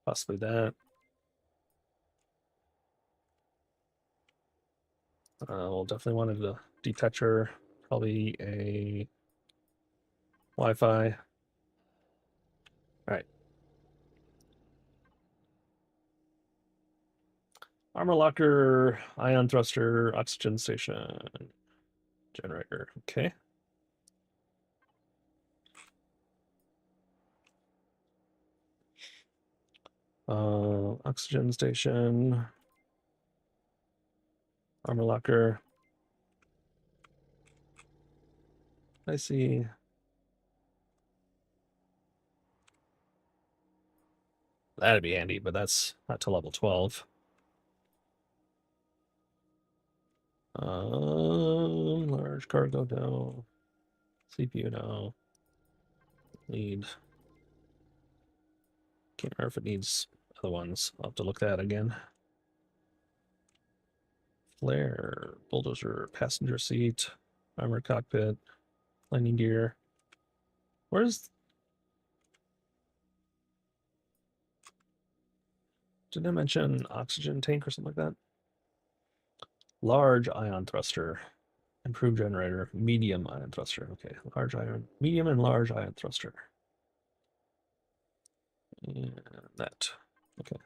Possibly that. We'll definitely want a detector. Probably a Wi-Fi. All right. Armor locker, ion thruster, oxygen station, generator. Okay. Oxygen station, armor locker. I see. That'd be handy, but that's not to level 12. Large cargo no. CPU no. Need. Can't remember if it needs other ones. I'll have to look that again. Flare, bulldozer, passenger seat, armor cockpit, landing gear. Where's... Did I mention oxygen tank or something like that? Large ion thruster, improved generator, medium ion thruster. Okay, large ion, medium and large ion thruster. And that. Okay.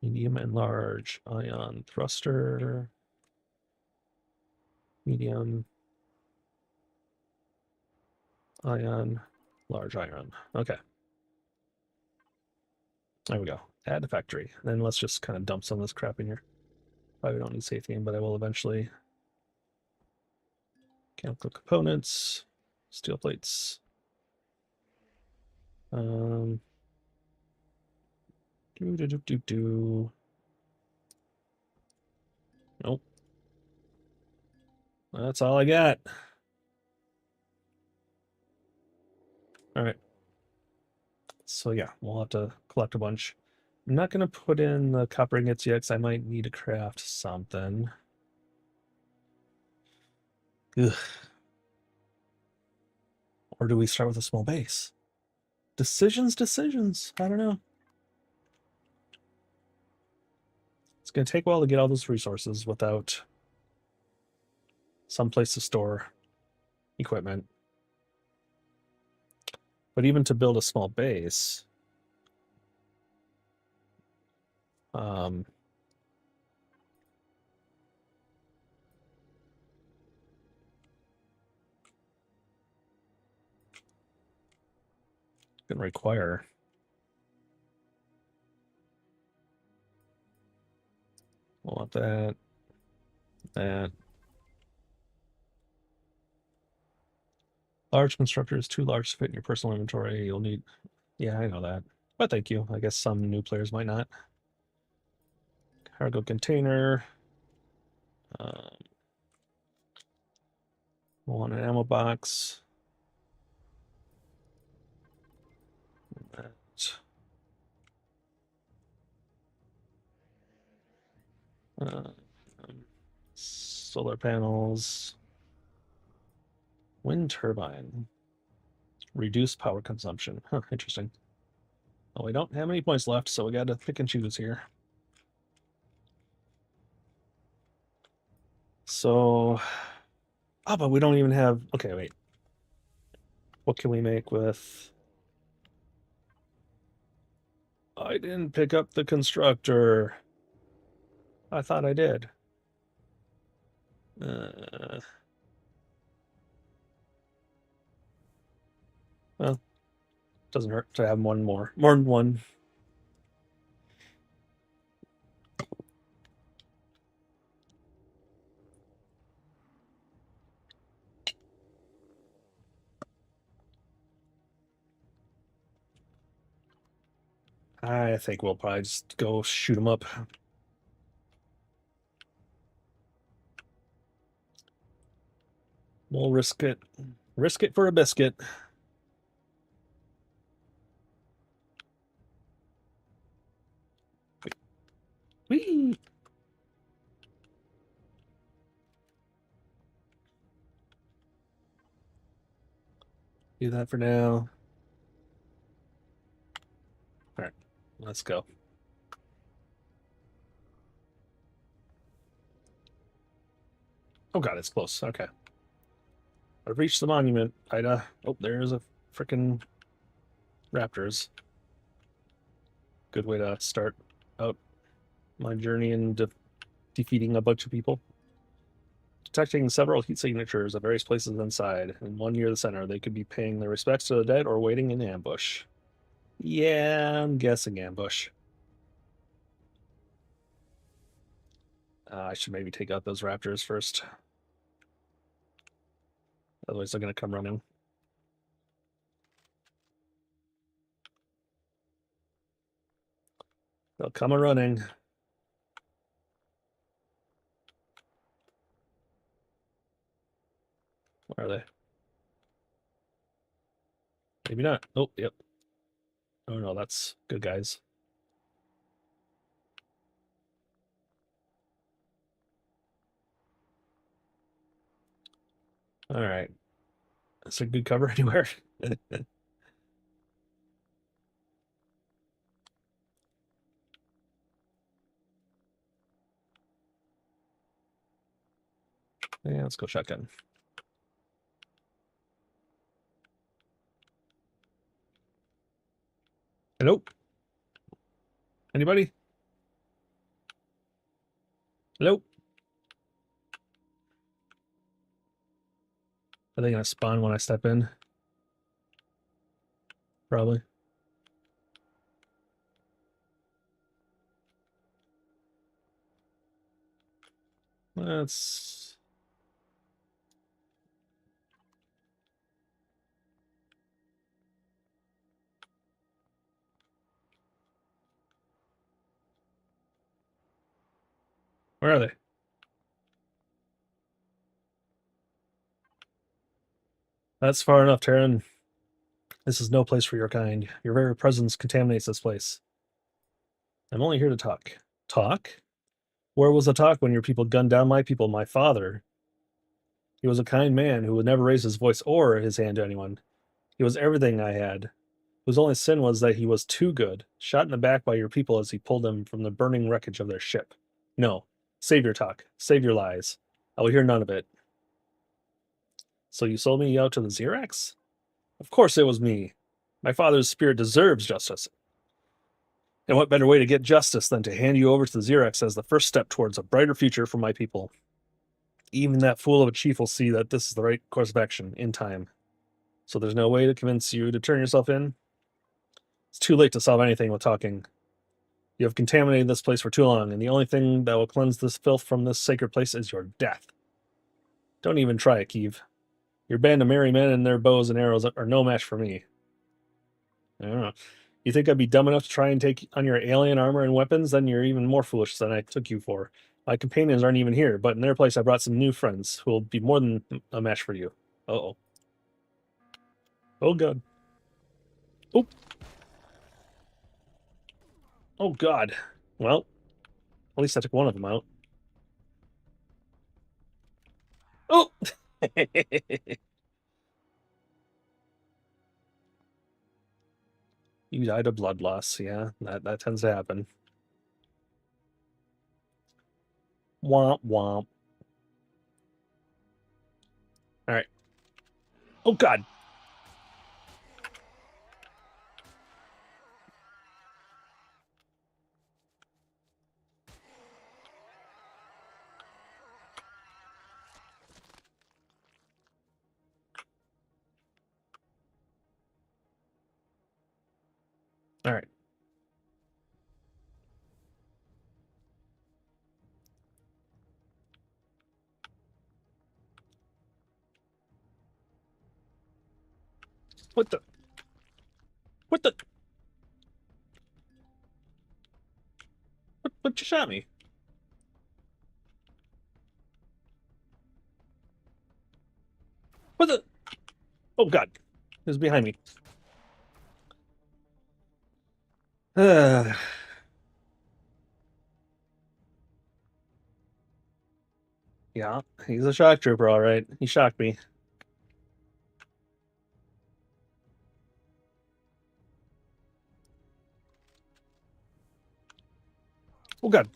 Medium and large ion thruster. Medium ion, large ion. Okay. There we go. Add to factory. Then let's just kind of dump some of this crap in here. Probably don't need safety, but I will eventually. Mechanical components, steel plates. Do do do do do. Nope. That's all I got. All right. So yeah, we'll have to collect a bunch. I'm not going to put in the copper ingots yet because I might need to craft something. Ugh. Or do we start with a small base? Decisions. I don't know. It's going to take a while to get all those resources without some place to store equipment. But even to build a small base, can require I want that. Large constructor is too large to fit in your personal inventory. You'll need... Yeah, I know that. But thank you. I guess some new players might not. Cargo container. We'll want an ammo box. That. Solar panels. Wind turbine. Reduce power consumption. Huh, interesting. Well, we don't have any points left, so we got to pick and choose here. So... Oh, but we don't even have... Okay, wait. What can we make with... I didn't pick up the constructor. I thought I did. Well, doesn't hurt to have one more. More than one. I think we'll probably just go shoot them up. We'll risk it. Risk it for a biscuit. Whee! Do that for now. All right, let's go. Oh god, it's close. Okay. I've reached the monument, Ida. Oh, there's a freaking raptors. Good way to start out my journey into defeating a bunch of people. Detecting several heat signatures at various places inside, and one near the center. They could be paying their respects to the dead or waiting in ambush. Yeah, I'm guessing ambush. I should maybe take out those raptors first. Otherwise, they're going to come running. They'll come a running. Where are they? Maybe not. Oh, yep. Oh no, that's good guys. All right. That's a good cover anywhere. Yeah, let's go shotgun. Hello? Anybody? Hello? Are they going to spawn when I step in? Probably. Let's... Where are they? That's far enough, Terran. This is no place for your kind. Your very presence contaminates this place. I'm only here to talk. Talk? Where was the talk when your people gunned down my people, my father? He was a kind man who would never raise his voice or his hand to anyone. He was everything I had. Whose only sin was that he was too good, shot in the back by your people as he pulled them from the burning wreckage of their ship. No. Save your talk. Save your lies. I will hear none of it. So you sold me out to the Xerax? Of course it was me. My father's spirit deserves justice. And what better way to get justice than to hand you over to the Xerax as the first step towards a brighter future for my people? Even that fool of a chief will see that this is the right course of action in time. So there's no way to convince you to turn yourself in? It's too late to solve anything with talking. You have contaminated this place for too long, and the only thing that will cleanse this filth from this sacred place is your death. Don't even try it, Keeve. Your band of merry men and their bows and arrows are no match for me. I don't know. You think I'd be dumb enough to try and take on your alien armor and weapons? Then you're even more foolish than I took you for. My companions aren't even here, but in their place I brought some new friends who will be more than a match for you. Uh-oh. Oh, God. Oh. Oh, God. Well, at least I took one of them out. Oh! You died of blood loss. Yeah, that tends to happen. Womp womp. All right. Oh, God. All right. What the? What the? What you shot me? What the? Oh, God. It was behind me. Yeah, he's a shock trooper, all right. He shocked me. Oh, God.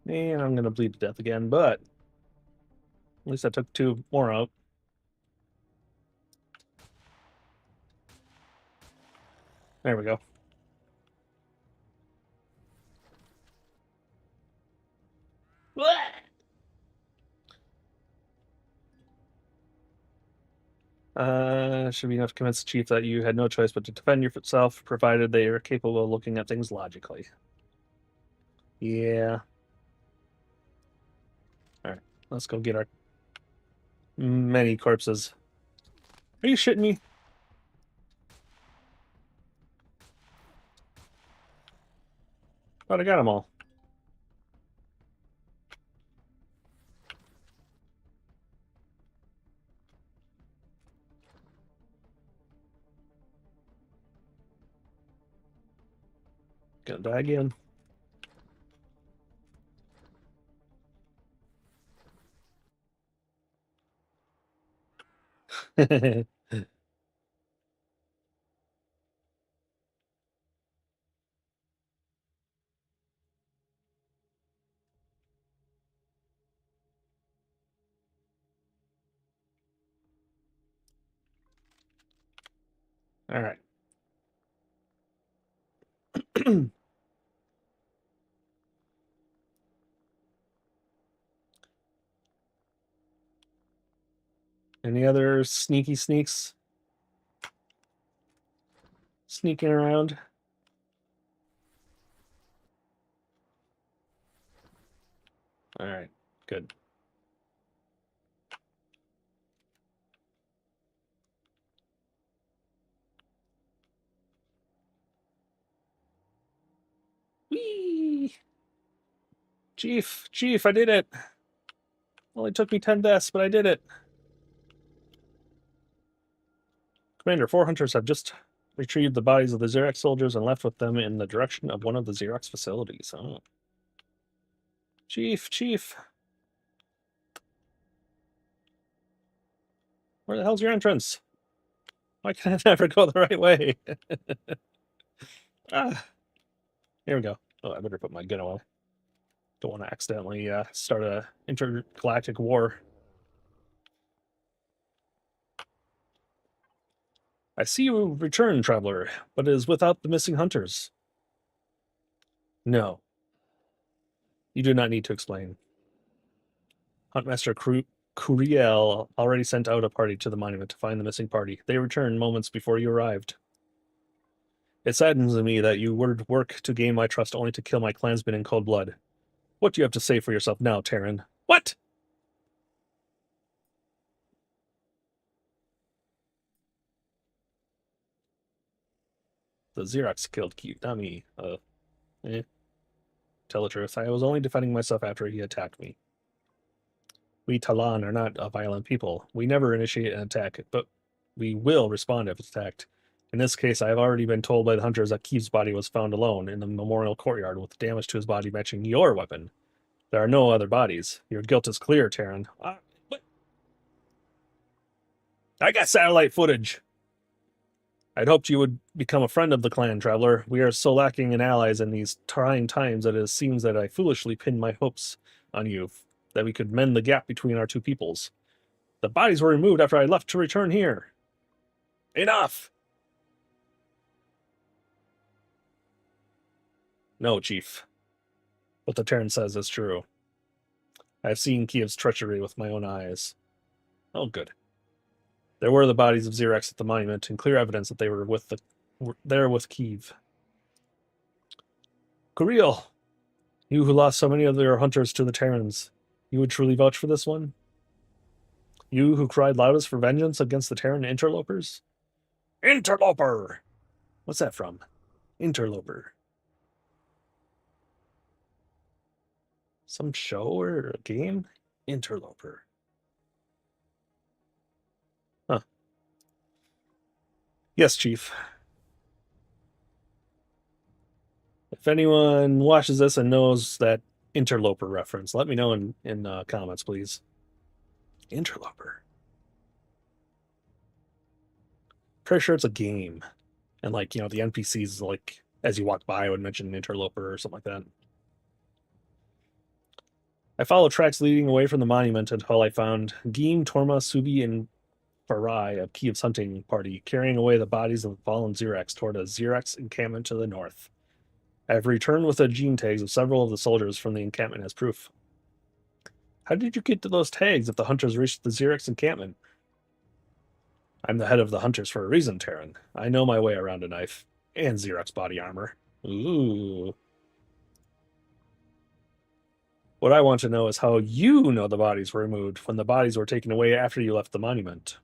And I'm going to bleed to death again, but at least I took two more out. There we go. Should be enough to convince the chief that you had no choice but to defend yourself, provided they are capable of looking at things logically. Yeah. All right, let's go get our many corpses. Are you shitting me? Thought I got them all. Gonna die again. All right. Any other sneaky sneaks sneaking around? All right, good. Chief, I did it! Only took me 10 deaths, but I did it. Commander, 4 hunters have just retrieved the bodies of the Xerox soldiers and left with them in the direction of one of the Xerox facilities. Oh. Chief! Where the hell's your entrance? Why can I never go the right way? Ah, here we go. Oh, I better put my gun away. Don't want to accidentally start a intergalactic war. I see you return, traveler, but it is without the missing hunters. No, you do not need to explain. Huntmaster Curiel already sent out a party to the monument to find the missing party. They returned moments before you arrived. It saddens me that you would work to gain my trust only to kill my clansmen in cold blood. What do you have to say for yourself now, Terran? What? The Xerox killed Kiev, not me. Tell the truth, I was only defending myself after he attacked me. We Talon are not a violent people. We never initiate an attack, but we will respond if attacked. In this case, I have already been told by the hunters that Kiev's body was found alone in the memorial courtyard with damage to his body matching your weapon. There are no other bodies. Your guilt is clear, Terran. What? I got satellite footage. I'd hoped you would become a friend of the clan, traveler. We are so lacking in allies in these trying times that it seems that I foolishly pinned my hopes on you, that we could mend the gap between our two peoples. The bodies were removed after I left to return here. Enough! No, Chief. What the Terran says is true. I have seen Kiev's treachery with my own eyes. Oh, good. There were the bodies of Xerox at the monument, and clear evidence that they were there with Kiev. Kuriel, you who lost so many of your hunters to the Terrans, you would truly vouch for this one? You who cried loudest for vengeance against the Terran interlopers? Interloper! What's that from? Interloper. Some show or a game? Interloper. Huh. Yes, Chief. If anyone watches this and knows that interloper reference, let me know in comments, please. Interloper. Pretty sure it's a game. And like, the NPCs, like, as you walk by, would mention interloper or something like that. I followed tracks leading away from the monument until I found Geem, Torma, Subi, and Farai of Kiev's hunting party, carrying away the bodies of the fallen Xerox toward a Xerox encampment to the north. I have returned with the gene tags of several of the soldiers from the encampment as proof. How did you get to those tags if the hunters reached the Xerox encampment? I'm the head of the hunters for a reason, Terran. I know my way around a knife. And Xerox body armor. Ooh. What I want to know is how you know the bodies were removed when the bodies were taken away after you left the monument.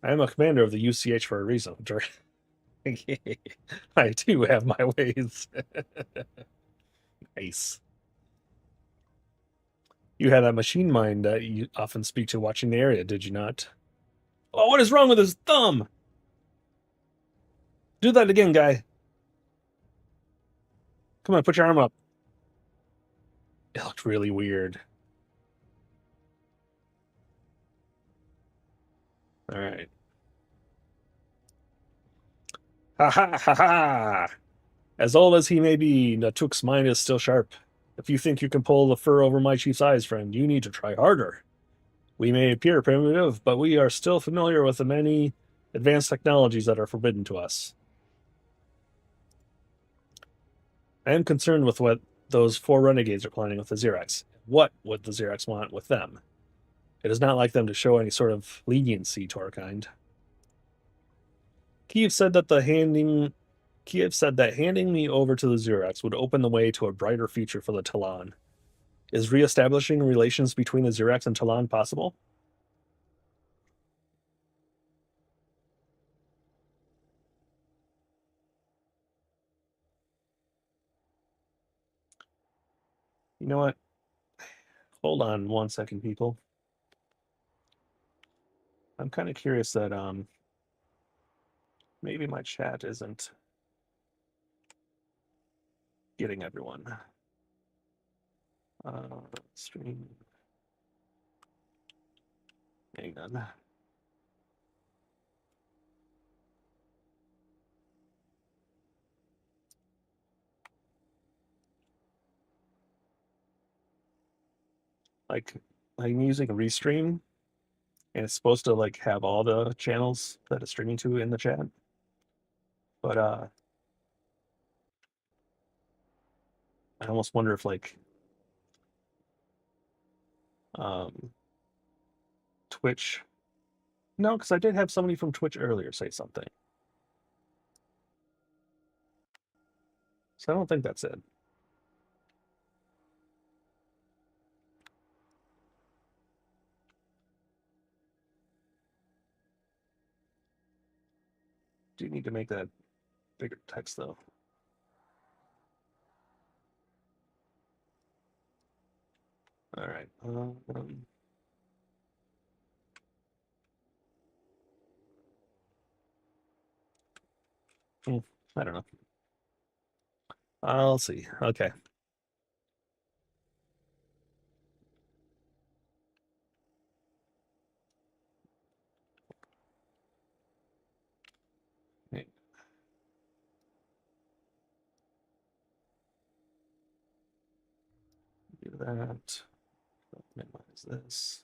I am a commander of the UCH for a reason. I do have my ways. Nice. You had that machine mind that you often speak to watching the area, did you not? Oh, what is wrong with his thumb? Do that again, guy. Come on, put your arm up. It looked really weird. All right. Ha ha ha ha! As old as he may be, Natuk's mind is still sharp. If you think you can pull the fur over my chief's eyes, friend, you need to try harder. We may appear primitive, but we are still familiar with the many advanced technologies that are forbidden to us. I am concerned with what those 4 renegades are planning with the Xerox. What would the Xerox want with them? It is not like them to show any sort of leniency to our kind. Kiev said that handing me over to the Xerox would open the way to a brighter future for the Talon. Is re-establishing relations between the Xerox and Talon possible? You know what? Hold on 1 second, people. I'm kind of curious that maybe my chat isn't getting everyone. Stream. Hang on. Like, I'm using a Restream, and it's supposed to like have all the channels that it's streaming to in the chat. But I almost wonder if like Twitch. No, because I did have somebody from Twitch earlier say something. So I don't think that's it. Do you need to make that bigger text though? All right. I don't know. I'll see. Okay. Hey. Do that. Minimize this.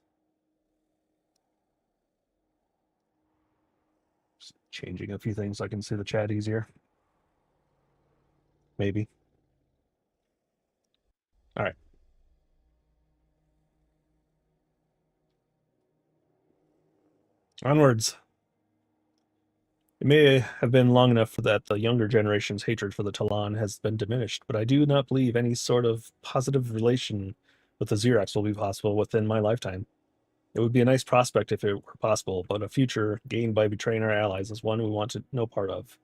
Just changing a few things so I can see the chat easier. Maybe. All right. Onwards. It may have been long enough that the younger generation's hatred for the Talon has been diminished, but I do not believe any sort of positive relation with the Xerax will be possible within my lifetime. It would be a nice prospect if it were possible, but a future gained by betraying our allies is one we want to no part of.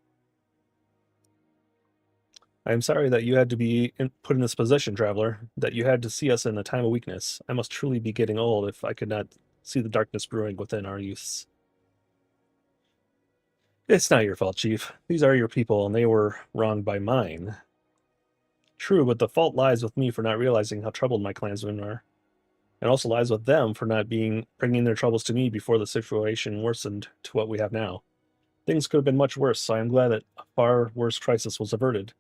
I am sorry that you had to be put in this position, traveler, that you had to see us in a time of weakness. I must truly be getting old if I could not see the darkness brewing within our youths. It's not your fault, Chief. These are your people, and they were wronged by mine. True, but the fault lies with me for not realizing how troubled my clansmen are. It also lies with them for not bringing their troubles to me before the situation worsened to what we have now. Things could have been much worse, so I am glad that a far worse crisis was averted,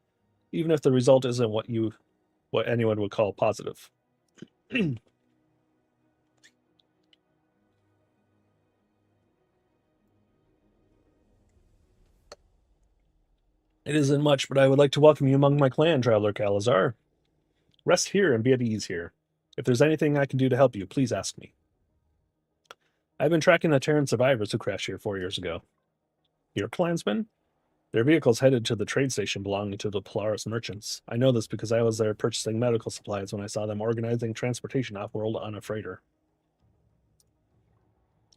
even if the result isn't what anyone would call positive. It isn't much, but I would like to welcome you among my clan, Traveler Calazar. Rest here and be at ease here. If there's anything I can do to help you, please ask me. I've been tracking the Terran survivors who crashed here 4 years ago. Your clansmen? Their vehicles headed to the trade station belonging to the Polaris merchants. I know this because I was there purchasing medical supplies when I saw them organizing transportation off-world on a freighter.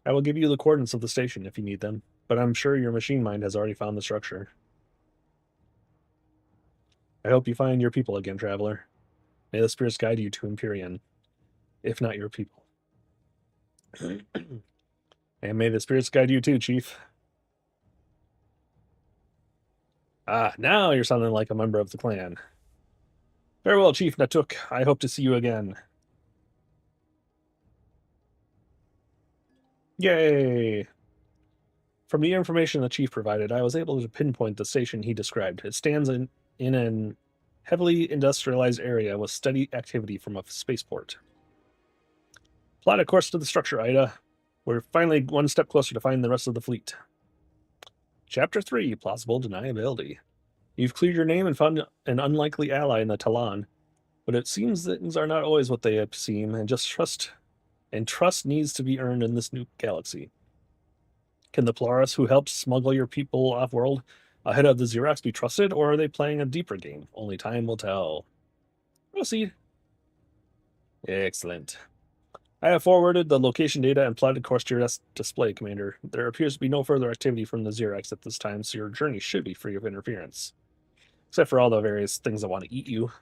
I will give you the coordinates of the station if you need them, but I'm sure your machine mind has already found the structure. I hope you find your people again, traveler. May the spirits guide you to Empyrion, if not your people. And may the spirits guide you too, Chief. Ah, now you're sounding like a member of the clan. Farewell, Chief Natuk. I hope to see you again. Yay! From the information the chief provided, I was able to pinpoint the station he described. It stands in an heavily industrialized area with steady activity from a spaceport. Plot a course to the structure, Ida. We're finally one step closer to finding the rest of the fleet. Chapter 3, Plausible Deniability. You've cleared your name and found an unlikely ally in the Talon, but it seems that things are not always what they seem, and trust needs to be earned in this new galaxy. Can the Polaris who helped smuggle your people off-world ahead of the Xerax be trusted, or are they playing a deeper game? Only time will tell. Proceed. Excellent. I have forwarded the location data and plotted course to your display, Commander. There appears to be no further activity from the Xerax at this time, so your journey should be free of interference. Except for all the various things that want to eat you.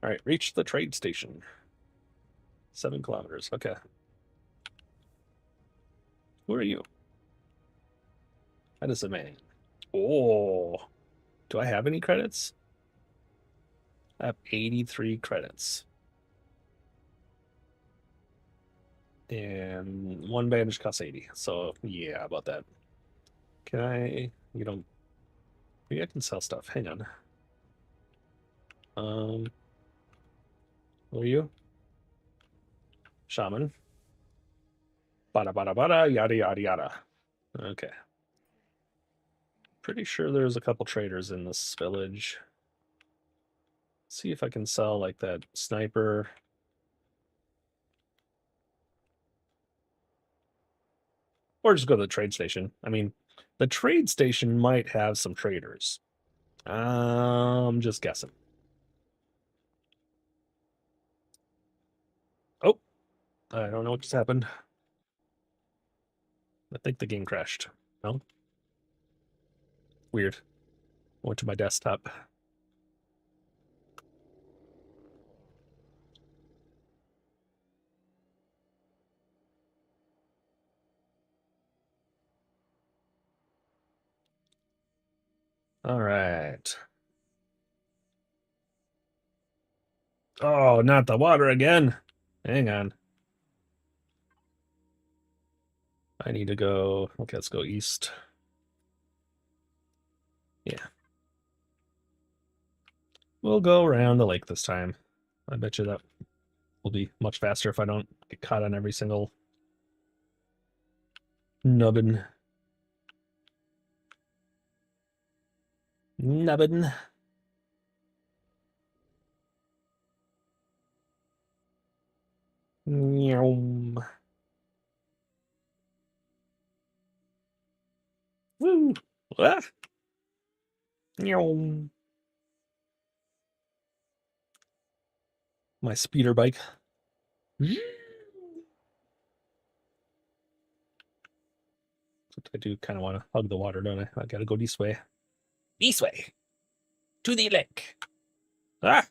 All right, reach the trade station. 7 kilometers. Okay. Who are you? That is a man. Oh, do I have any credits? I have 83 credits. And 1 bandage costs 80. So, yeah, about that. Can I... You don't... Maybe I can sell stuff. Hang on. Who are you? Shaman. Bada bada bada, yada yada yada. Okay. Pretty sure there's a couple traders in this village. See if I can sell like that sniper. Or just go to the trade station. I mean, the trade station might have some traders. I'm just guessing. Oh, I don't know what just happened. I think the game crashed. No? Weird. Went to my desktop. All right. Oh, not the water again. Hang on. I need to go. Okay, let's go east. Yeah. We'll go around the lake this time. I bet you that will be much faster if I don't get caught on every single nubbin. Nubbin. Meow. Woo. Ah. Meow. My speeder bike. I do kind of want to hug the water, don't I? I gotta go this way. This way. To the lake. Ah!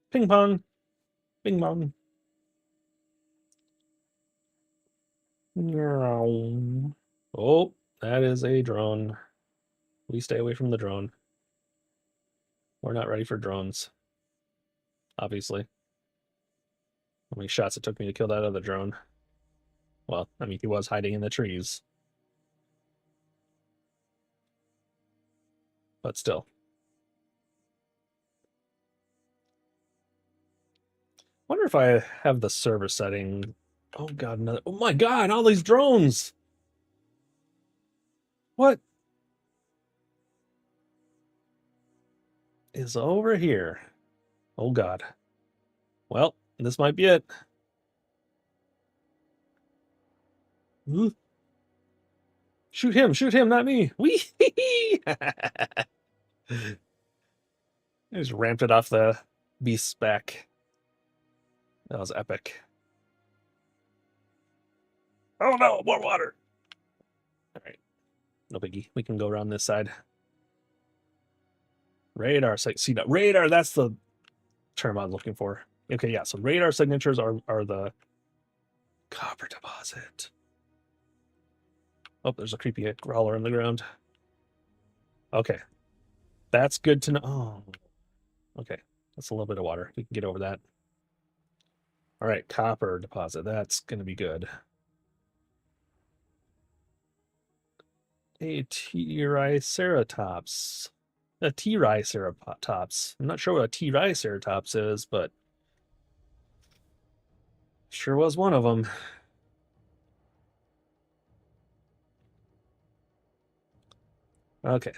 Ping pong. Ping pong. Meow. Oh, that is a drone. We stay away from the drone. We're not ready for drones. Obviously. How many shots it took me to kill that other drone? Well, I mean, he was hiding in the trees. But still. Wonder if I have the server setting. Oh god, another. Oh my god, all these drones! What is over here? Oh god. Well, this might be it. Ooh. Shoot him, not me. Wee! I just ramped it off the beast's back. That was epic. Oh no, more water. All right. No biggie. We can go around this side. Radar, see that radar, that's the term I'm looking for. Okay, yeah, so radar signatures are the copper deposit. Oh, there's a creepy crawler on the ground. Okay. That's good to know. Oh, okay. That's a little bit of water. We can get over that. All right, copper deposit. That's going to be good. A Triceratops. A Triceratops. I'm not sure what a Triceratops is, but sure was one of them. Okay.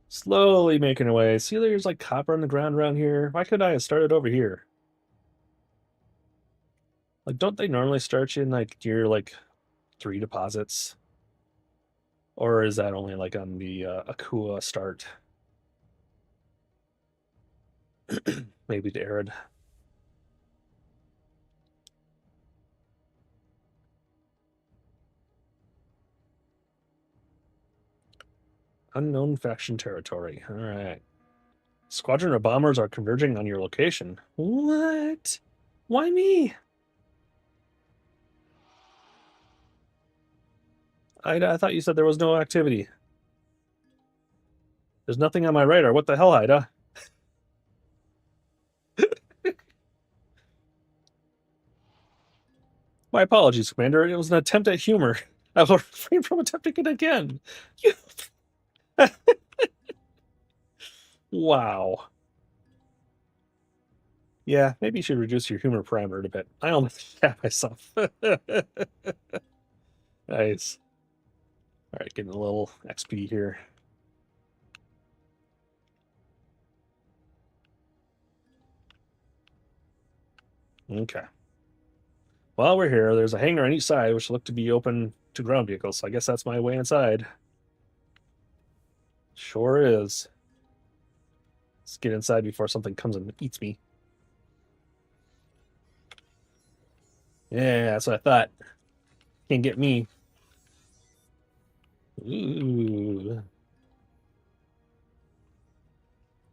Slowly making our way. See, there's like copper on the ground around here. Why couldn't I have started over here? Like, don't they normally start you in like your like 3 deposits? Or is that only like on the Akua start? Maybe the Arid. Unknown faction territory. All right. Squadron of bombers are converging on your location. What? Why me? Ida, I thought you said there was no activity. There's nothing on my radar. What the hell, Ida? My apologies, Commander. It was an attempt at humor. I will refrain from attempting it again. You... Wow. Yeah, maybe you should reduce your humor parameter a bit. I almost shat myself. Nice. All right, getting a little XP here. Okay. While we're here, there's a hangar on each side which look to be open to ground vehicles, so I guess that's my way inside. Sure is. Let's get inside before something comes and eats me. Yeah, that's what I thought. Can't get me. Ooh.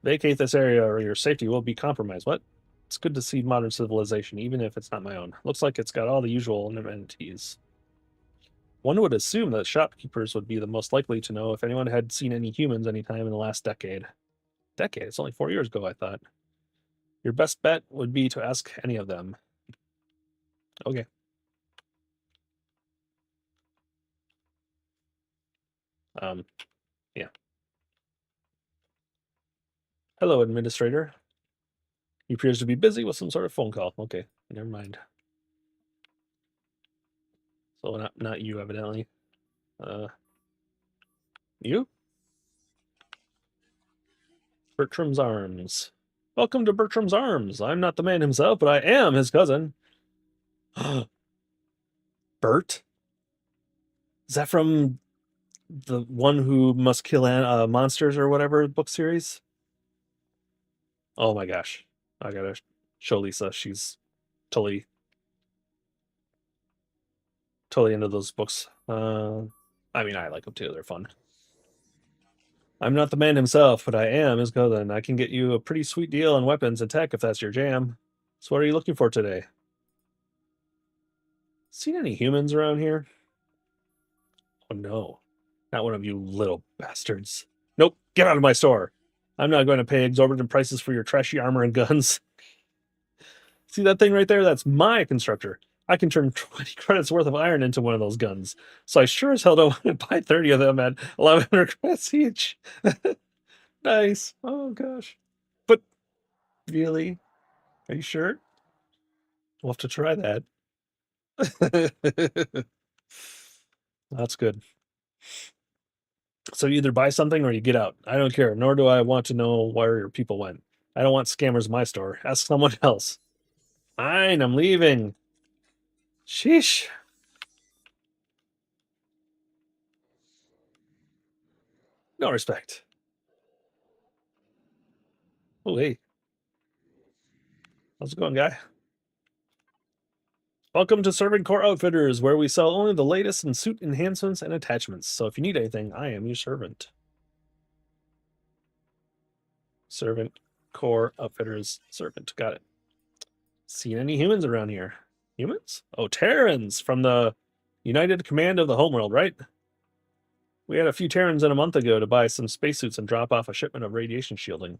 Vacate this area or your safety will be compromised. What? It's good to see modern civilization, even if it's not my own. Looks like it's got all the usual amenities. One would assume that shopkeepers would be the most likely to know if anyone had seen any humans anytime in the last decade. Decade? It's only 4 years ago, I thought. Your best bet would be to ask any of them. Okay. Yeah. Hello, Administrator. He appears to be busy with some sort of phone call. Okay, never mind. So not you, evidently. You? Bertram's Arms. Welcome to Bertram's Arms. I'm not the man himself, but I am his cousin. Bert? Is that from the one who must kill monsters or whatever book series? Oh my gosh. I gotta show Lisa. She's totally into those books. I mean, I like them too. They're fun. I'm not the man himself, but I am his cousin. I can get you a pretty sweet deal on weapons and tech if that's your jam. So what are you looking for today? Seen any humans around here? Oh no. Not one of you little bastards. Nope, get out of my store. I'm not going to pay exorbitant prices for your trashy armor and guns. See that thing right there? That's my constructor. I can turn 20 credits worth of iron into one of those guns. So I sure as hell don't want to buy 30 of them at 1,100 credits each. Nice. Oh gosh. But really? Are you sure? We'll have to try that. That's good. So you either buy something or you get out. I don't care, nor do I want to know where your people went. I don't want scammers in my store. Ask someone else. Fine, I'm leaving. Sheesh. No respect. Oh, hey. How's it going, guy? Welcome to Servant Core Outfitters, where we sell only the latest in suit enhancements and attachments. So if you need anything, I am your servant. Servant Core Outfitters servant. Got it. Seen any humans around here? Humans? Oh, Terrans from the United Command of the Homeworld, right? We had a few Terrans in a month ago to buy some spacesuits and drop off a shipment of radiation shielding.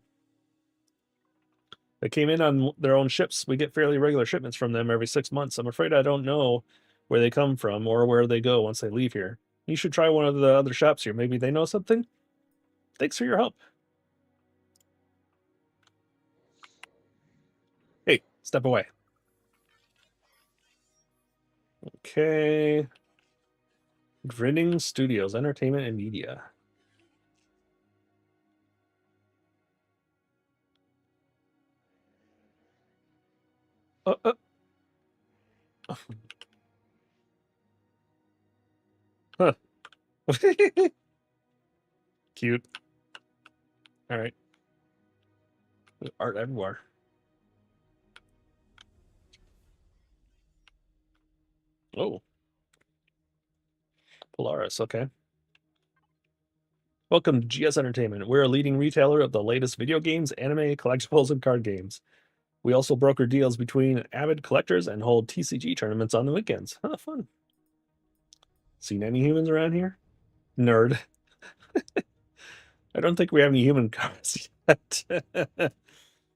They came in on their own ships. We get fairly regular shipments from them every 6 months. I'm afraid I don't know where they come from or where they go once they leave here. You should try one of the other shops here. Maybe they know something? Thanks for your help. Hey, step away. Okay. Grinning Studios, Entertainment and Media. Uh, uh. Huh. Cute. All right. There's art everywhere. Oh. Polaris, okay. Welcome to GS Entertainment. We're a leading retailer of the latest video games, anime, collectibles, and card games. We also broker deals between avid collectors and hold TCG tournaments on the weekends. Huh, fun. Seen any humans around here? Nerd. I don't think we have any human cards yet.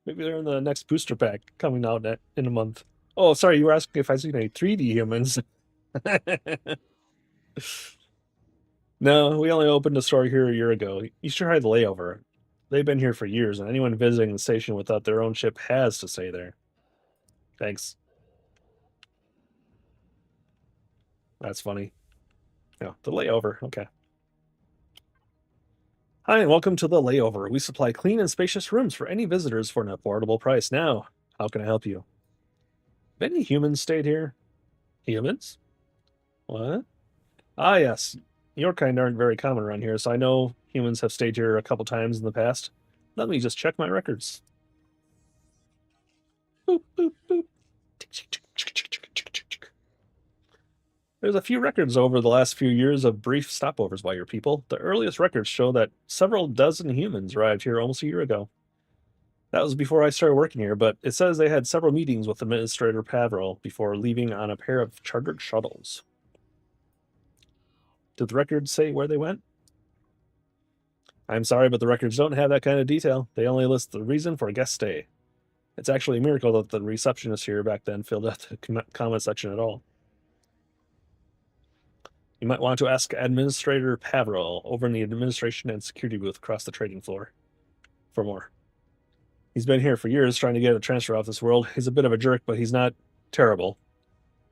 Maybe they're in the next booster pack coming out in a month. Oh, sorry, you were asking if I've seen any 3D humans. No, we only opened a store here a year ago. You should try the layover. They've been here for years, and anyone visiting the station without their own ship has to stay there. Thanks. That's funny. Yeah, the layover. Okay. Hi, and welcome to the layover. We supply clean and spacious rooms for any visitors for an affordable price. Now, how can I help you? Have any humans stayed here? Humans? What? Ah, yes. Your kind aren't very common around here, so I know humans have stayed here a couple times in the past. Let me just check my records. Boop, boop, boop. There's a few records over the last few years of brief stopovers by your people. The earliest records show that several dozen humans arrived here almost a year ago. That was before I started working here, but it says they had several meetings with Administrator Pavril before leaving on a pair of chartered shuttles. Did the records say where they went? I'm sorry, but the records don't have that kind of detail. They only list the reason for a guest stay. It's actually a miracle that the receptionist here back then filled out the comment section at all. You might want to ask Administrator Pavril over in the administration and security booth across the trading floor for more. He's been here for years trying to get a transfer off this world. He's a bit of a jerk, but he's not terrible.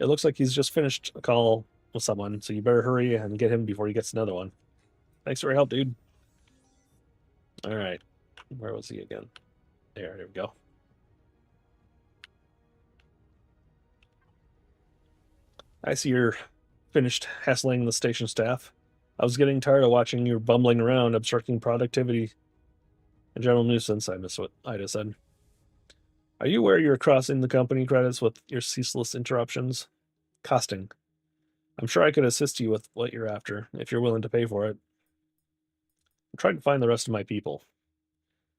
It looks like he's just finished a call with someone, so you better hurry and get him before he gets another one. Thanks for your help, dude. All right. Where was he again? There we go. I see you're finished hassling the station staff. I was getting tired of watching you bumbling around, obstructing productivity. A general nuisance, I miss what Ida said. Are you aware you're crossing the company credits with your ceaseless interruptions? Costing. I'm sure I could assist you with what you're after, if you're willing to pay for it. I'm trying to find the rest of my people.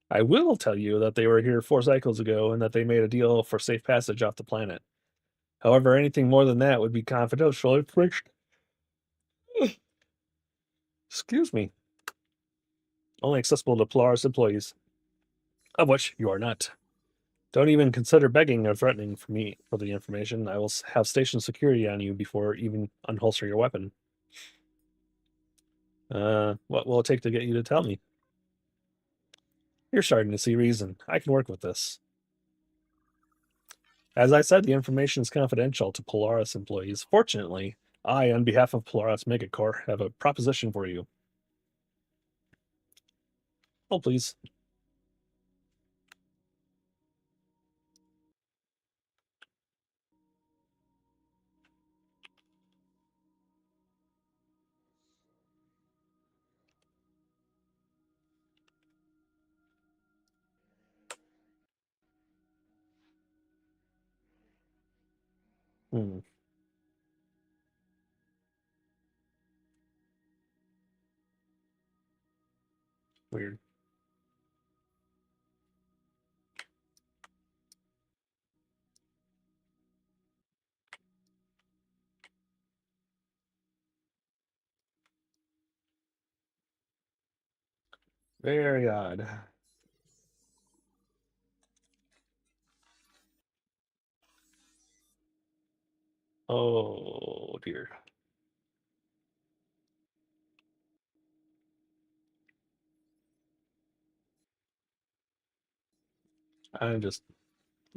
I will tell you that they were here 4 cycles ago and that they made a deal for safe passage off the planet. However, anything more than that would be confidential information. Excuse me. Only accessible to Polaris employees, of which you are not. Don't even consider begging or threatening for me for the information. I will have station security on you before even unholster your weapon. What will it take to get you to tell me? You're starting to see reason. I can work with this. As I said, the information is confidential to Polaris employees. Fortunately, I, on behalf of Polaris Megacore, have a proposition for you. Oh, please. Hmm. Weird. Very odd. Oh, dear. I'm just,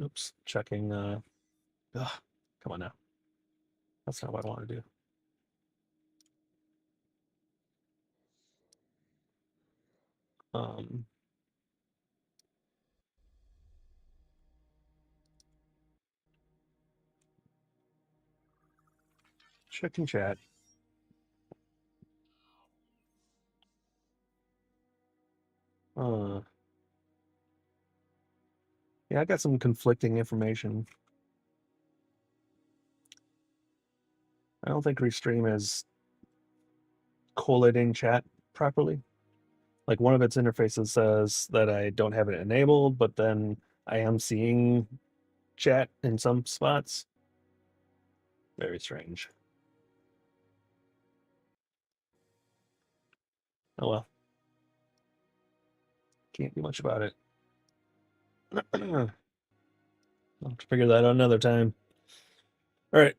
oops, checking. Ugh, come on now. That's not what I want to do. Um, checking chat. Uh, yeah, I got some conflicting information. I don't think Restream is collating chat properly. Like one of its interfaces says that I don't have it enabled, but then I am seeing chat in some spots. Very strange. Oh well. Can't do much about it. I'll have to figure that out another time. All right.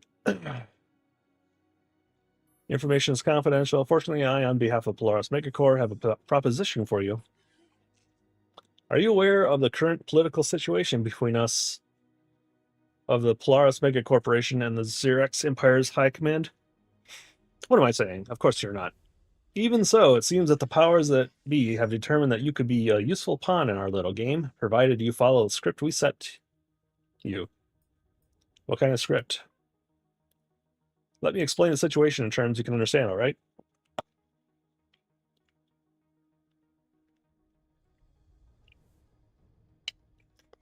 Information is confidential. Fortunately, I, on behalf of Polaris Megacore, have a proposition for you. Are you aware of the current political situation between us, of the Polaris Mega Corporation, and the Xerox Empire's High Command? What am I saying? Of course you're not. Even so, it seems that the powers that be have determined that you could be a useful pawn in our little game, provided you follow the script we set you. What kind of script? Let me explain the situation in terms you can understand, all right?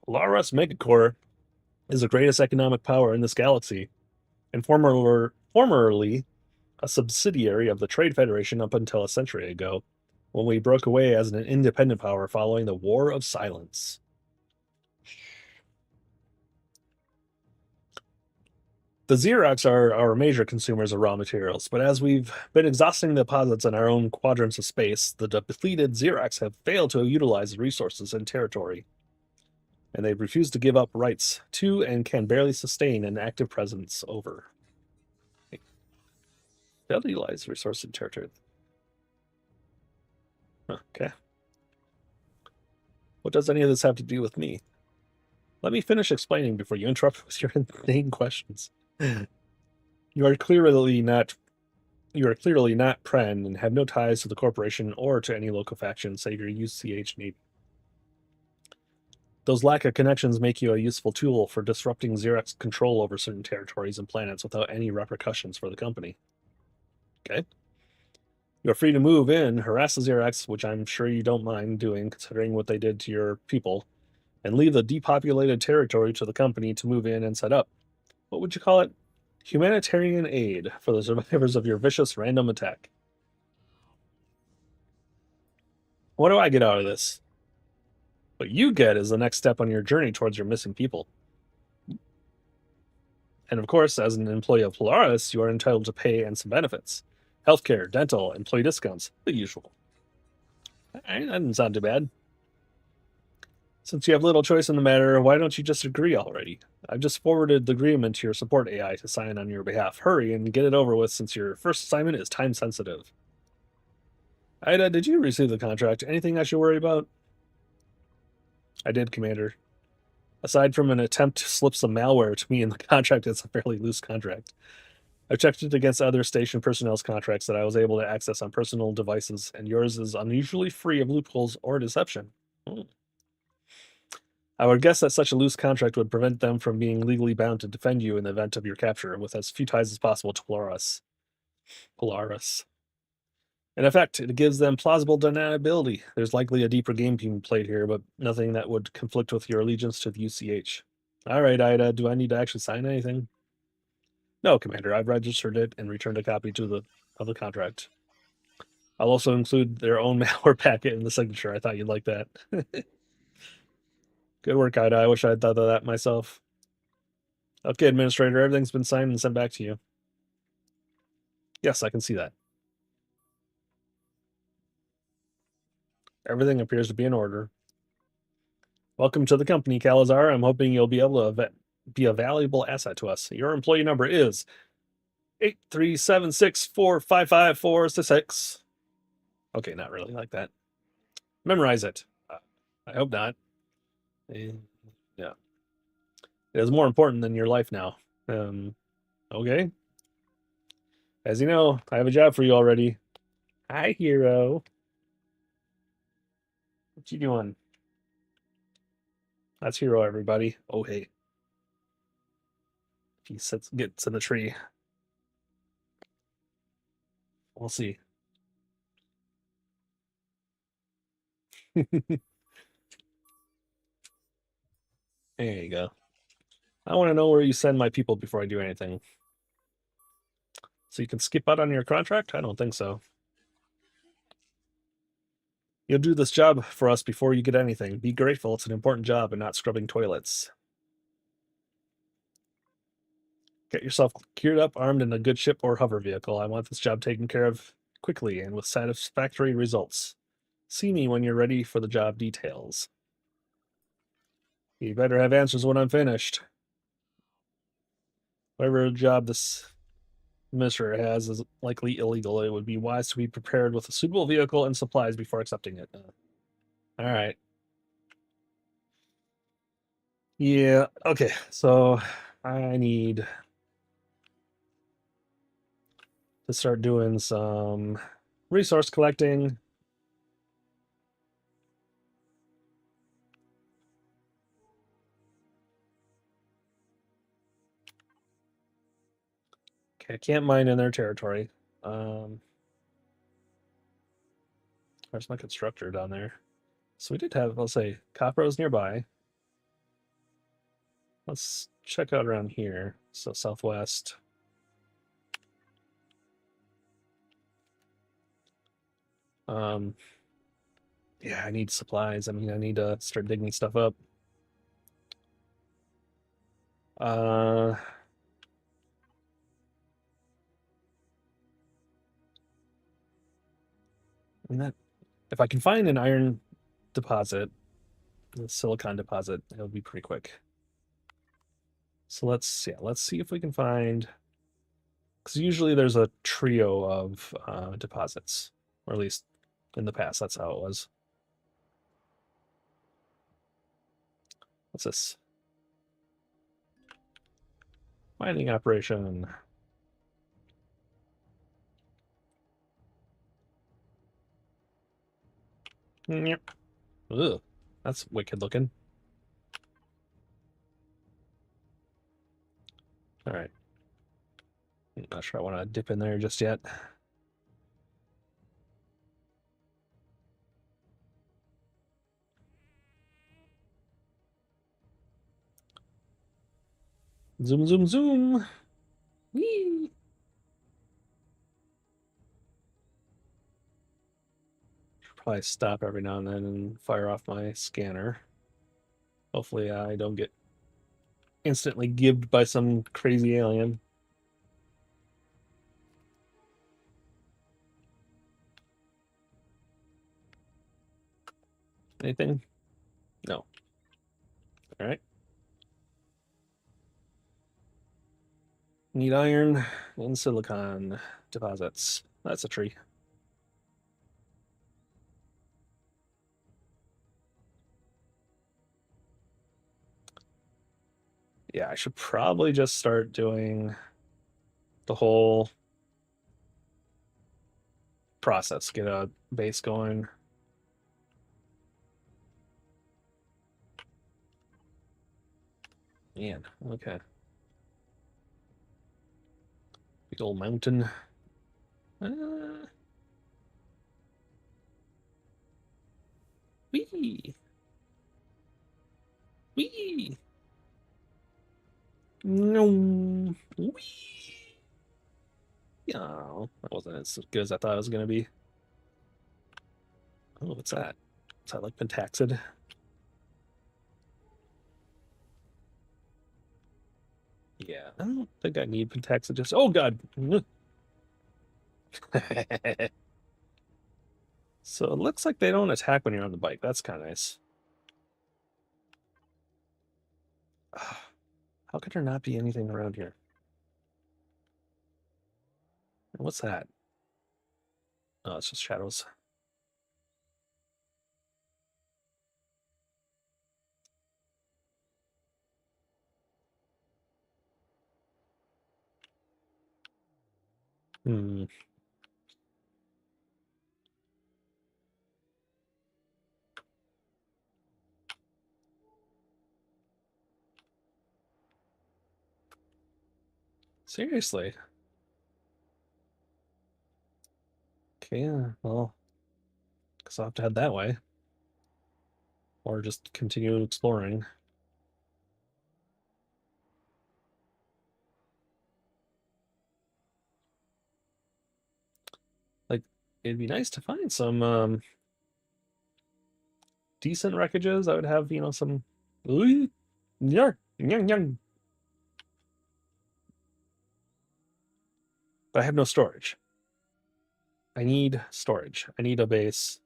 Laras Megacore is the greatest economic power in this galaxy, and formerly a subsidiary of the Trade Federation up until a century ago, when we broke away as an independent power following the War of Silence. The Xerox are our major consumers of raw materials, but as we've been exhausting the deposits in our own quadrants of space, the depleted Xerox have failed to utilize the resources and territory, and they've refused to give up rights to and can barely sustain an active presence over. Failed to utilize resources and territory. Okay. What does any of this have to do with me? Let me finish explaining before you interrupt with your inane questions. You are clearly not Pren and have no ties to the corporation or to any local faction save your UCH Navy. Those lack of connections make you a useful tool for disrupting Xerox control over certain territories and planets without any repercussions for the company. Okay. You're free to move in, harass the Xerox, which I'm sure you don't mind doing considering what they did to your people, and leave the depopulated territory to the company to move in and set up. What would you call it? Humanitarian aid for the survivors of your vicious random attack. What do I get out of this? What you get is the next step on your journey towards your missing people. And of course, as an employee of Polaris, you are entitled to pay and some benefits. Healthcare, dental, employee discounts, the usual. That doesn't sound too bad. Since you have little choice in the matter, why don't you just agree already? I've just forwarded the agreement to your support AI to sign on your behalf. Hurry and get it over with since your first assignment is time sensitive. Ida, did you receive the contract? Anything I should worry about? I did, Commander. Aside from an attempt to slip some malware to me in the contract, it's a fairly loose contract. I've checked it against other station personnel's contracts that I was able to access on personal devices, and yours is unusually free of loopholes or deception. I would guess that such a loose contract would prevent them from being legally bound to defend you in the event of your capture, with as few ties as possible to Polaris. In effect, it gives them plausible deniability. There's likely a deeper game being played here, but nothing that would conflict with your allegiance to the UCH. All right, Ida, do I need to actually sign anything? No, Commander, I've registered it and returned a copy of the contract. I'll also include their own malware packet in the signature. I thought you'd like that. Good work, Ida. I wish I had thought of that myself. Okay, Administrator, everything's been signed and sent back to you. Yes, I can see that. Everything appears to be in order. Welcome to the company, Calazar. I'm hoping you'll be able to be a valuable asset to us. Your employee number is 837645546. Okay, not really like that. Memorize it. I hope not. Yeah. It is more important than your life now. Okay. As you know, I have a job for you already. Hi, hero. What you doing? That's Hero, everybody. Oh, hey. If he gets in the tree. We'll see. There you go. I want to know where you send my people before I do anything. So you can skip out on your contract? I don't think so. You'll do this job for us before you get anything. Be grateful it's an important job and not scrubbing toilets. Get yourself geared up, armed in a good ship or hover vehicle. I want this job taken care of quickly and with satisfactory results. See me when you're ready for the job details. You better have answers when I'm finished. Whatever job this administrator has is likely illegal. It would be wise to be prepared with a suitable vehicle and supplies before accepting it. All right. Yeah, okay. So I need to start doing some resource collecting. Okay, I can't mine in their territory. Where's my constructor down there? So we did have, let's say, Copros nearby. Let's check out around here. So southwest. Um, yeah, I need supplies. I mean, I need to start digging stuff up. Uh, and that if I can find an iron deposit, a silicon deposit, it'll be pretty quick. So let's see if we can find, because usually there's a trio of deposits, or at least in the past that's how it was. What's this? Mining operation. Yep. Ugh, that's wicked looking. All right. Not sure I want to dip in there just yet. Zoom, zoom, zoom. Whee! Should probably stop every now and then and fire off my scanner. Hopefully I don't get instantly gibbed by some crazy alien. Anything? No. All right. Need iron and silicon deposits. That's a tree. Yeah, I should probably just start doing the whole process, get a base going. Man, okay. Big old mountain. Uh, wee! Wee! No! Wee! Oh, that wasn't as good as I thought it was going to be. Oh, what's that? Is that like pentaxid? Yeah, I don't think I need pentaxid. Just oh god. So it looks like they don't attack when you're on the bike. That's kind of nice. How could there not be anything around here? What's that? Oh, it's just shadows. Hmm. Seriously? Okay, yeah, well, guess I'll have to head that way. Or just continue exploring. Like, it'd be nice to find some decent wreckages, I would have, you know, some. Ooh, young, young, young. But I have no storage. I need storage. I need a base.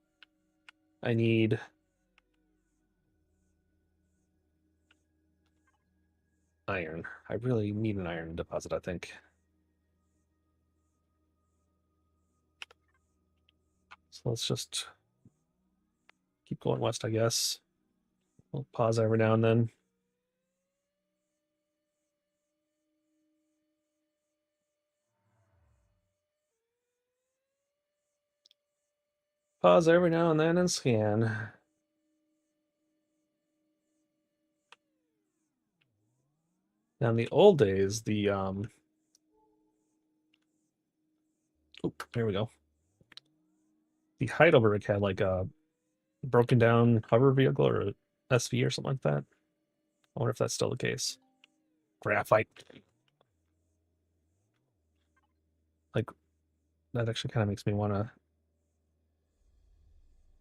I need iron. I really need an iron deposit, I think. So let's just keep going west, I guess. We'll pause every now and then. Pause every now and then and scan. Now, in the old days, the oh, there we go. The Heidelberg had like a broken down hover vehicle or a SV or something like that. I wonder if that's still the case. Graphite. Like, that actually kind of makes me want to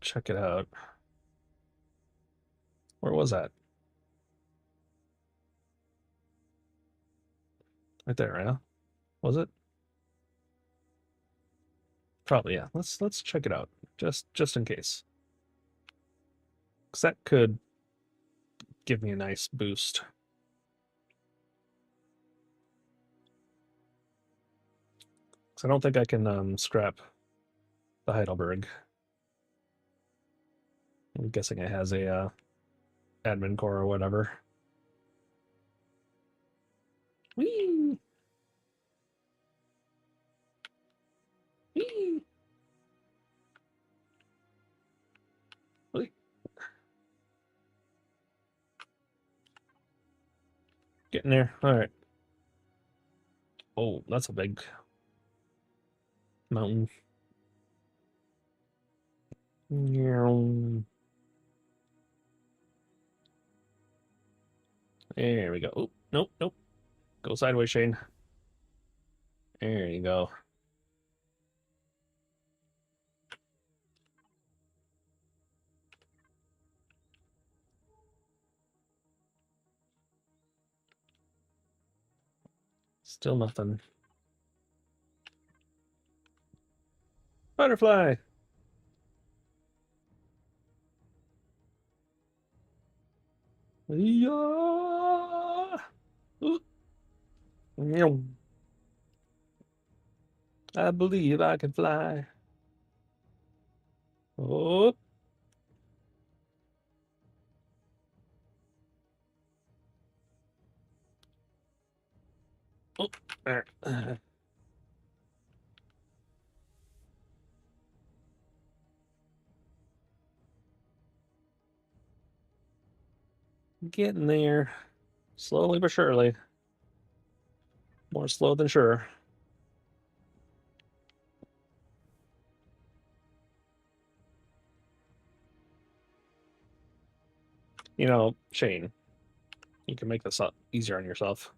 check it out. Where was that? Right there, yeah. Was it? Probably, yeah. Let's check it out. Just in case. Because that could give me a nice boost. Because I don't think I can scrap the Heidelberg. I'm guessing it has a admin core or whatever. Whee! Whee! Whee! Getting there. All right. Oh, that's a big mountain. There we go. Oh, nope, nope. Go sideways, Shane. There you go. Still nothing. Butterfly. Yeah. I believe I can fly. Oh. Oh. There. Getting there. Slowly but surely. More slow than sure. You know, Shane, you can make this up easier on yourself.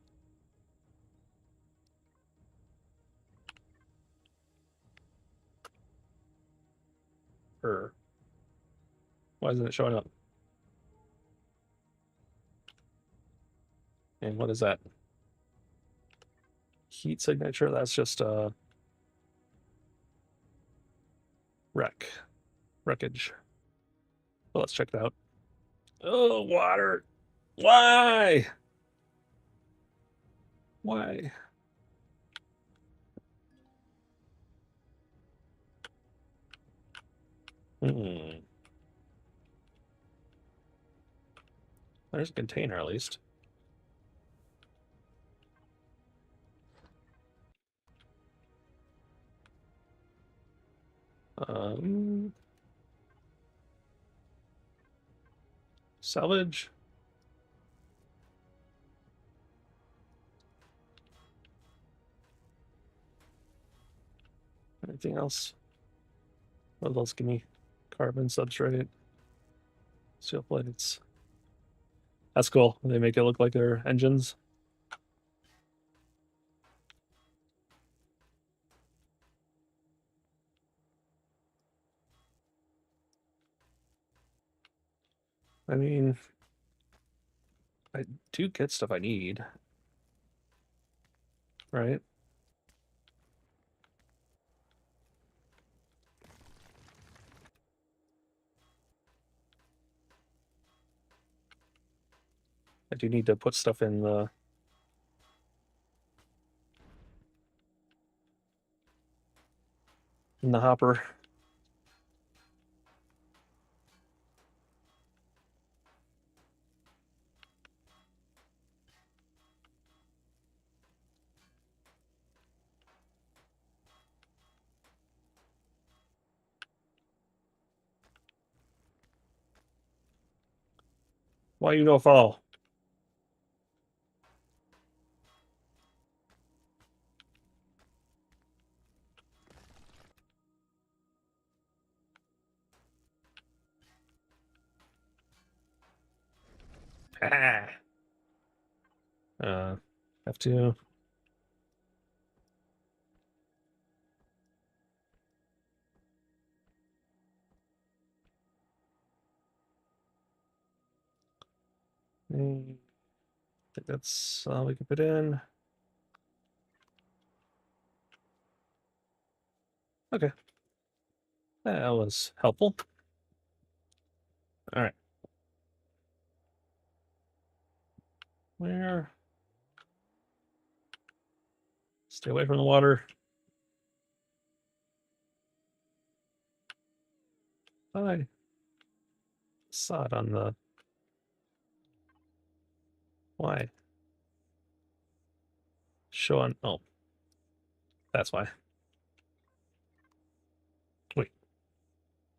Or why isn't it showing up? And what is that? Heat signature? That's just wreckage. Well, let's check it out. Oh, water. Why? Why? Hmm. There's a container at least. Um, Salvage. Anything else? What else give me? Carbon substrate. Steel plates. That's cool. They make it look like they're engines. I mean, I do get stuff I need, right? I do need to put stuff in the hopper. Why you go fall? Ah. Have to. I think that's all we can put in. Okay. That was helpful. All right. Where? Stay away from the water. I saw it on the... Why? Show on... Oh. That's why. Wait.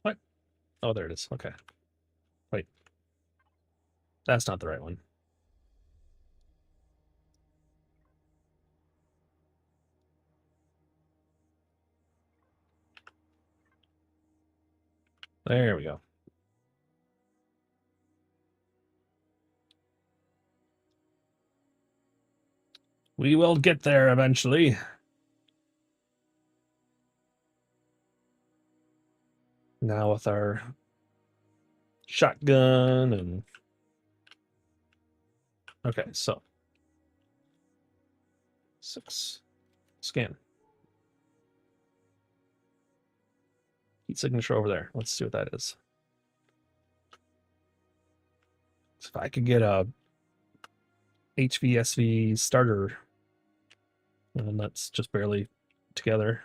What? Oh, there it is. Okay. Wait. That's not the right one. There we go. We will get there eventually. Now with our shotgun and... Okay, so 6. Scan. Heat signature over there. Let's see what that is. So if I could get a HVSV starter, and that's just barely together,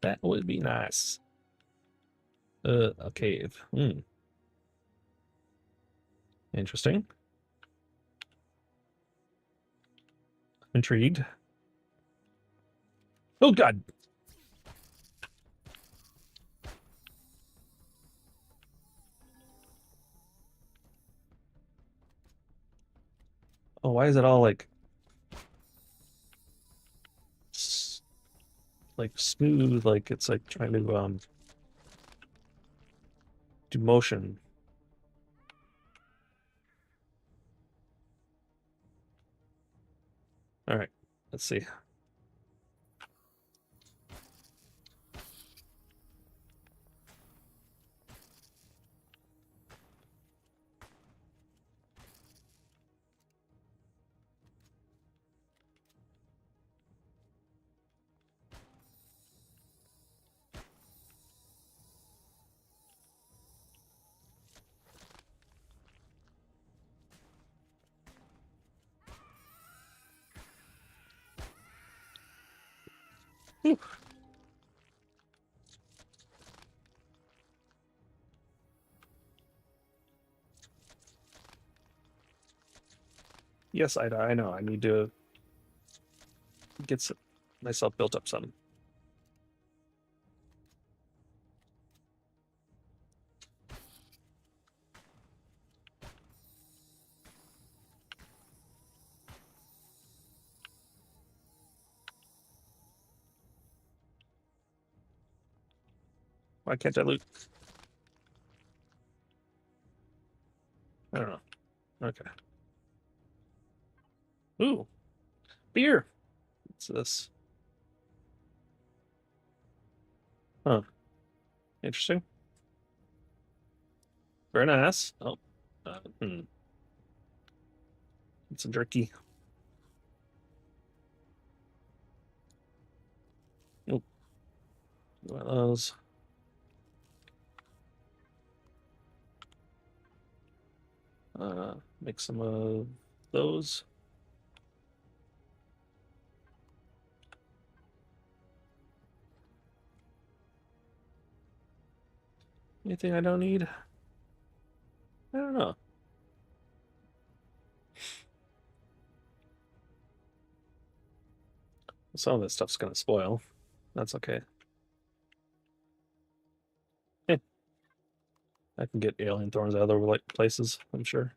that would be nice. A cave. Interesting. Intrigued. Oh, God. Oh, why is it all like smooth? Like it's like trying to do motion. All right, let's see. Whew. Yes, I know. I need to get myself built up some. Why can't I loot? I don't know. Okay. Ooh, beer. What's this? Huh. Interesting. Very nice. Oh, It's a jerky. Oh, one of those. Make some of those. Anything I don't need? I don't know. Some of this stuff's gonna spoil. That's okay. Eh, I can get alien thorns out of other places, I'm sure.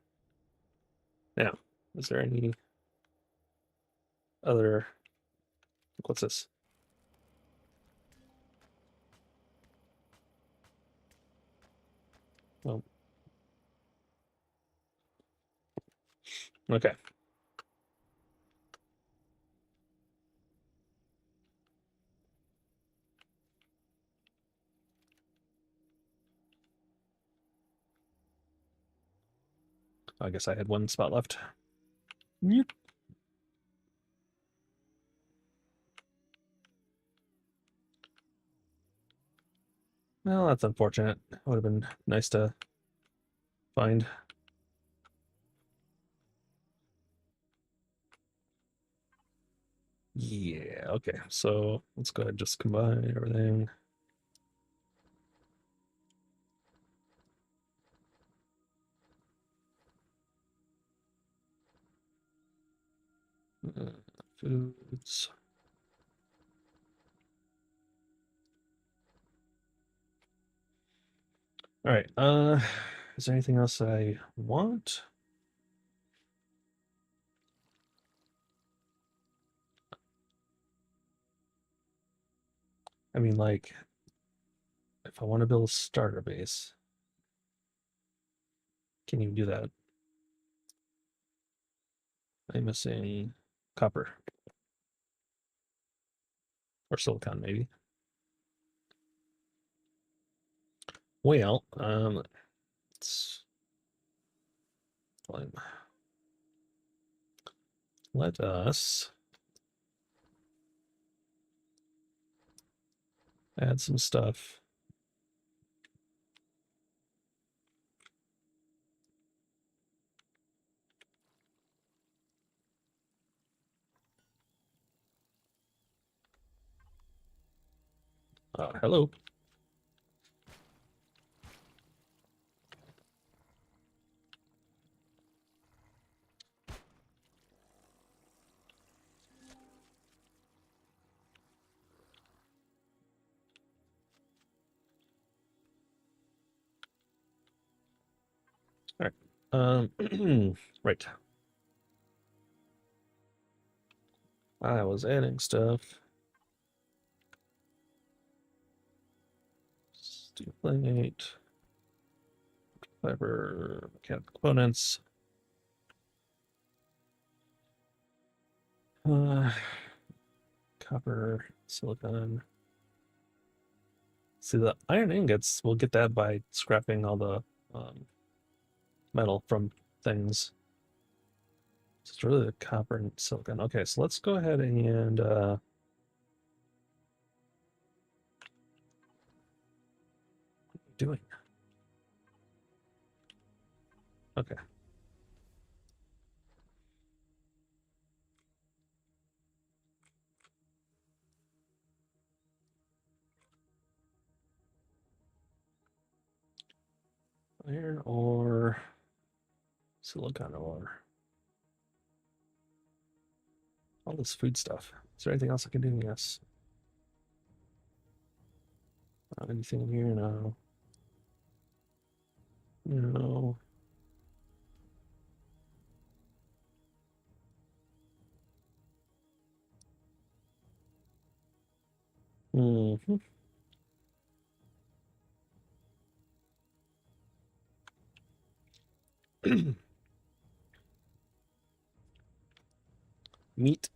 Now, is there any other... What's this? Oh. Okay. I guess I had one spot left. Yep. Well, that's unfortunate. It would have been nice to find. Yeah, okay. So let's go ahead and just combine everything. Foods. All right. Is there anything else I want? I mean, like, if I want to build a starter base, can you do that? I'm missing copper or silicon, maybe. Well, let's let us add some stuff. Hello. All right. Right. I was adding stuff. Steel plate, fiber, mechanical components. Copper, silicon. See, the iron ingots, we'll get that by scrapping all the metal from things. So it's really the copper and silicon. Okay, so let's go ahead and what are you doing? Okay. Iron ore, silicon ore. All this food stuff. Is there anything else I can do? Yes. Anything in here? No. No. Mm-hmm. Meat.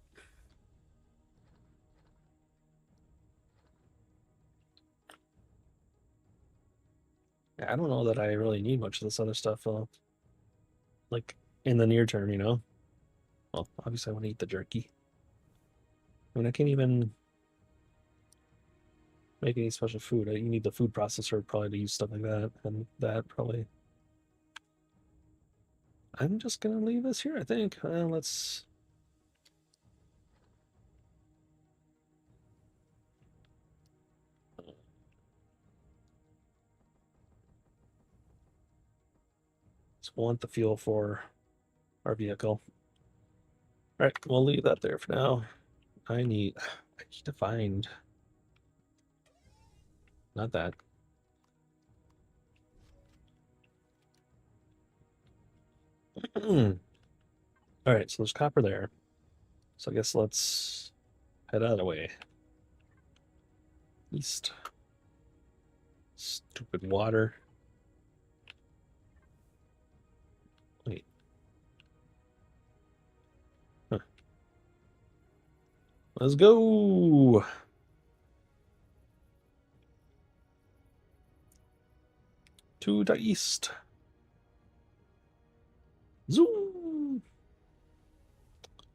Yeah, I don't know that I really need much of this other stuff though. like in the near term, you know. Well, obviously I want to eat the jerky. I mean, I can't even make any special food. You need the food processor probably to use stuff like that, and that probably. I'm just gonna leave this here, I think. Let's. Want the fuel for our vehicle. All right, we'll leave that there for now. I need to find. Not that. All right, so there's copper there. So I guess let's head out of the way. East. Stupid water. Wait. Huh. Let's go. To the east. Zoom.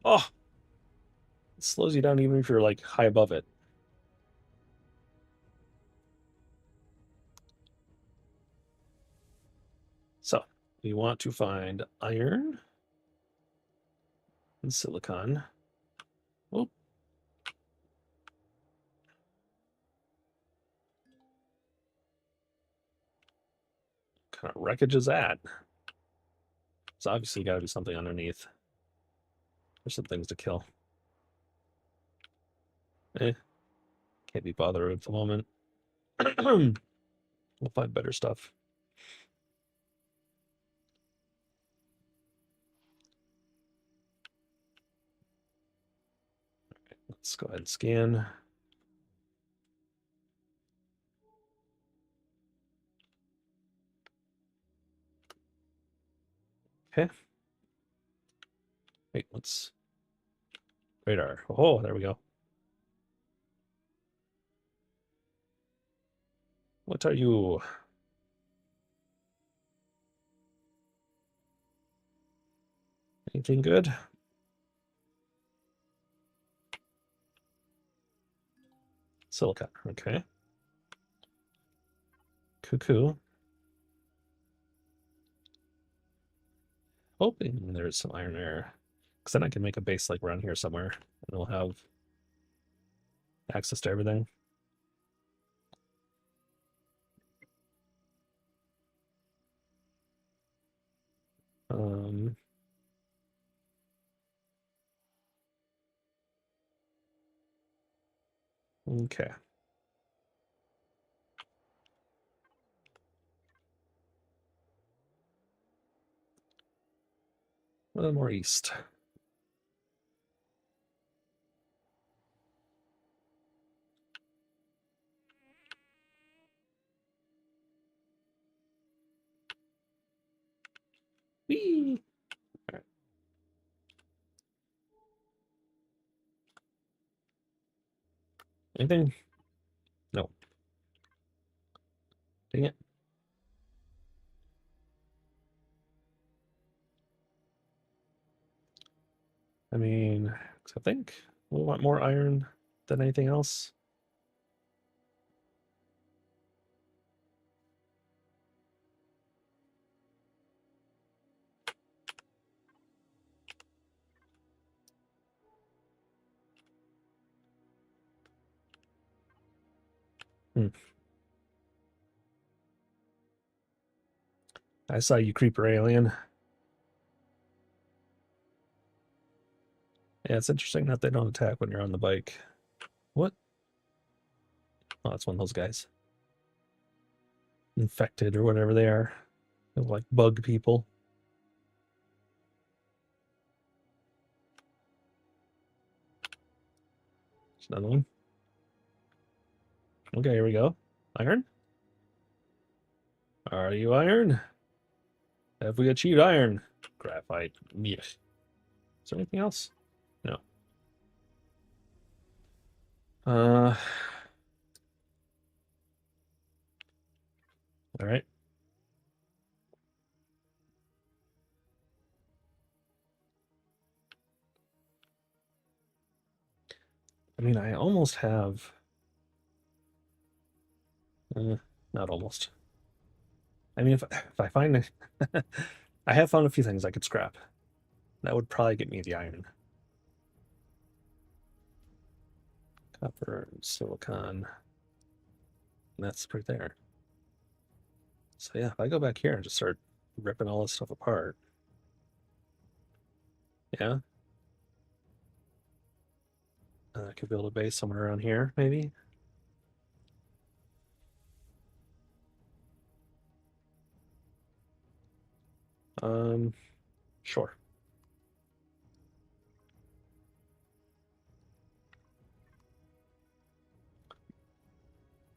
Oh, it slows you down even if you're like high above it. So we want to find iron and silicon. Oh. What kind of wreckage is that? There's obviously got to be something underneath. There's some things to kill. Can't be bothered at the moment. We'll find better stuff. Let's go ahead and scan. Okay. Wait, what's radar? Oh, there we go. What are you? Anything good? Silicon. Okay. Cuckoo. Hoping there's some iron there. Because then I can make a base like around here somewhere. And we'll have access to everything. Okay. A little more east. Whee! All right. Anything? No. Dang it. I mean, I think we want more iron than anything else. I saw you, creeper alien. Yeah, it's interesting that they don't attack when you're on the bike. What? Oh, that's one of those guys. Infected or whatever they are. They're like bug people. There's another one. Okay, here we go. Iron? Are you iron? Have we achieved iron? Graphite. Yes. Is there anything else? No. All right. I mean, I almost have... not almost. I mean, if I find... I have found a few things I could scrap. That would probably get me the iron. Copper, silicon. And that's right there. So yeah, if I go back here and just start ripping all this stuff apart. Yeah. I could build a base somewhere around here, maybe. Sure.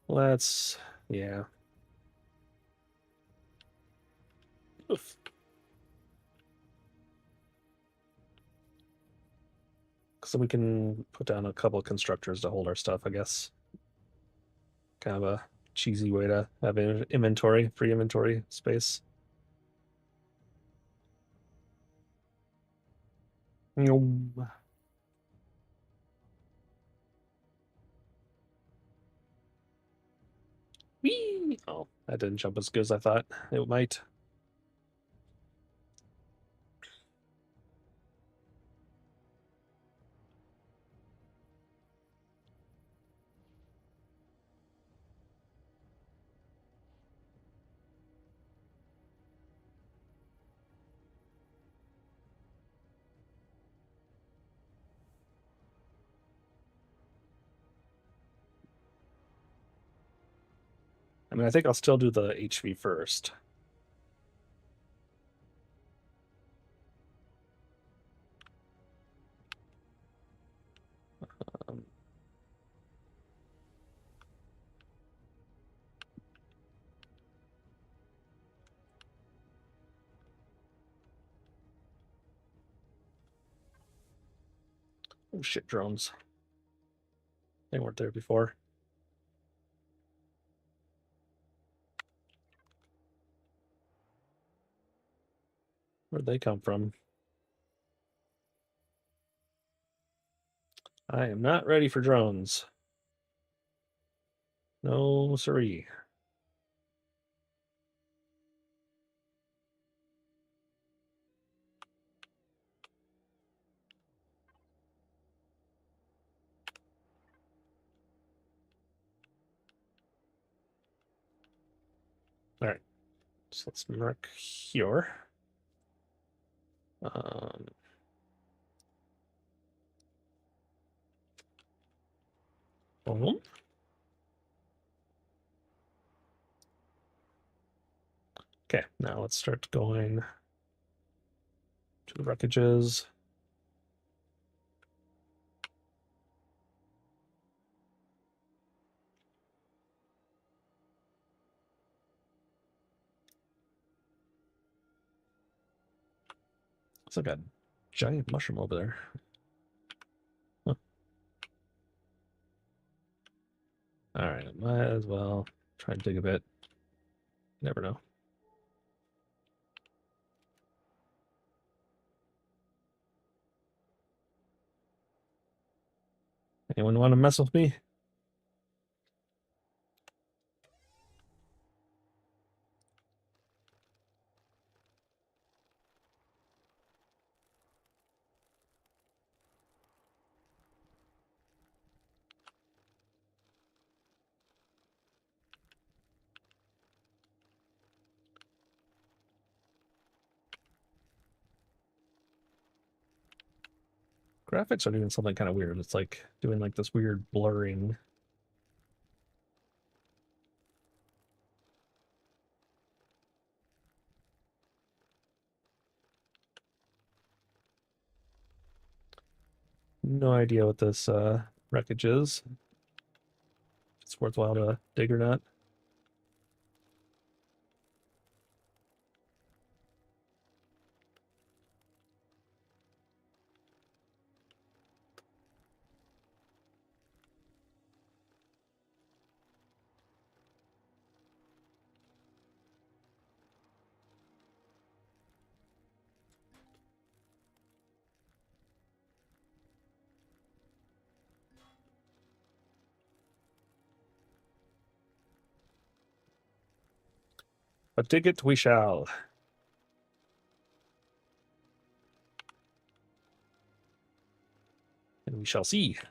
Let's, yeah. Oof. So we can put down a couple of constructors to hold our stuff, I guess. Kind of a cheesy way to have inventory, free inventory space. Whee! Oh, that didn't jump as good as I thought it might. I mean, I think I'll still do the HV first. Um, oh shit, drones. They weren't there before. Where'd they come from? I am not ready for drones. No, siree. All right, so let's mark here. Um, boom. Okay, now let's start going to the wreckages. It's like a giant mushroom over there. Huh. All right, might as well try and dig a bit. Never know. Anyone want to mess with me? Graphics are doing something kind of weird. It's like doing like this weird blurring. No idea what this wreckage is. If it's worthwhile to dig or not. But dig it we shall. And we shall see. At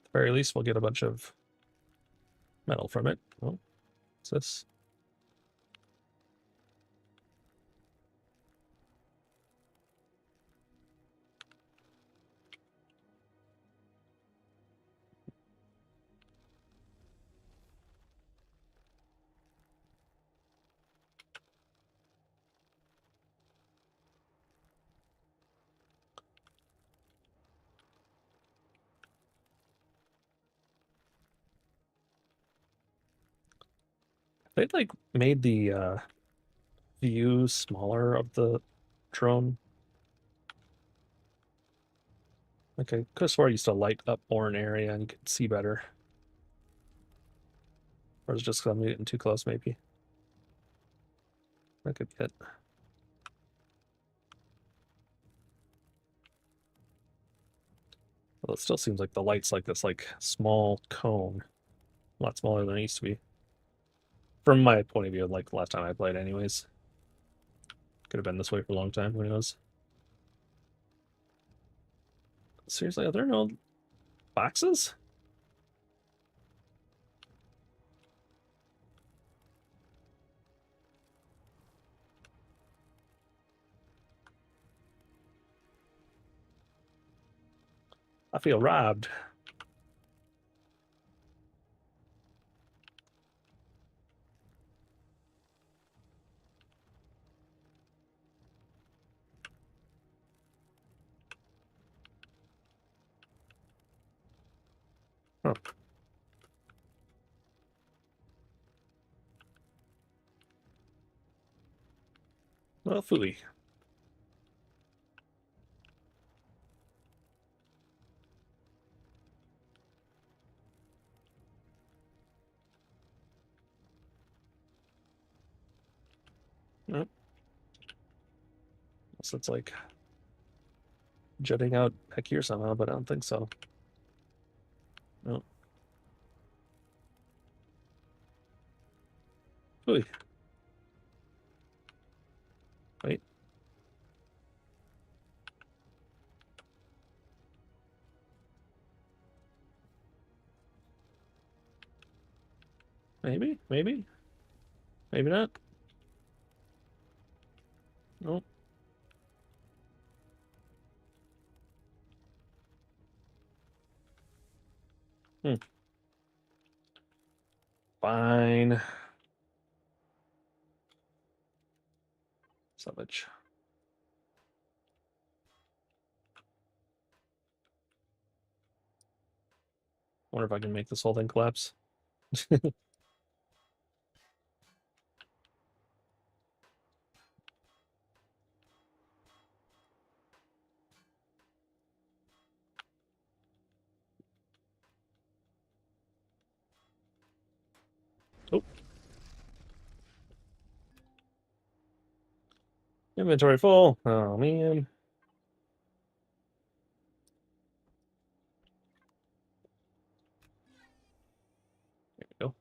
the very least, we'll get a bunch of metal from it. Oh, what's this? They like made the view smaller of the drone. Like I could have swore I used to light up more an area and you could see better. Or is it just because I'm getting too close, maybe? That could get. Well, it still seems like the light's like this like small cone. A lot smaller than it used to be. From my point of view, like the last time I played anyways. Could have been this way for a long time, who knows? Seriously, are there no boxes? I feel robbed. Huh. Well, phooey. Nope. So it's like jutting out back here somehow, but I don't think so. No. Phooey. Wait. Maybe? Maybe? Maybe not? Nope. Hmm. Fine. Salvage. Wonder if I can make this whole thing collapse. Oh. Inventory full. Oh, man. There we go.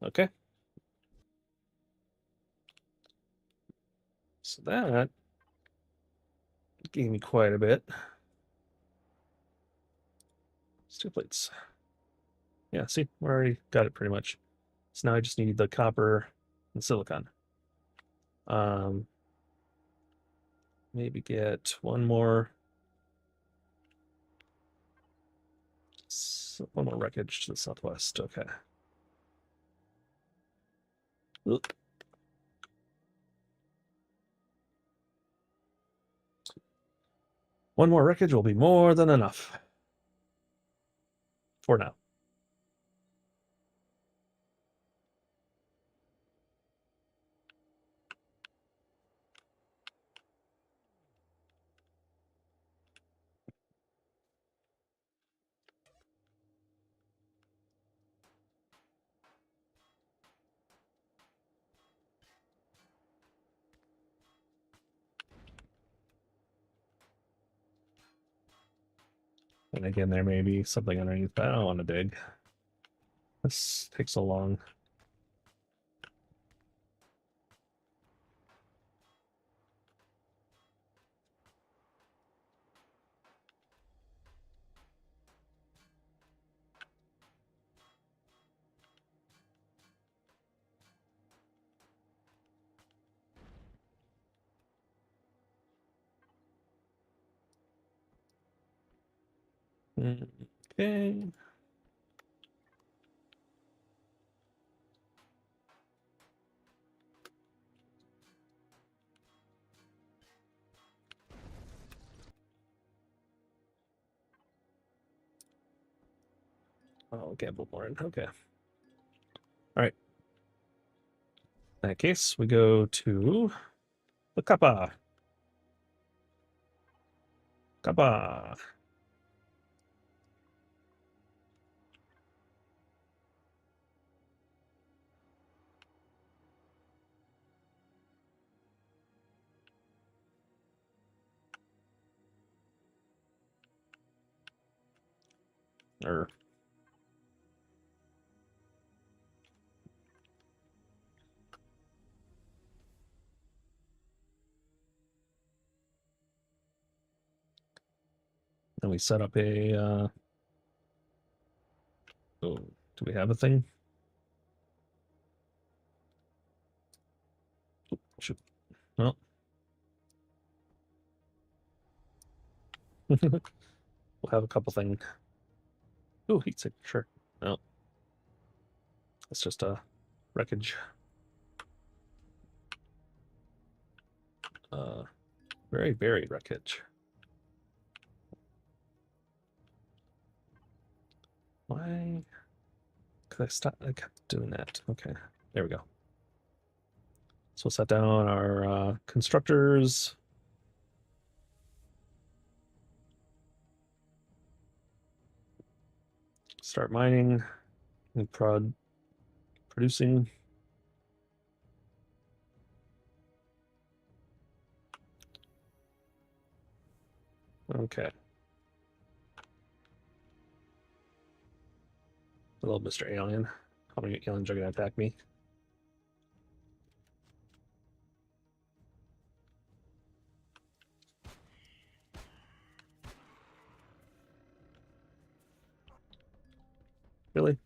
Okay. So that gave me quite a bit. Steel plates. Yeah, see, we already got it pretty much. So now I just need the copper and silicon. Um, maybe get one more wreckage to the southwest. Okay. Oop. One more wreckage will be more than enough for now. And again, there may be something underneath, but I don't want to dig. This takes so long. Okay. Oh, gamble more. Okay. All right. In that case, we go to the Kappa. Kappa. Or then we set up a oh, do we have a thing? Shoot. Well. We'll have a couple things. Oh, heat signature. No. It's just a wreckage. Very, very wreckage. Why? Because I kept doing that. Okay, there we go. So we'll set down our constructors. Start mining and producing. Okay. Hello, Mr. Alien. How many aliens are going to attack me? Really?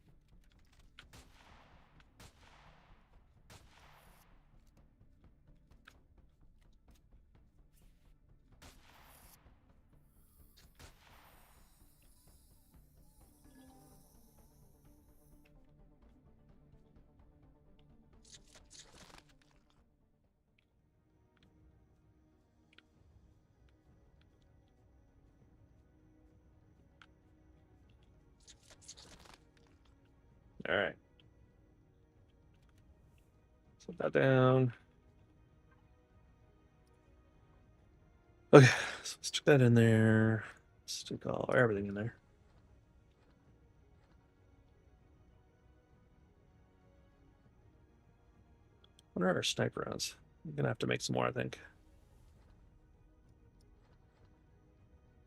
All right. Set that down. Okay, so let's stick that in there. Stick everything in there. What are our sniper rounds? I'm gonna have to make some more, I think.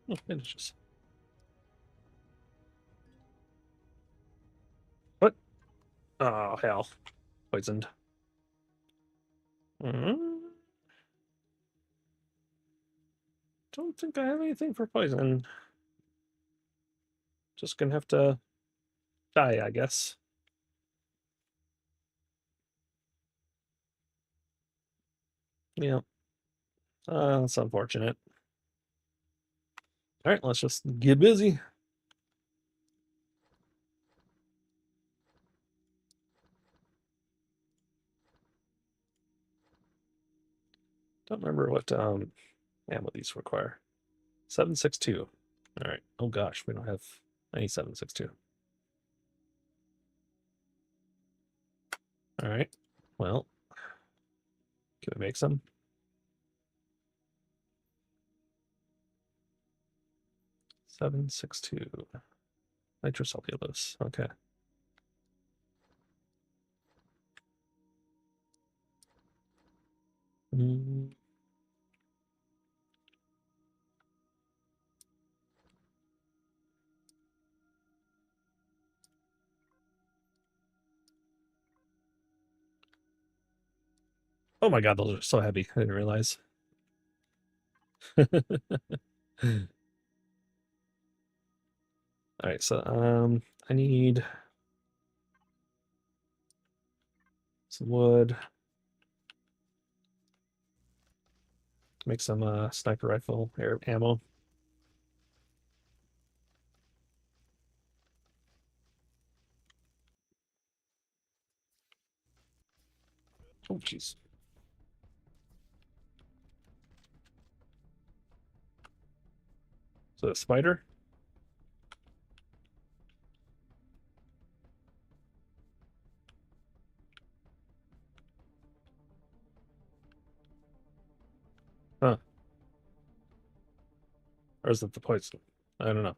Oh, finishes. What? Oh, hell. Poisoned. Don't think I have anything for poison. Just gonna have to die, I guess. Yeah. That's unfortunate. All right, let's just get busy. Don't remember what ammo these require. 7.62. All right. Oh gosh, we don't have any 7.62. All right. Well, can we make some? .762. Nitrocellulose. Okay. Mm. Oh my god, those are so heavy. I didn't realize. All right, so I need some wood. Make some sniper rifle air ammo. Oh jeez. So a spider? Huh. Or is it the poison? I don't know.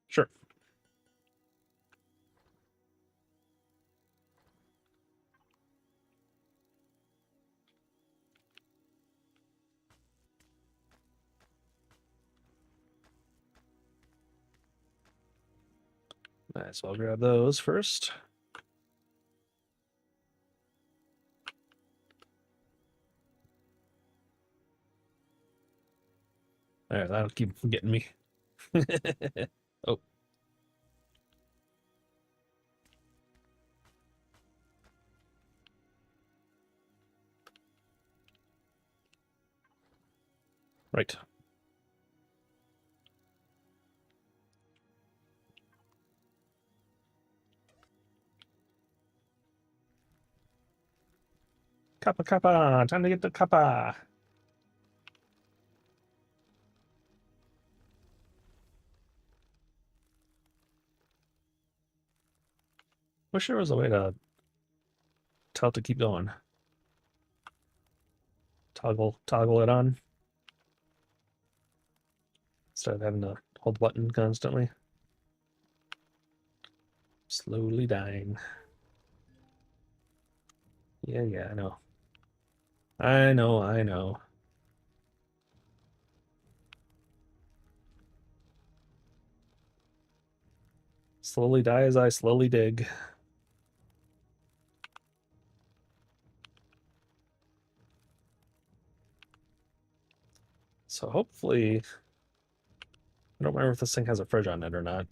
Sure. Might as well grab those first. All right, that'll keep getting me. Oh, right. Kappa kappa, time to get the kappa. Wish there was a way to tell it to keep going. Toggle it on instead of having to hold the button constantly. Slowly dying. Yeah, I know. I know. Slowly die as I slowly dig. So hopefully, I don't remember if this thing has a fridge on it or not.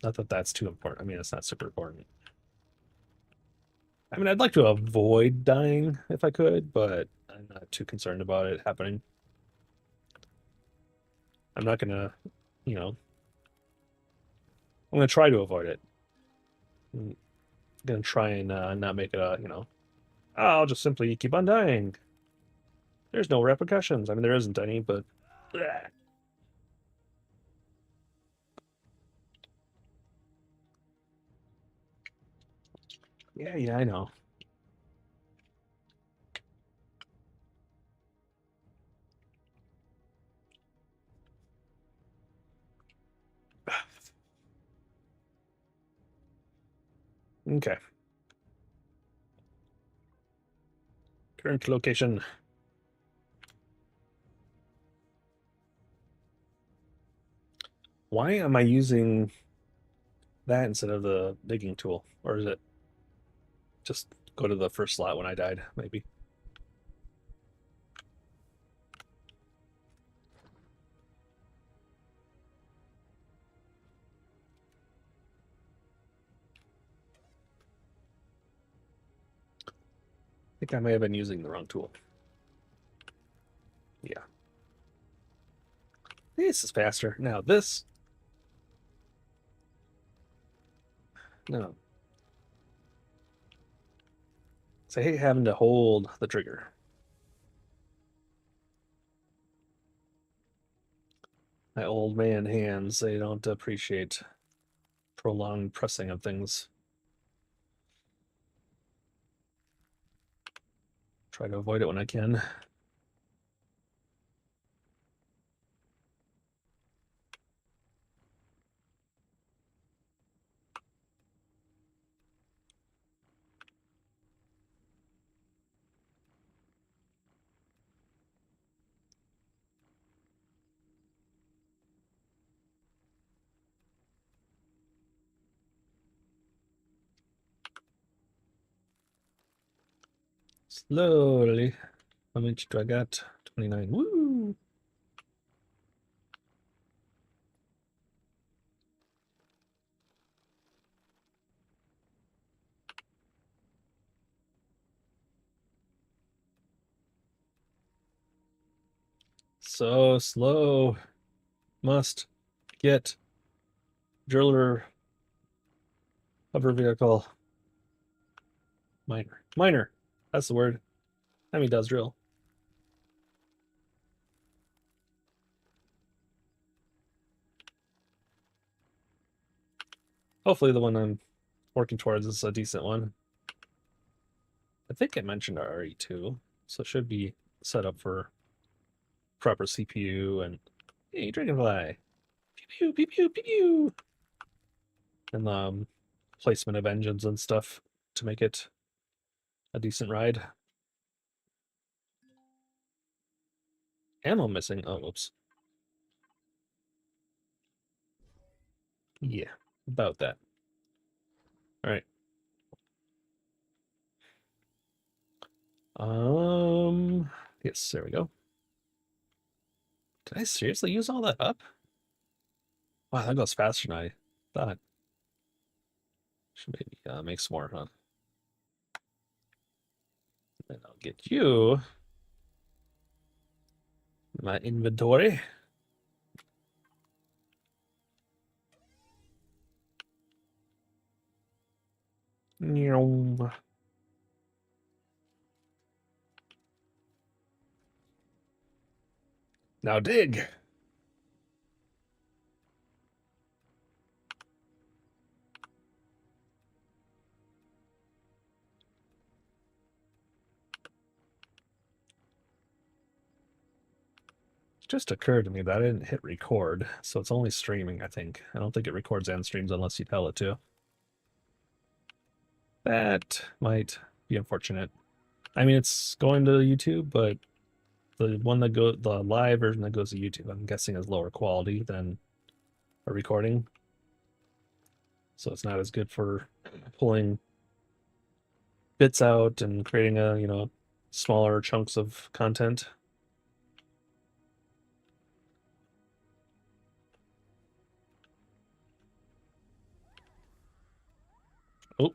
Not that that's too important. I mean, it's not super important. I mean, I'd like to avoid dying if I could, but I'm not too concerned about it happening. I'm not gonna, you know, I'm gonna try to avoid it. I'm gonna try and not make it a, I'll just simply keep on dying. There's no repercussions. I mean, there isn't any, but yeah, I know. Okay. Current location. Why am I using that instead of the digging tool? Or is it just go to the first slot when I died, maybe? I think I may have been using the wrong tool. Yeah. This is faster. Now this. No. So I hate having to hold the trigger. My old man hands, they don't appreciate prolonged pressing of things. Try to avoid it when I can. Slowly. How much do I got? 29. Woo! So slow. Must get driller hover vehicle. Miner. Miner. That's the word. Time he does drill. Hopefully the one I'm working towards is a decent one. I think I mentioned RE2, so it should be set up for proper CPU and hey, Dragonfly. Pew pew pew pew pew. And placement of engines and stuff to make it a decent ride. Ammo missing. Oh, whoops. Yeah, about that. All right. Yes, there we go. Did I seriously use all that up? Wow, that goes faster than I thought. Should maybe make some more, huh? And I'll get you my inventory. Now dig. Just occurred to me that I didn't hit record, so it's only streaming, I think. I don't think it records and streams unless you tell it to. That might be unfortunate. I mean, it's going to YouTube, but the live version that goes to YouTube, I'm guessing is lower quality than a recording. So it's not as good for pulling bits out and creating smaller chunks of content. Oh.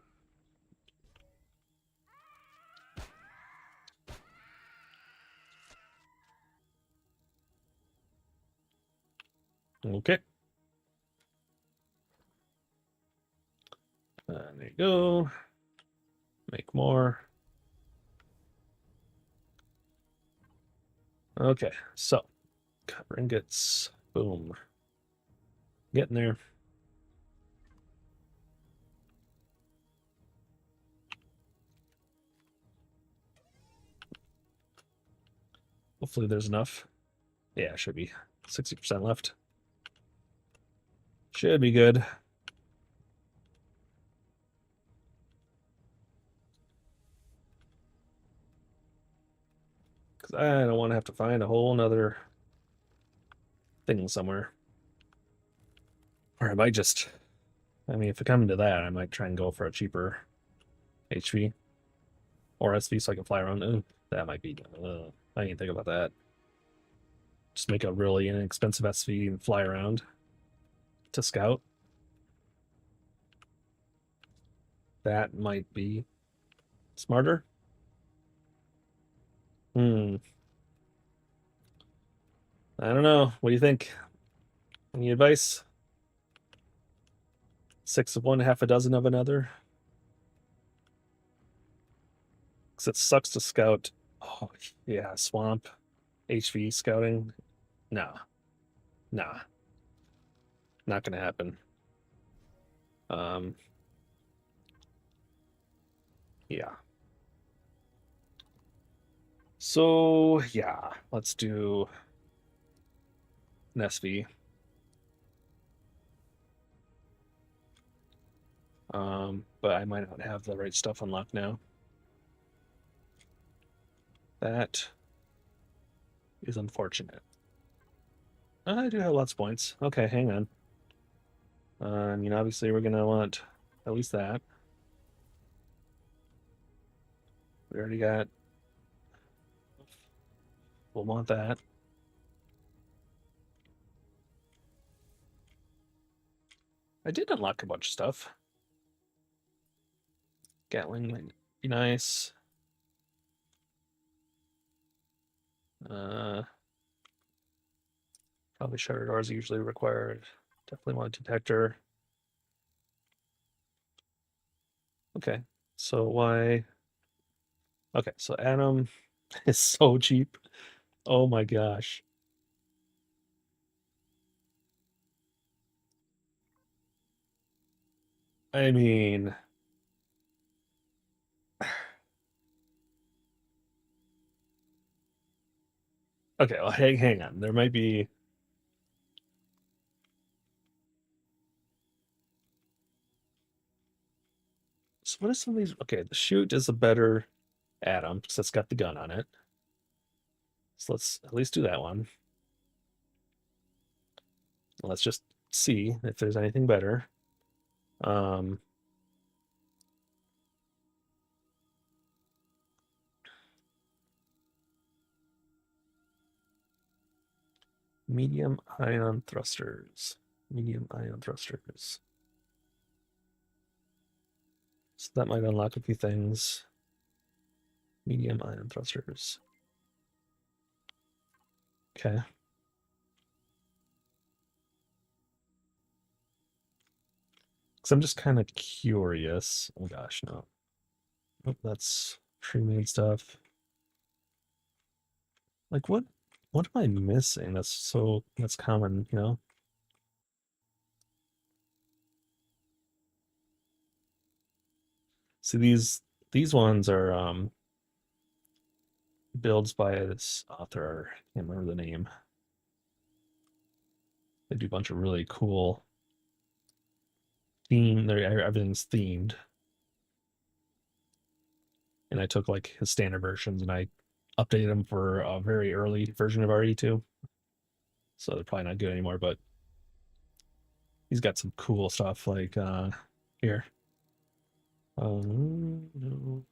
Okay. There you go. Make more. Okay, so copper ingots. Boom. Getting there. Hopefully there's enough. Yeah, should be 60% left. Should be good. Because I don't want to have to find a whole nother thing somewhere. Or I might just, I mean, if it comes to that, I might try and go for a cheaper HV or SV so I can fly around. Ooh, that might be, I didn't think about that. Just make a really inexpensive SV and fly around to scout. That might be smarter. I don't know. What do you think? Any advice? 6 of one, half a dozen of another? Because it sucks to scout. Oh, yeah, swamp. HV scouting. Nah. Nah. Not gonna happen. Yeah. So, yeah, let's do an SV. But I might not have the right stuff unlocked now. That is unfortunate. I do have lots of points. Okay, hang on. I mean, obviously we're gonna want at least that. We already got We'll want that. I did unlock a bunch of stuff. Gatling might be nice. Probably shutter doors are usually required. Definitely want a detector. Okay, so why? Okay, so Atom is so cheap. Oh my gosh. I mean, okay, well, hang on. There might be. So what are some of these? Okay, the shoot is a better Atom because it's got the gun on it. So let's at least do that one. Let's just see if there's anything better. Um, medium ion thrusters. Medium ion thrusters. So that might unlock a few things. Medium ion thrusters. Okay. Because I'm just kind of curious. Oh gosh, no. Oh, that's pre-made stuff. Like what am I missing? That's common, you know? See these ones are builds by this author. I can't remember the name. They do a bunch of really cool theme. Everything's themed. And I took like his standard versions and I updated them for a very early version of RE2. So they're probably not good anymore, but he's got some cool stuff like here. No.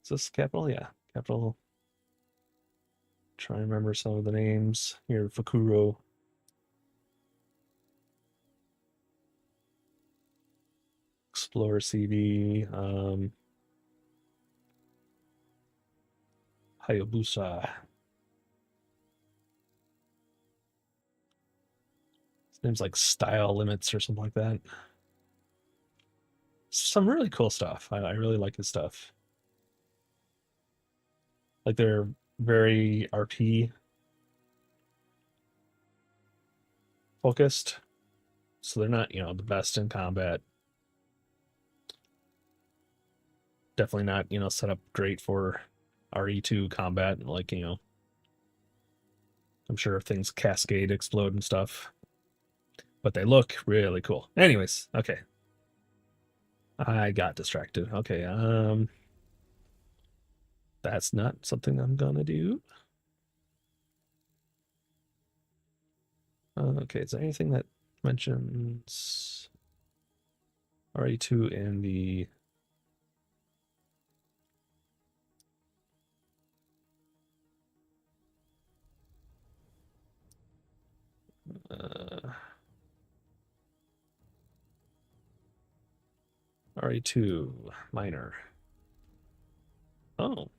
Is this capital? Yeah, capital. Try and remember some of the names here. Fakuro, Explorer CD, Hayabusa. His name's like Style Limits or something like that. Some really cool stuff. I really like his stuff. Like they're very RP focused. So they're not, the best in combat. Definitely not, set up great for RE2 combat. Like, I'm sure things cascade, explode, and stuff. But they look really cool. Anyways, okay. I got distracted. Okay, that's not something I'm gonna do. Okay, is there anything that mentions RE2 in the uh, RE2 minor? Oh,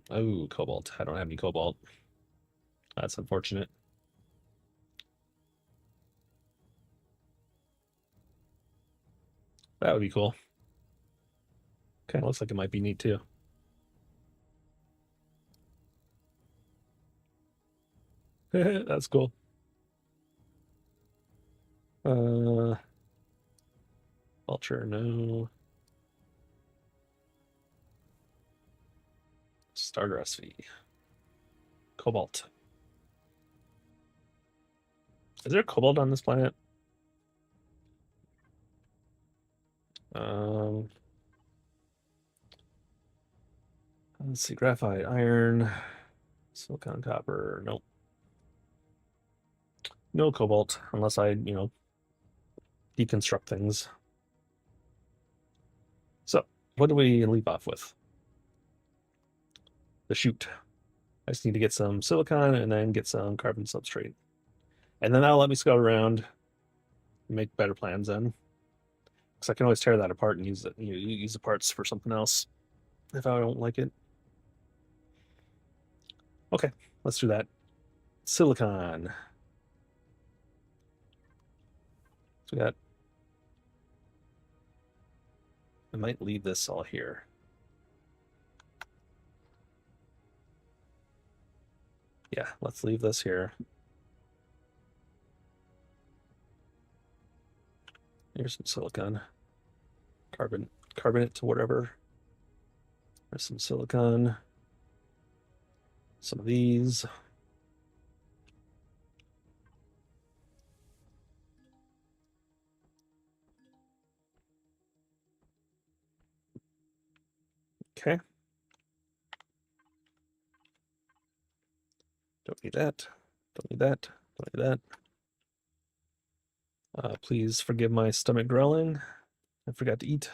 oh, cobalt. I don't have any cobalt. That's unfortunate. That would be cool. Kind of looks like it might be neat too. That's cool. Uh, Vulture, no. Starter SV. Cobalt. Is there cobalt on this planet? Um, let's see. Graphite, iron, silicon, copper. Nope. No cobalt, unless I, deconstruct things. So, what do we leave off with? The chute. I just need to get some silicon and then get some carbon substrate. And then that'll let me scout around and make better plans then. Because I can always tear that apart and use it, use the parts for something else if I don't like it. Okay, let's do that. Silicon. So we got. I might leave this all here. Yeah, let's leave this here. Here's some silicon. Carbonate to whatever. There's some silicon. Some of these. Okay. Don't need that. Don't need that. Don't need that. Please forgive my stomach growling. I forgot to eat.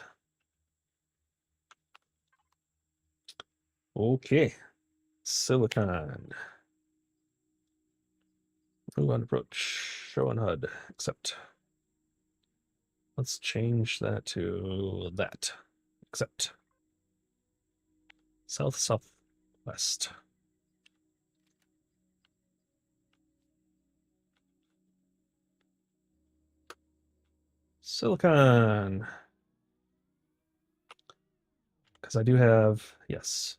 Okay. Silicon. Move on approach. Show on HUD. Accept. Let's change that to that. Accept. South, southwest. Silicon. Because I do have, yes.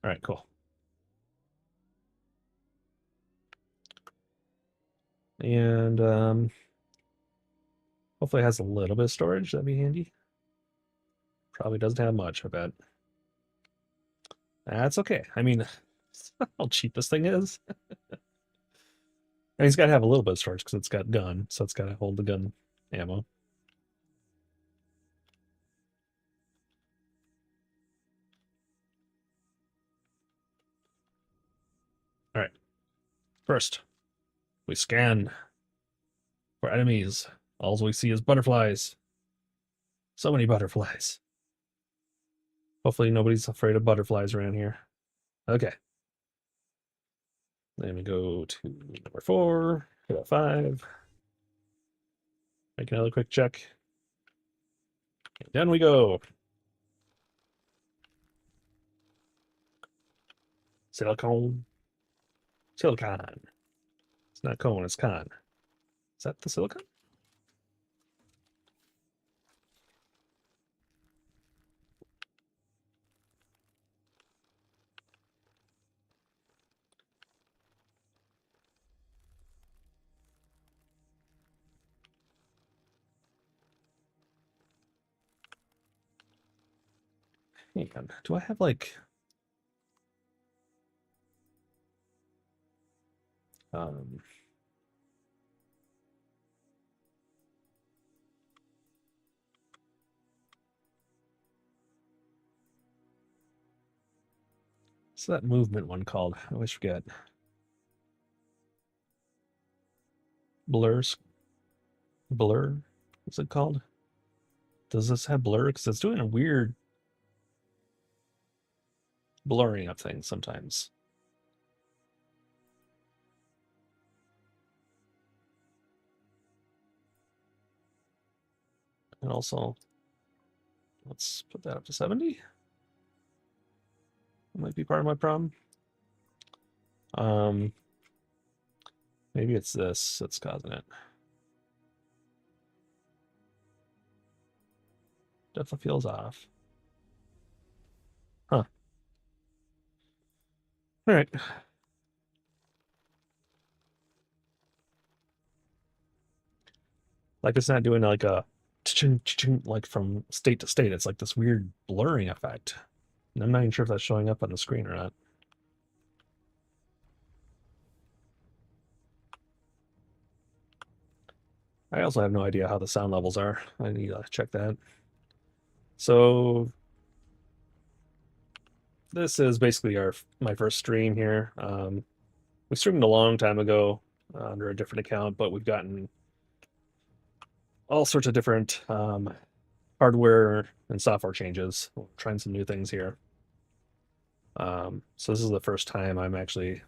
All right, cool. And hopefully it has a little bit of storage. That'd be handy. Probably doesn't have much, I bet. That's okay. I mean, how cheap this thing is. And he's got to have a little bit of storage because it's got gun, so it's got to hold the gun ammo. All right. First, we scan for enemies. All we see is butterflies. So many butterflies. Hopefully nobody's afraid of butterflies around here. Okay. Then we go to number 4, hit F5. Make another quick check. And down we go. Silicon. Silicon. It's not cone, it's con. Is that the silicon? Hang on. Do I have like um what's that movement one called? I always forget. Blur? What's it called? Does this have blur? Because it's doing a weird blurring of things sometimes. And also, let's put that up to 70. That might be part of my problem. Maybe it's this that's causing it. Definitely feels off. Huh. All right. Like it's not doing like a like from state to state. It's like this weird blurring effect. And I'm not even sure if that's showing up on the screen or not. I also have no idea how the sound levels are. I need to check that. So this is basically my first stream here. We streamed a long time ago under a different account, but we've gotten all sorts of different parts hardware and software changes. We're trying some new things here. So this is the first time I'm actually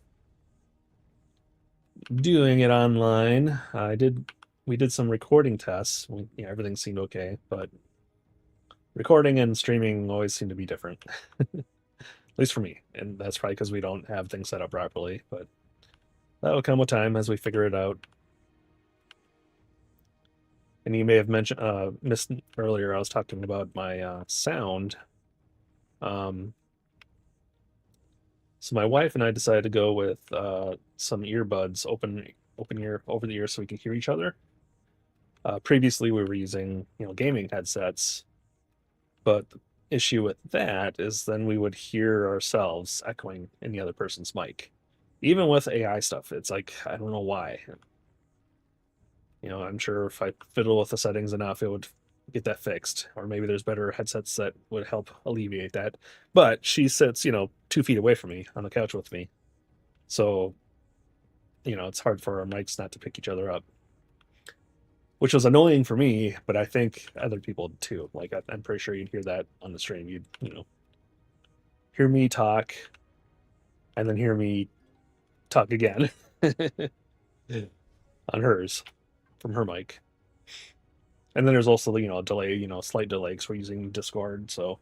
doing it online. We did some recording tests. Everything seemed okay, but recording and streaming always seem to be different. At least for me, and that's probably because we don't have things set up properly, but that'll come with time as we figure it out. And you may have missed earlier, I was talking about my sound. So my wife and I decided to go with some earbuds, open ear, over the ear, so we can hear each other. Previously, we were using gaming headsets, but the issue with that is then we would hear ourselves echoing in the other person's mic. Even with AI stuff, it's like I don't know why. I'm sure if I fiddle with the settings enough, it would get that fixed. Or maybe there's better headsets that would help alleviate that. But she sits, 2 feet away from me on the couch with me. So, it's hard for our mics not to pick each other up. Which was annoying for me, but I think other people too. Like I'm pretty sure you'd hear that on the stream. You'd, hear me talk and then hear me talk again on hers from her mic. And then there's also a delay, slight delay because we're using Discord. So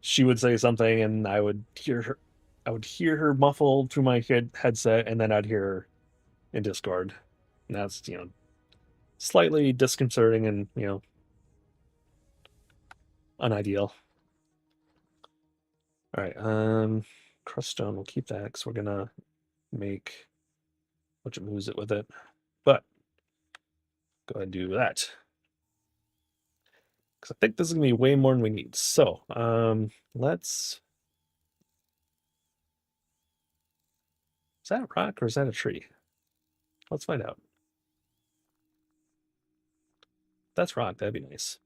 she would say something and I would hear her muffled through my headset, and then I'd hear her in Discord. And that's, slightly disconcerting and, unideal. All right, crust stone, we'll keep that because we're gonna make a bunch of moves it with it. But go ahead and do that. Because I think this is gonna be way more than we need. So, let's. Is that a rock or is that a tree? Let's find out. If that's rock, that'd be nice.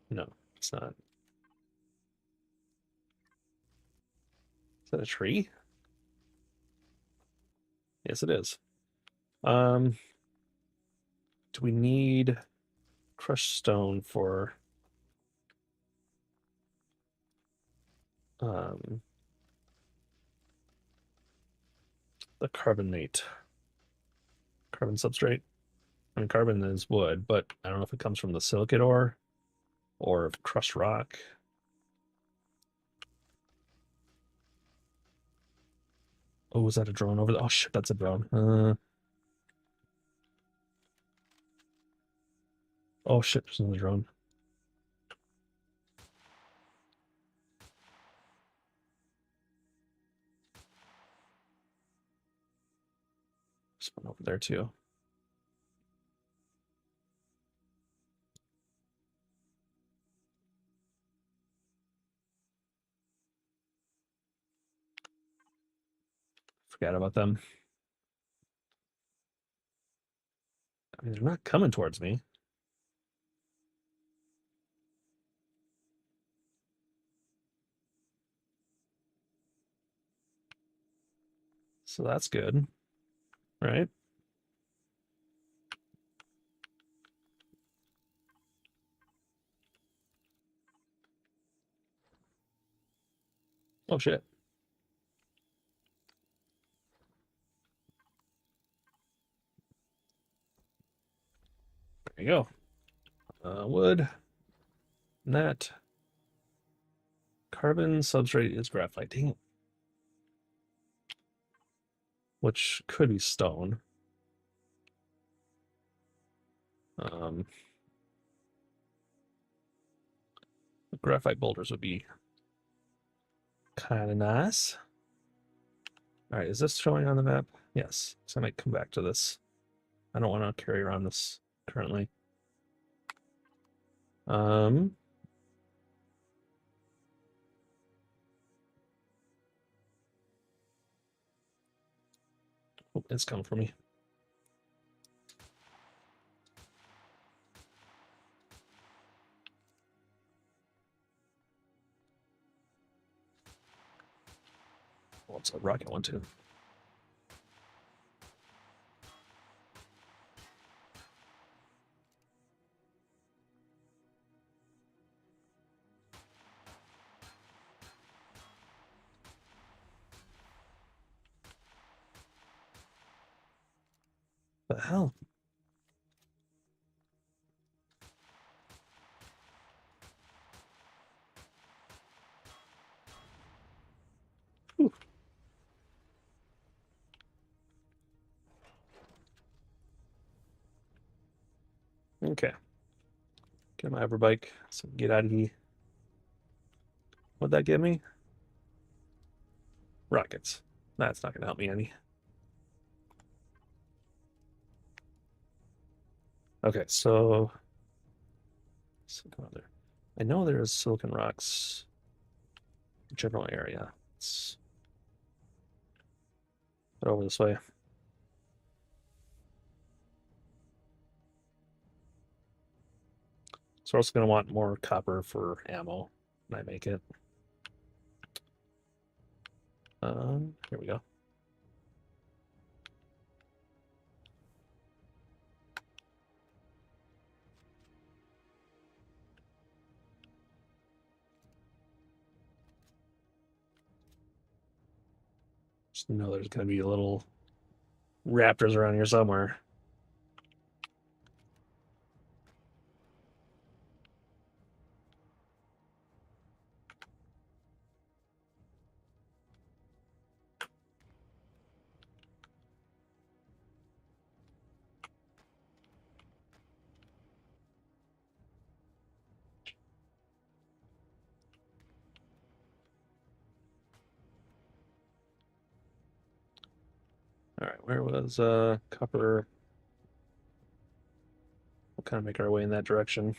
No, it's not. Is that a tree? Yes, it is. Do we need crushed stone for the carbonate? Carbon substrate? I mean, carbon is wood, but I don't know if it comes from the silicate ore or crushed rock. Oh, was that a drone over there? Oh shit, that's a drone. Oh shit, there's another drone. There's one over there too. Forgot about them. I mean, they're not coming towards me. So that's good, right? Oh shit. There you go. Wood. That. Carbon substrate is graphite. Dang it. Which could be stone. Graphite boulders would be kind of nice. All right, is this showing on the map? Yes, so I might come back to this. I don't want to carry around this currently. Oh, it's coming for me. Oh, it's a rocket one too. The hell? Whew. Okay. Get my overbike so get out of here. What'd that get me? Rockets. That's not gonna help me any. Okay, so silicon there. I know there is silicon rocks general area. Let's head over this way. So we're also gonna want more copper for ammo when I make it. Here we go. Just know there's gonna be little raptors around here somewhere. All right, where was copper? We'll kind of make our way in that direction.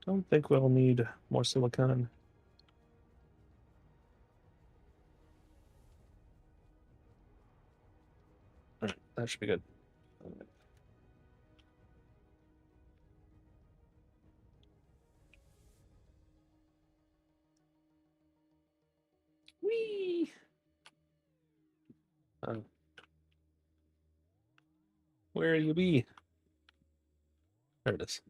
Don't think we'll need more silicon. All right, that should be good. Whee! Where you be? There it is.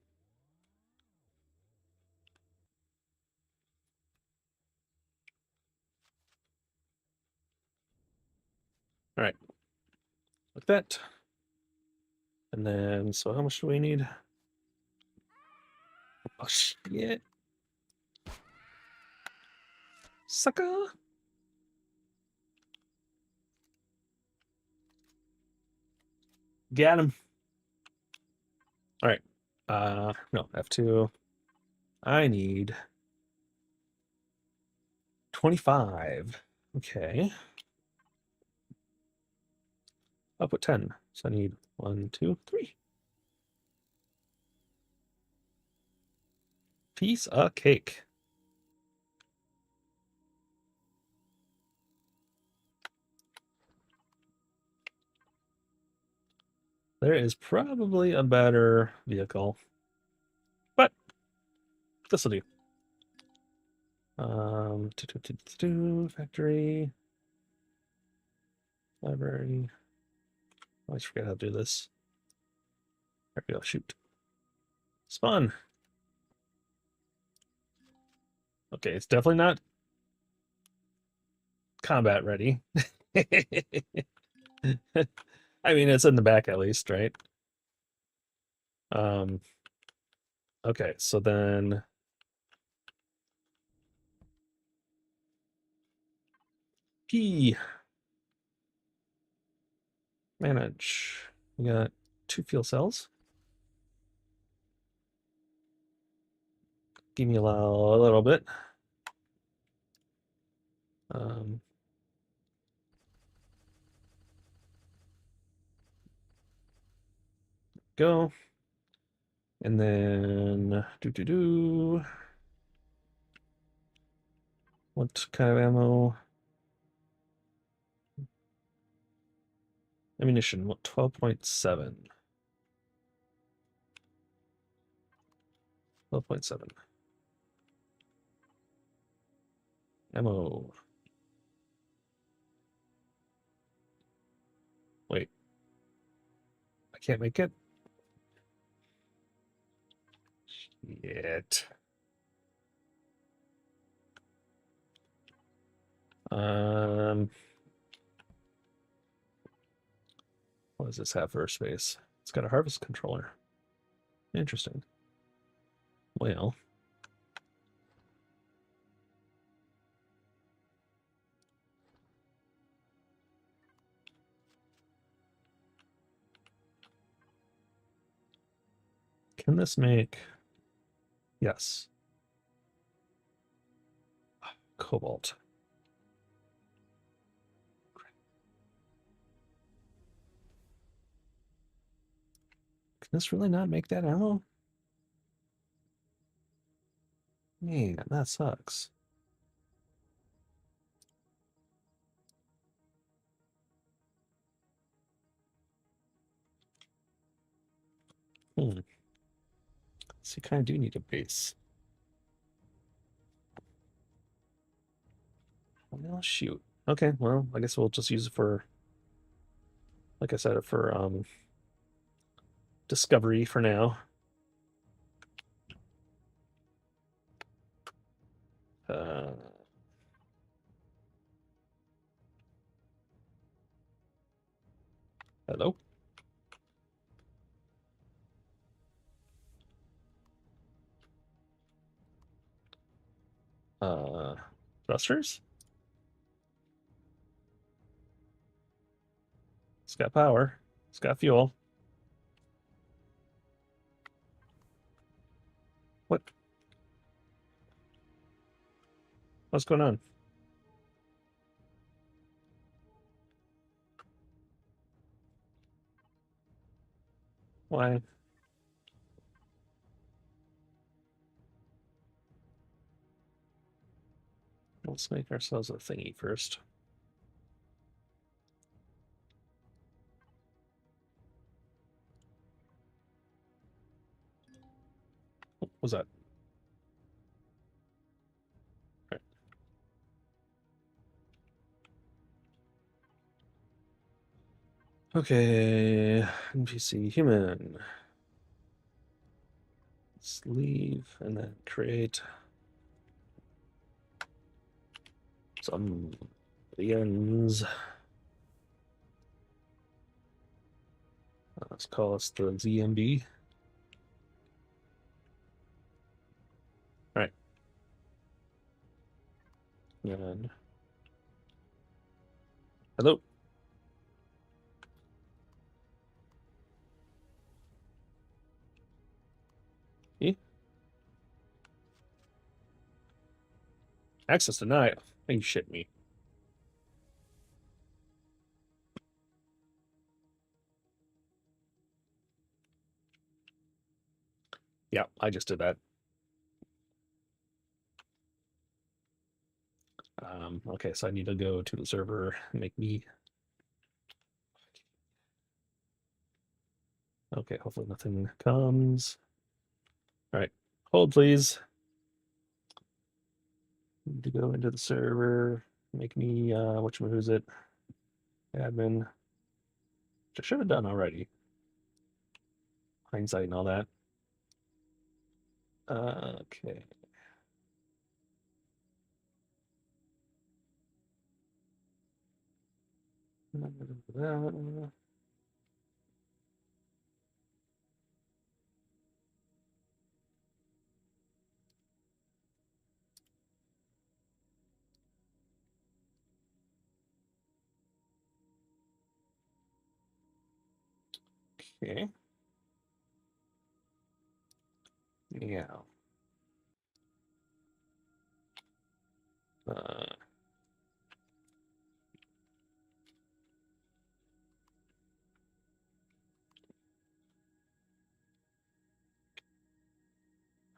All right, like that. And then, so how much do we need? Oh, shit. Sucker. Got him. All right. No, F2. I need 25. Okay. I'll put 10. So I need 1, 2, 3. Piece of cake. There is probably a better vehicle, but this will do. Factory, library. I always forget how to do this. There we go. Shoot. Spawn. Okay, it's definitely not combat ready. I mean, it's in the back at least, right? Um, okay, so then P manage. We got 2 fuel cells. Give me a little bit. Go. And then what kind of ammo? Ammunition, what 12.7. 12.7. Ammo. Can't make it. Shit. What does this have for a space? It's got a harvest controller. Interesting. Well, can this make... Yes. Cobalt. Can this really not make that ammo? Man, that sucks. Hmm. So you kind of do need a base. Well, shoot. Okay, well, I guess we'll just use it for, like I said, for discovery for now. Uh, hello? Uh, thrusters? It's got power. It's got fuel. What? What's going on? Why? Let's make ourselves a thingy first. What was that? Right. Okay, NPC human. Let's leave and then create some aliens. Let's call us the ZMB. All right. And hello. E? Access denied. Are you shit me? Yeah, I just did that. Okay, so I need to go to the server and make me. Okay, hopefully nothing comes. All right, hold please. Need to go into the server, make me who's it? Admin. Which I should have done already. Hindsight and all that. Okay. Okay. Yeah. Uh,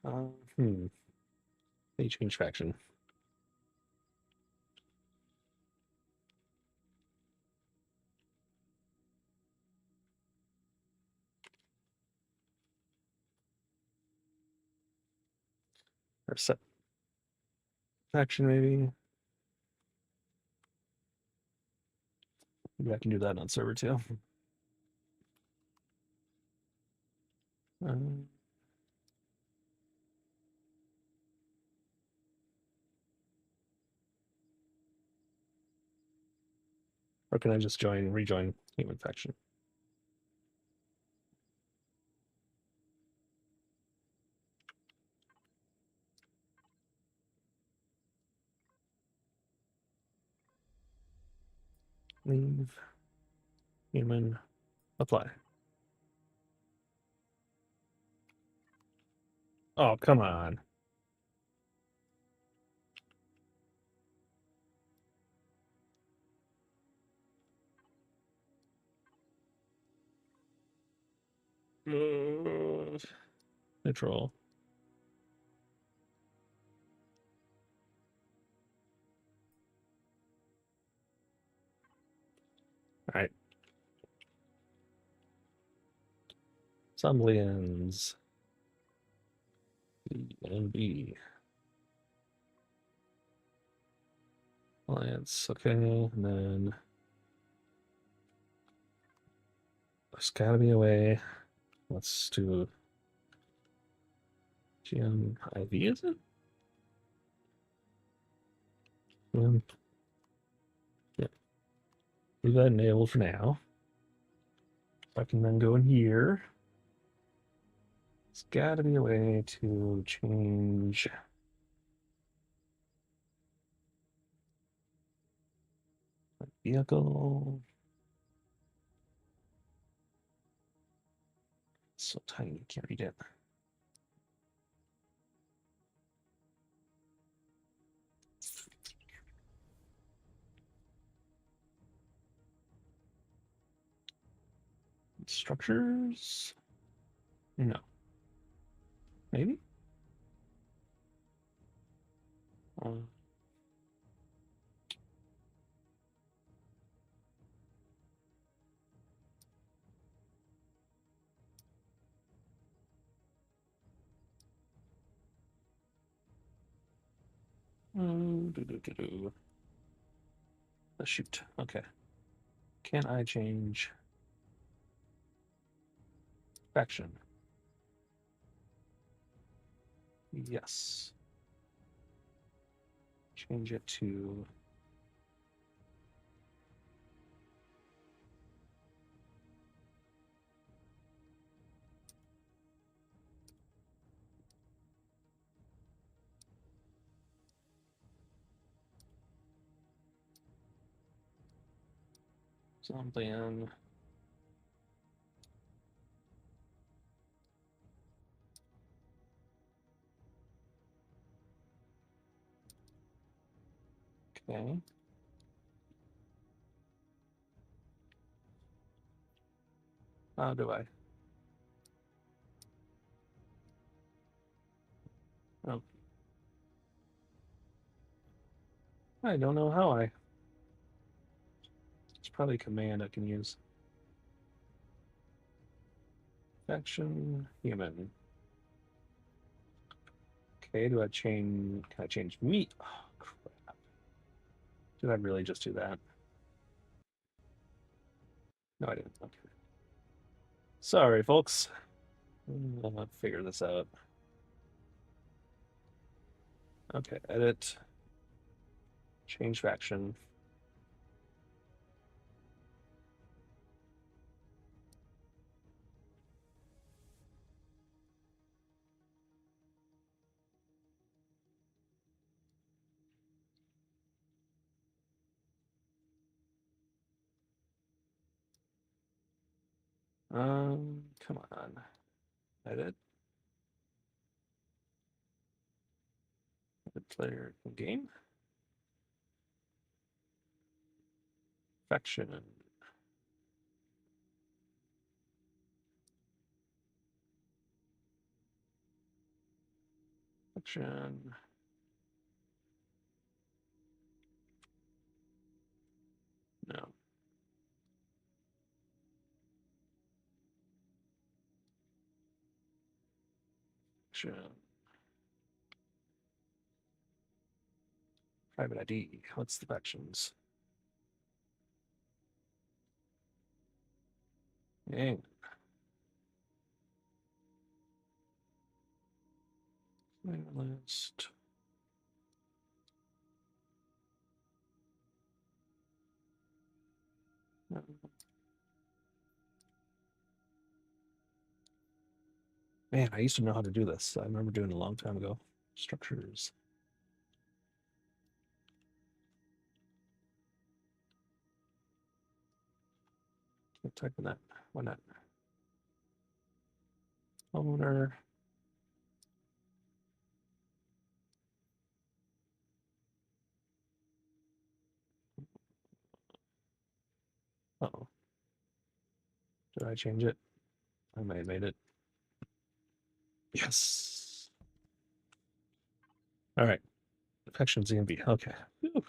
uh, hmm. They change faction. Or set faction, maybe. Maybe I can do that on server too. Um, or can I just rejoin human faction? Leave. Human. Apply. Oh, come on. Neutral. All right. Somblians. B and B. Alliance. Okay. And then there's gotta be a way. Let's do GMIV, is it? Yeah. Leave that enabled for now. I can then go in here. There's gotta be a way to change vehicle. It's so tiny, can't read it. Structures? No. Maybe? Uh, shoot. Okay. Can I change faction? Yes. Change it to something. Okay. How do I? Oh, I don't know how I. It's probably a command I can use. Faction human. Okay, do I change? Can I change meat? Oh, crap. Did I really just do that? No, I didn't. Okay. Sorry, folks. I'll figure this out. Okay, edit. Change faction. Come on. Edit. Edit player game. Faction. Faction. No. Faction. Private ID. What's the factions? Dang. List. Man, I used to know how to do this. I remember doing it a long time ago. Structures. Type in that. Why not? Owner. Uh-oh. Did I change it? I may have made it. Yes. All right. Infection ZMB. Okay. Whew.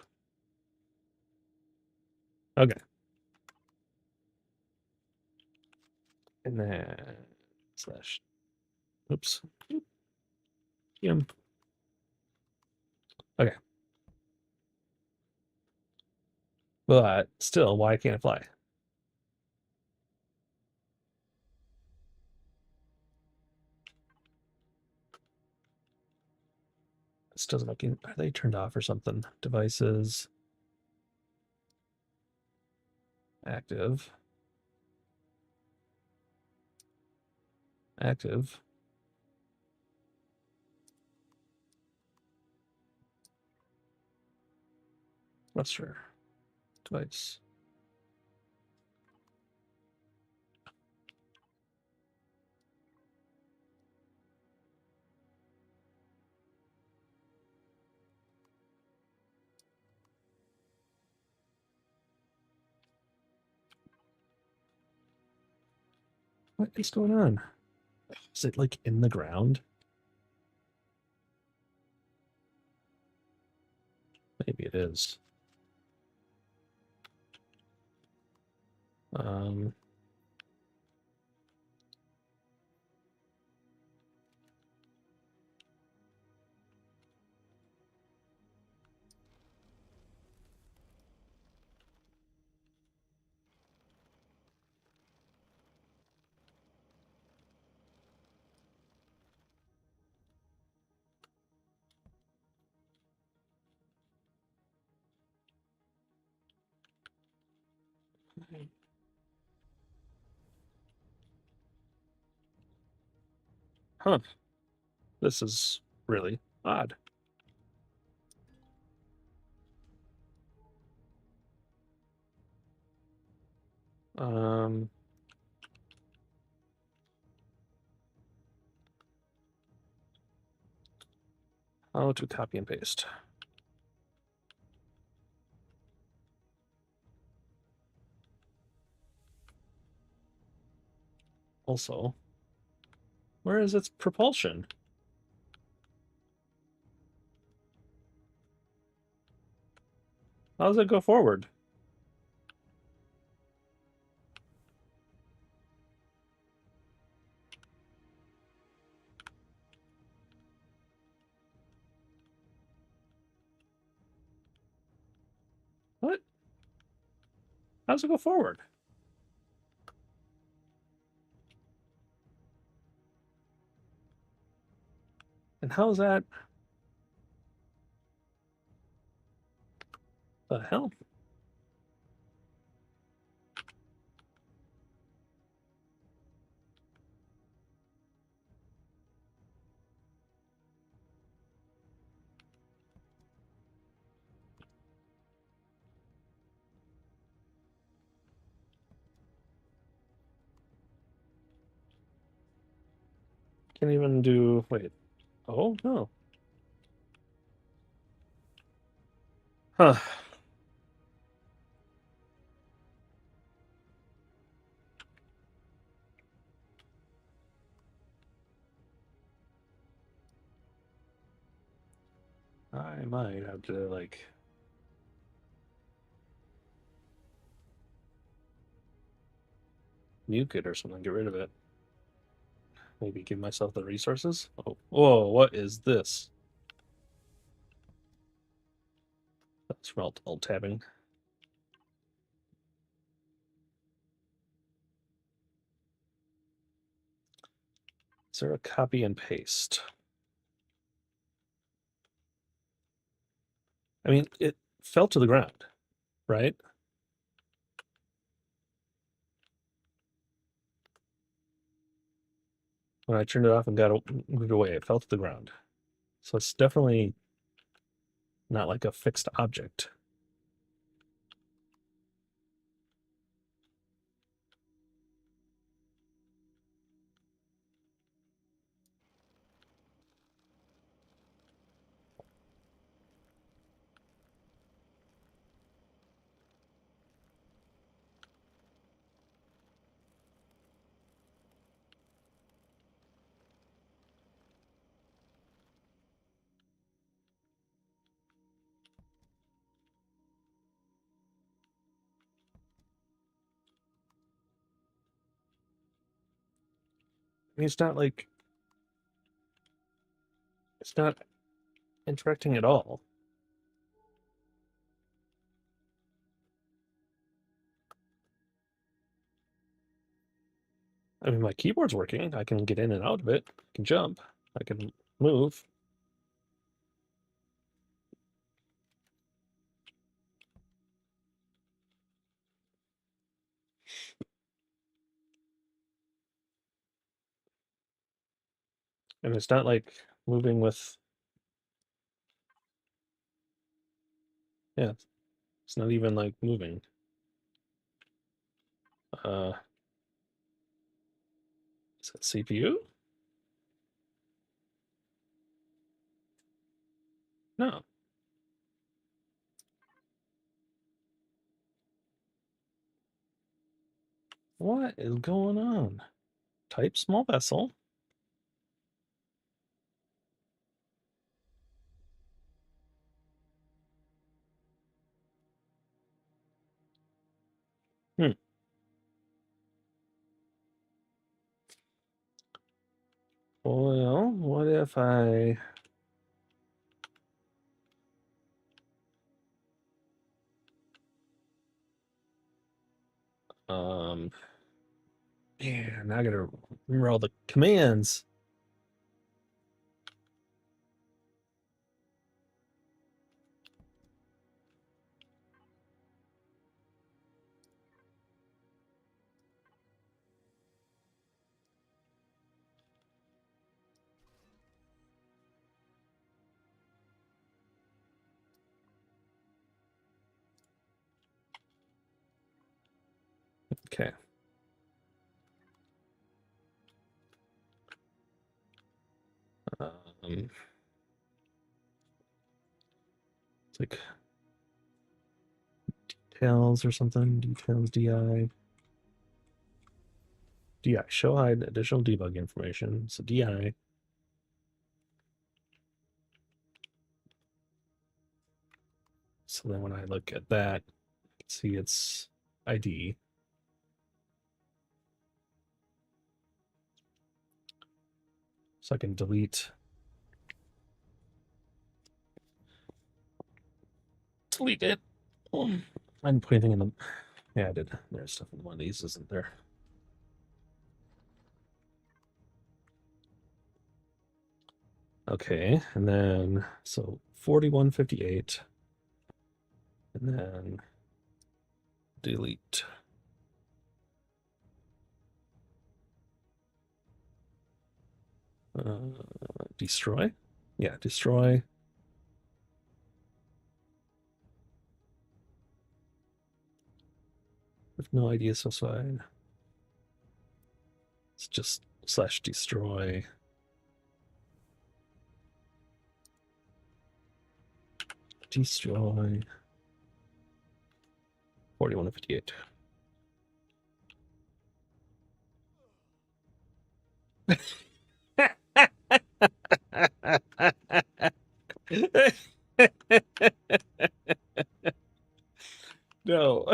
Okay. And then slash. Oops. Yum. Okay. But still, why can't it fly? This doesn't look in. Are they turned off or something? Devices. Active. Active. Thruster. Device. What is going on? Is it like in the ground? Maybe it is. Um, huh. This is really odd. Um, how to copy and paste. Also, where is its propulsion? How does it go forward? What? How does it go forward? And how is that? The hell? Can't even do. Wait. Oh no. Huh. I might have to like nuke it or something. Get rid of it. Maybe give myself the resources. Oh, whoa! What is this? That's from alt tabbing. Is there a copy and paste? I mean, it fell to the ground, right? When I turned it off and moved away, it fell to the ground. So it's definitely not like a fixed object. I mean, it's not interacting at all. I mean, my keyboard's working. I can get in and out of it. I can jump. I can move. And it's not like moving with, yeah, it's not even like moving. Uh, is that CPU? No. What is going on? Type small vessel. Hmm. Well, what if I um man, now I gotta remember all the commands. Okay. It's like details or something. Details DI. DI. Show hide additional debug information. So DI. So then when I look at that, I can see its ID. So I can delete it. I didn't put anything in the. Yeah, I did. There's stuff in one of these, isn't there? Okay, and then so 4158, and then delete. Destroy. Yeah, destroy. With no ID specified. It's just slash destroy. Destroy. 4158. No.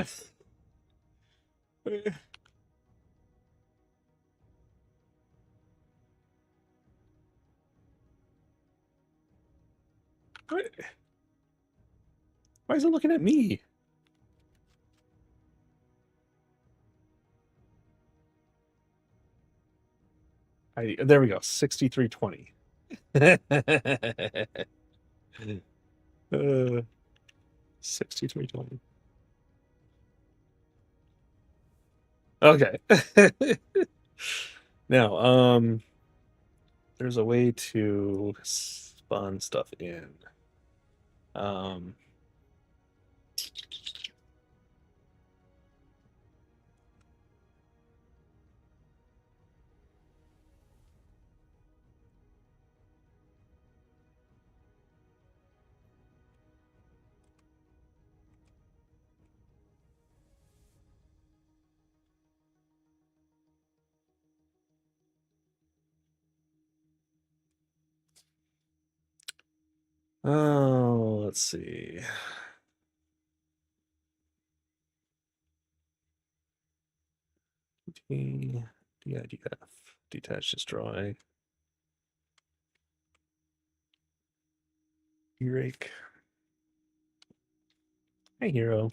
Why is it looking at me? There we go. 6320. uh, 6320. Okay. Now, there's a way to spawn stuff in. Um, oh, let's see. DIDF, detach, destroy, E-rake. Hey, hero.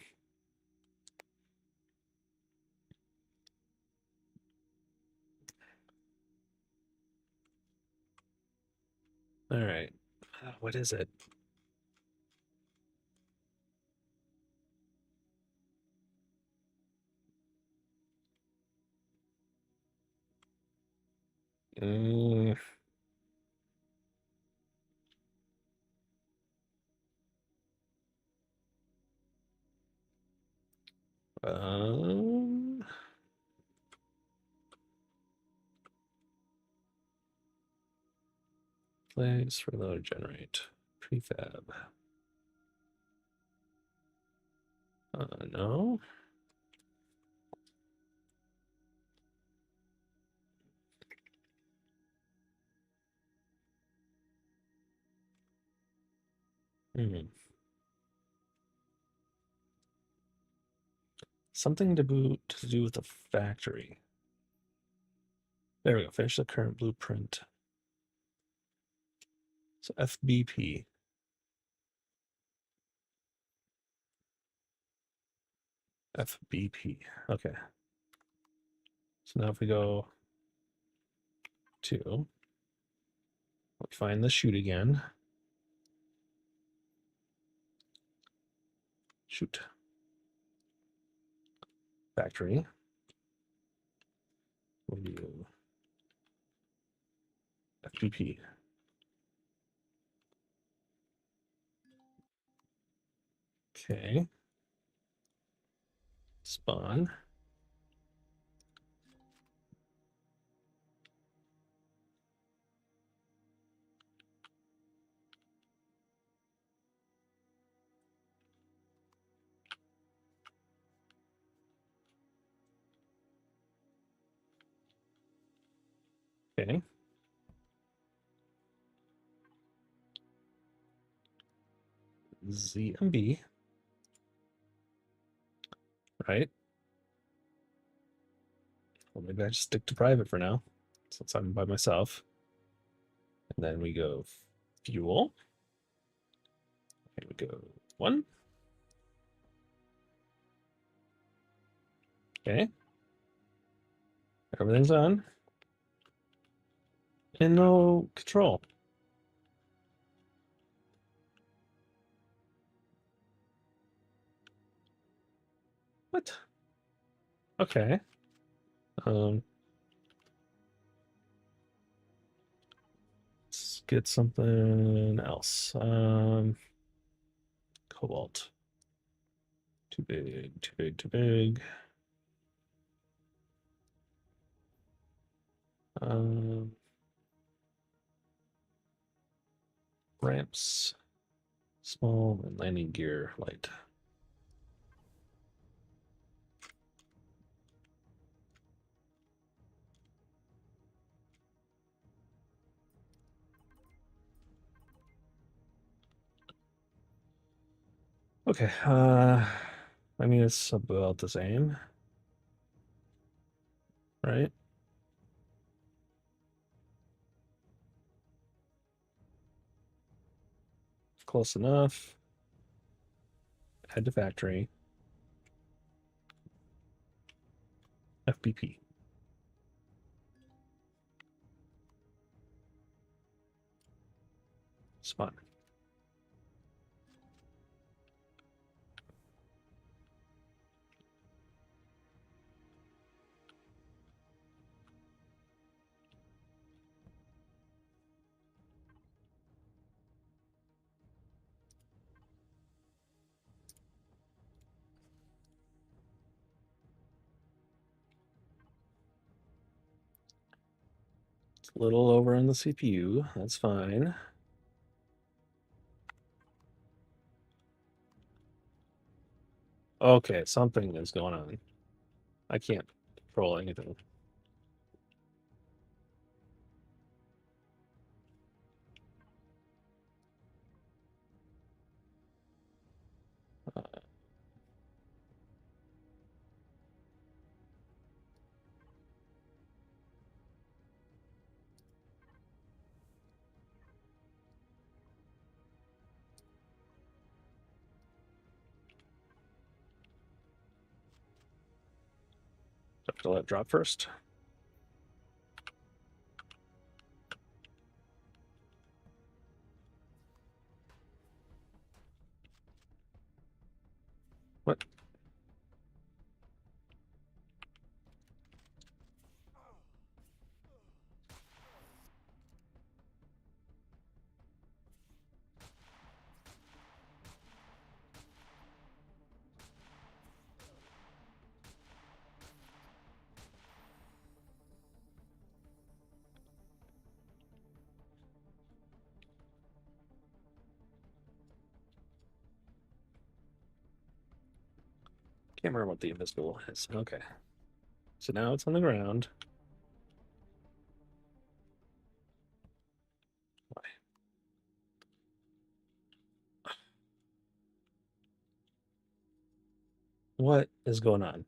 All right. What is it? Mm, um, place for load generate. Prefab. No. Hmm. Something to do with the factory. There we go. Finish the current blueprint. So FBP. FBP. Okay. So now if we go to, we find the shoot again. Shoot. Factory. We'll do FBP. Okay. Spawn. Okay. ZMB. Right. Well, maybe I just stick to private for now, since I'm by myself. And then we go fuel. Here we go. 1. Okay. Everything's on. And no control. What? Okay. Let's get something else. Cobalt. Too big, too big, too big. Um, Ramps. Small and landing gear light. Okay, I mean it's about the same, right? Close enough. Head to factory. FBP. Spot. A little over on the CPU. That's fine. Okay, something is going on. I can't control anything. Have to let it drop first. What? Can't remember what the invisible is. Okay. So now it's on the ground. Why? What is going on?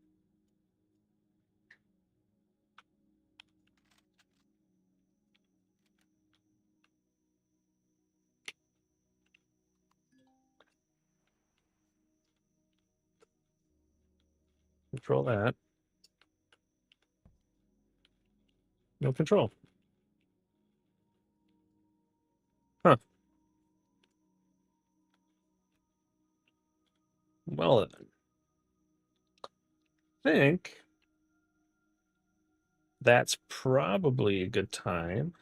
Control that. No control. Huh. Well then. I think that's probably a good time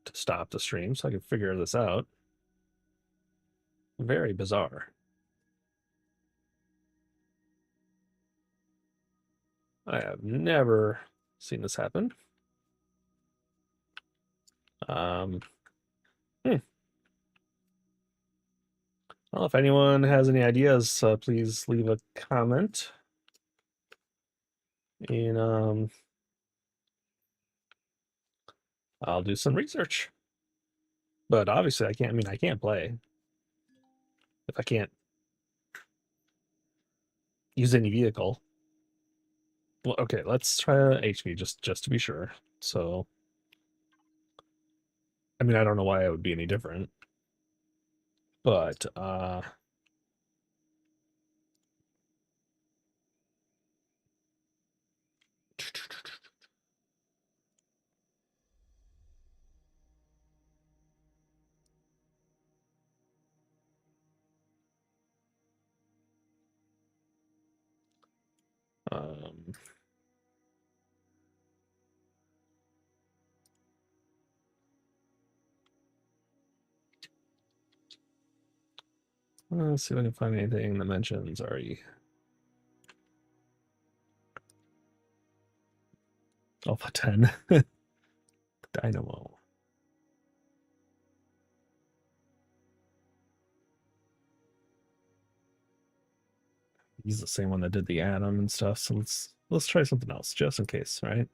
to stop the stream so I can figure this out. Very bizarre. I have never seen this happen. Um, hmm. Well, if anyone has any ideas, please leave a comment. And I'll do some research. But obviously, I can't. I mean, I can't play if I can't use any vehicle. Well, okay, let's try HV just to be sure. So, I mean, I don't know why it would be any different, but um, let's see if I can find anything that mentions RE. Alpha 10. Dynamo. He's the same one that did the atom and stuff, so let's try something else just in case, right?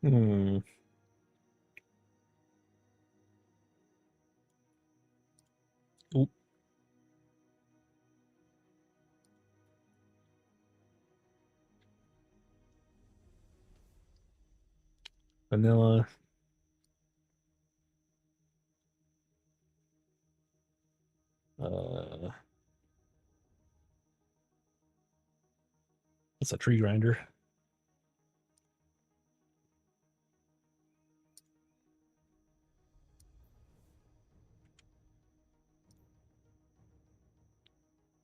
Hmm. Oop. Vanilla. It's a tree grinder.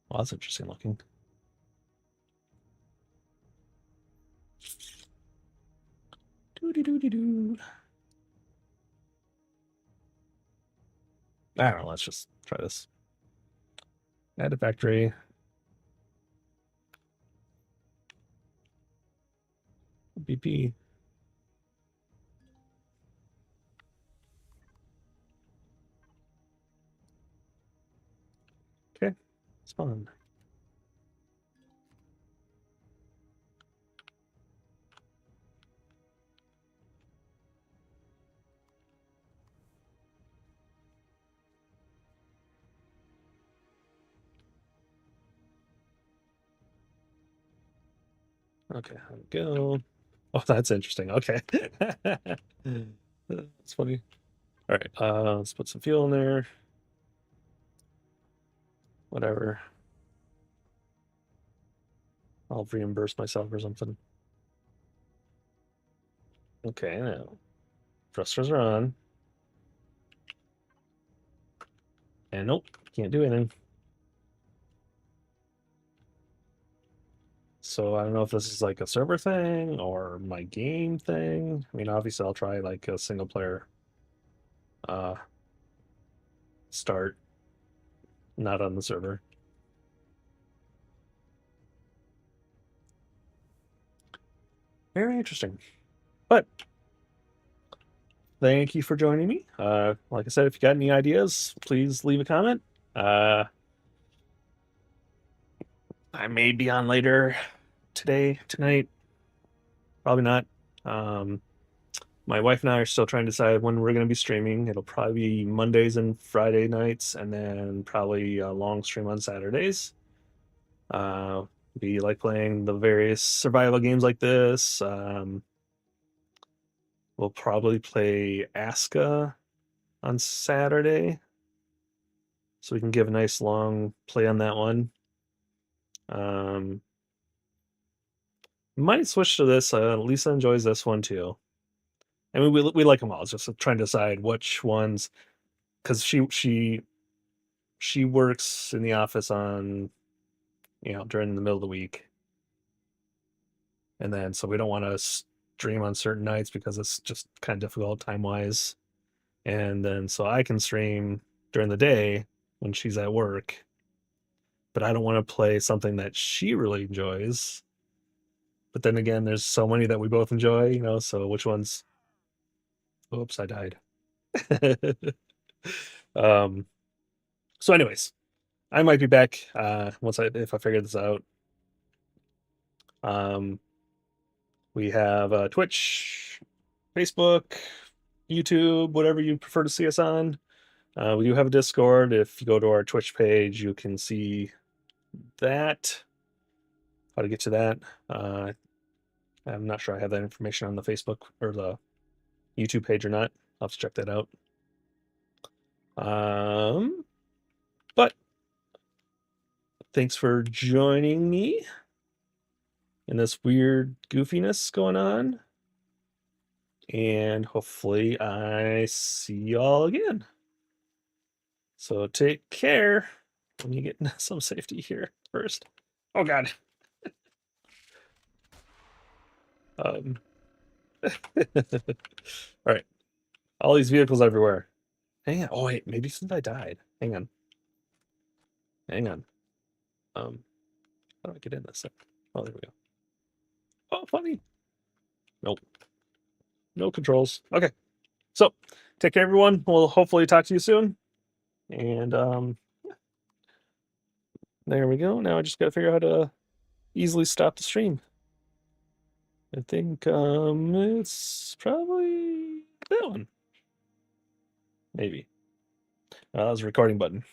Well, that's interesting looking. Doo doo doo doo doo. I don't know. Let's just try this. Add a factory. BP. Okay, spawn. Okay, here we go. Oh, that's interesting. Okay. That's funny. All right, let's put some fuel in there. Whatever. I'll reimburse myself or something. Okay, now thrusters are on. And nope, can't do anything. So I don't know if this is like a server thing or my game thing. I mean, obviously I'll try like a single player uh start, not on the server. Very interesting. But thank you for joining me. Like I said, if you got any ideas, please leave a comment. I may be on later today, tonight. Probably not. Um, my wife and I are still trying to decide when we're going to be streaming. It'll probably be Mondays and Friday nights, and then probably a long stream on Saturdays. Uh, we like playing the various survival games like this. We'll probably play Aska on Saturday, so we can give a nice long play on that one. Might switch to this. Lisa enjoys this one too. I mean, we like them all. It's just trying to decide which ones, because she works in the office on, during the middle of the week, and then so we don't want to stream on certain nights because it's just kind of difficult time wise. And then so I can stream during the day when she's at work, but I don't want to play something that she really enjoys. But then again, there's so many that we both enjoy, so which ones? Oops, I died. um, so anyways, I might be back once if I figure this out. Um, we have Twitch, Facebook, YouTube, whatever you prefer to see us on. We do have a Discord. If you go to our Twitch page, you can see that. How to get to that. I'm not sure I have that information on the Facebook or the YouTube page or not. I'll have to check that out. But thanks for joining me in this weird goofiness going on. And hopefully I see y'all again. So take care. Let me get some safety here first. Oh God. All right. All these vehicles everywhere. Hang on. Oh wait, maybe since I died. Hang on. Hang on. How do I get in this thing? Oh, there we go. Oh, funny. Nope. No controls. Okay. So take care, everyone. We'll hopefully talk to you soon. And there we go. Now I just gotta figure out how to easily stop the stream. I think it's probably that one. Maybe. That was a recording button.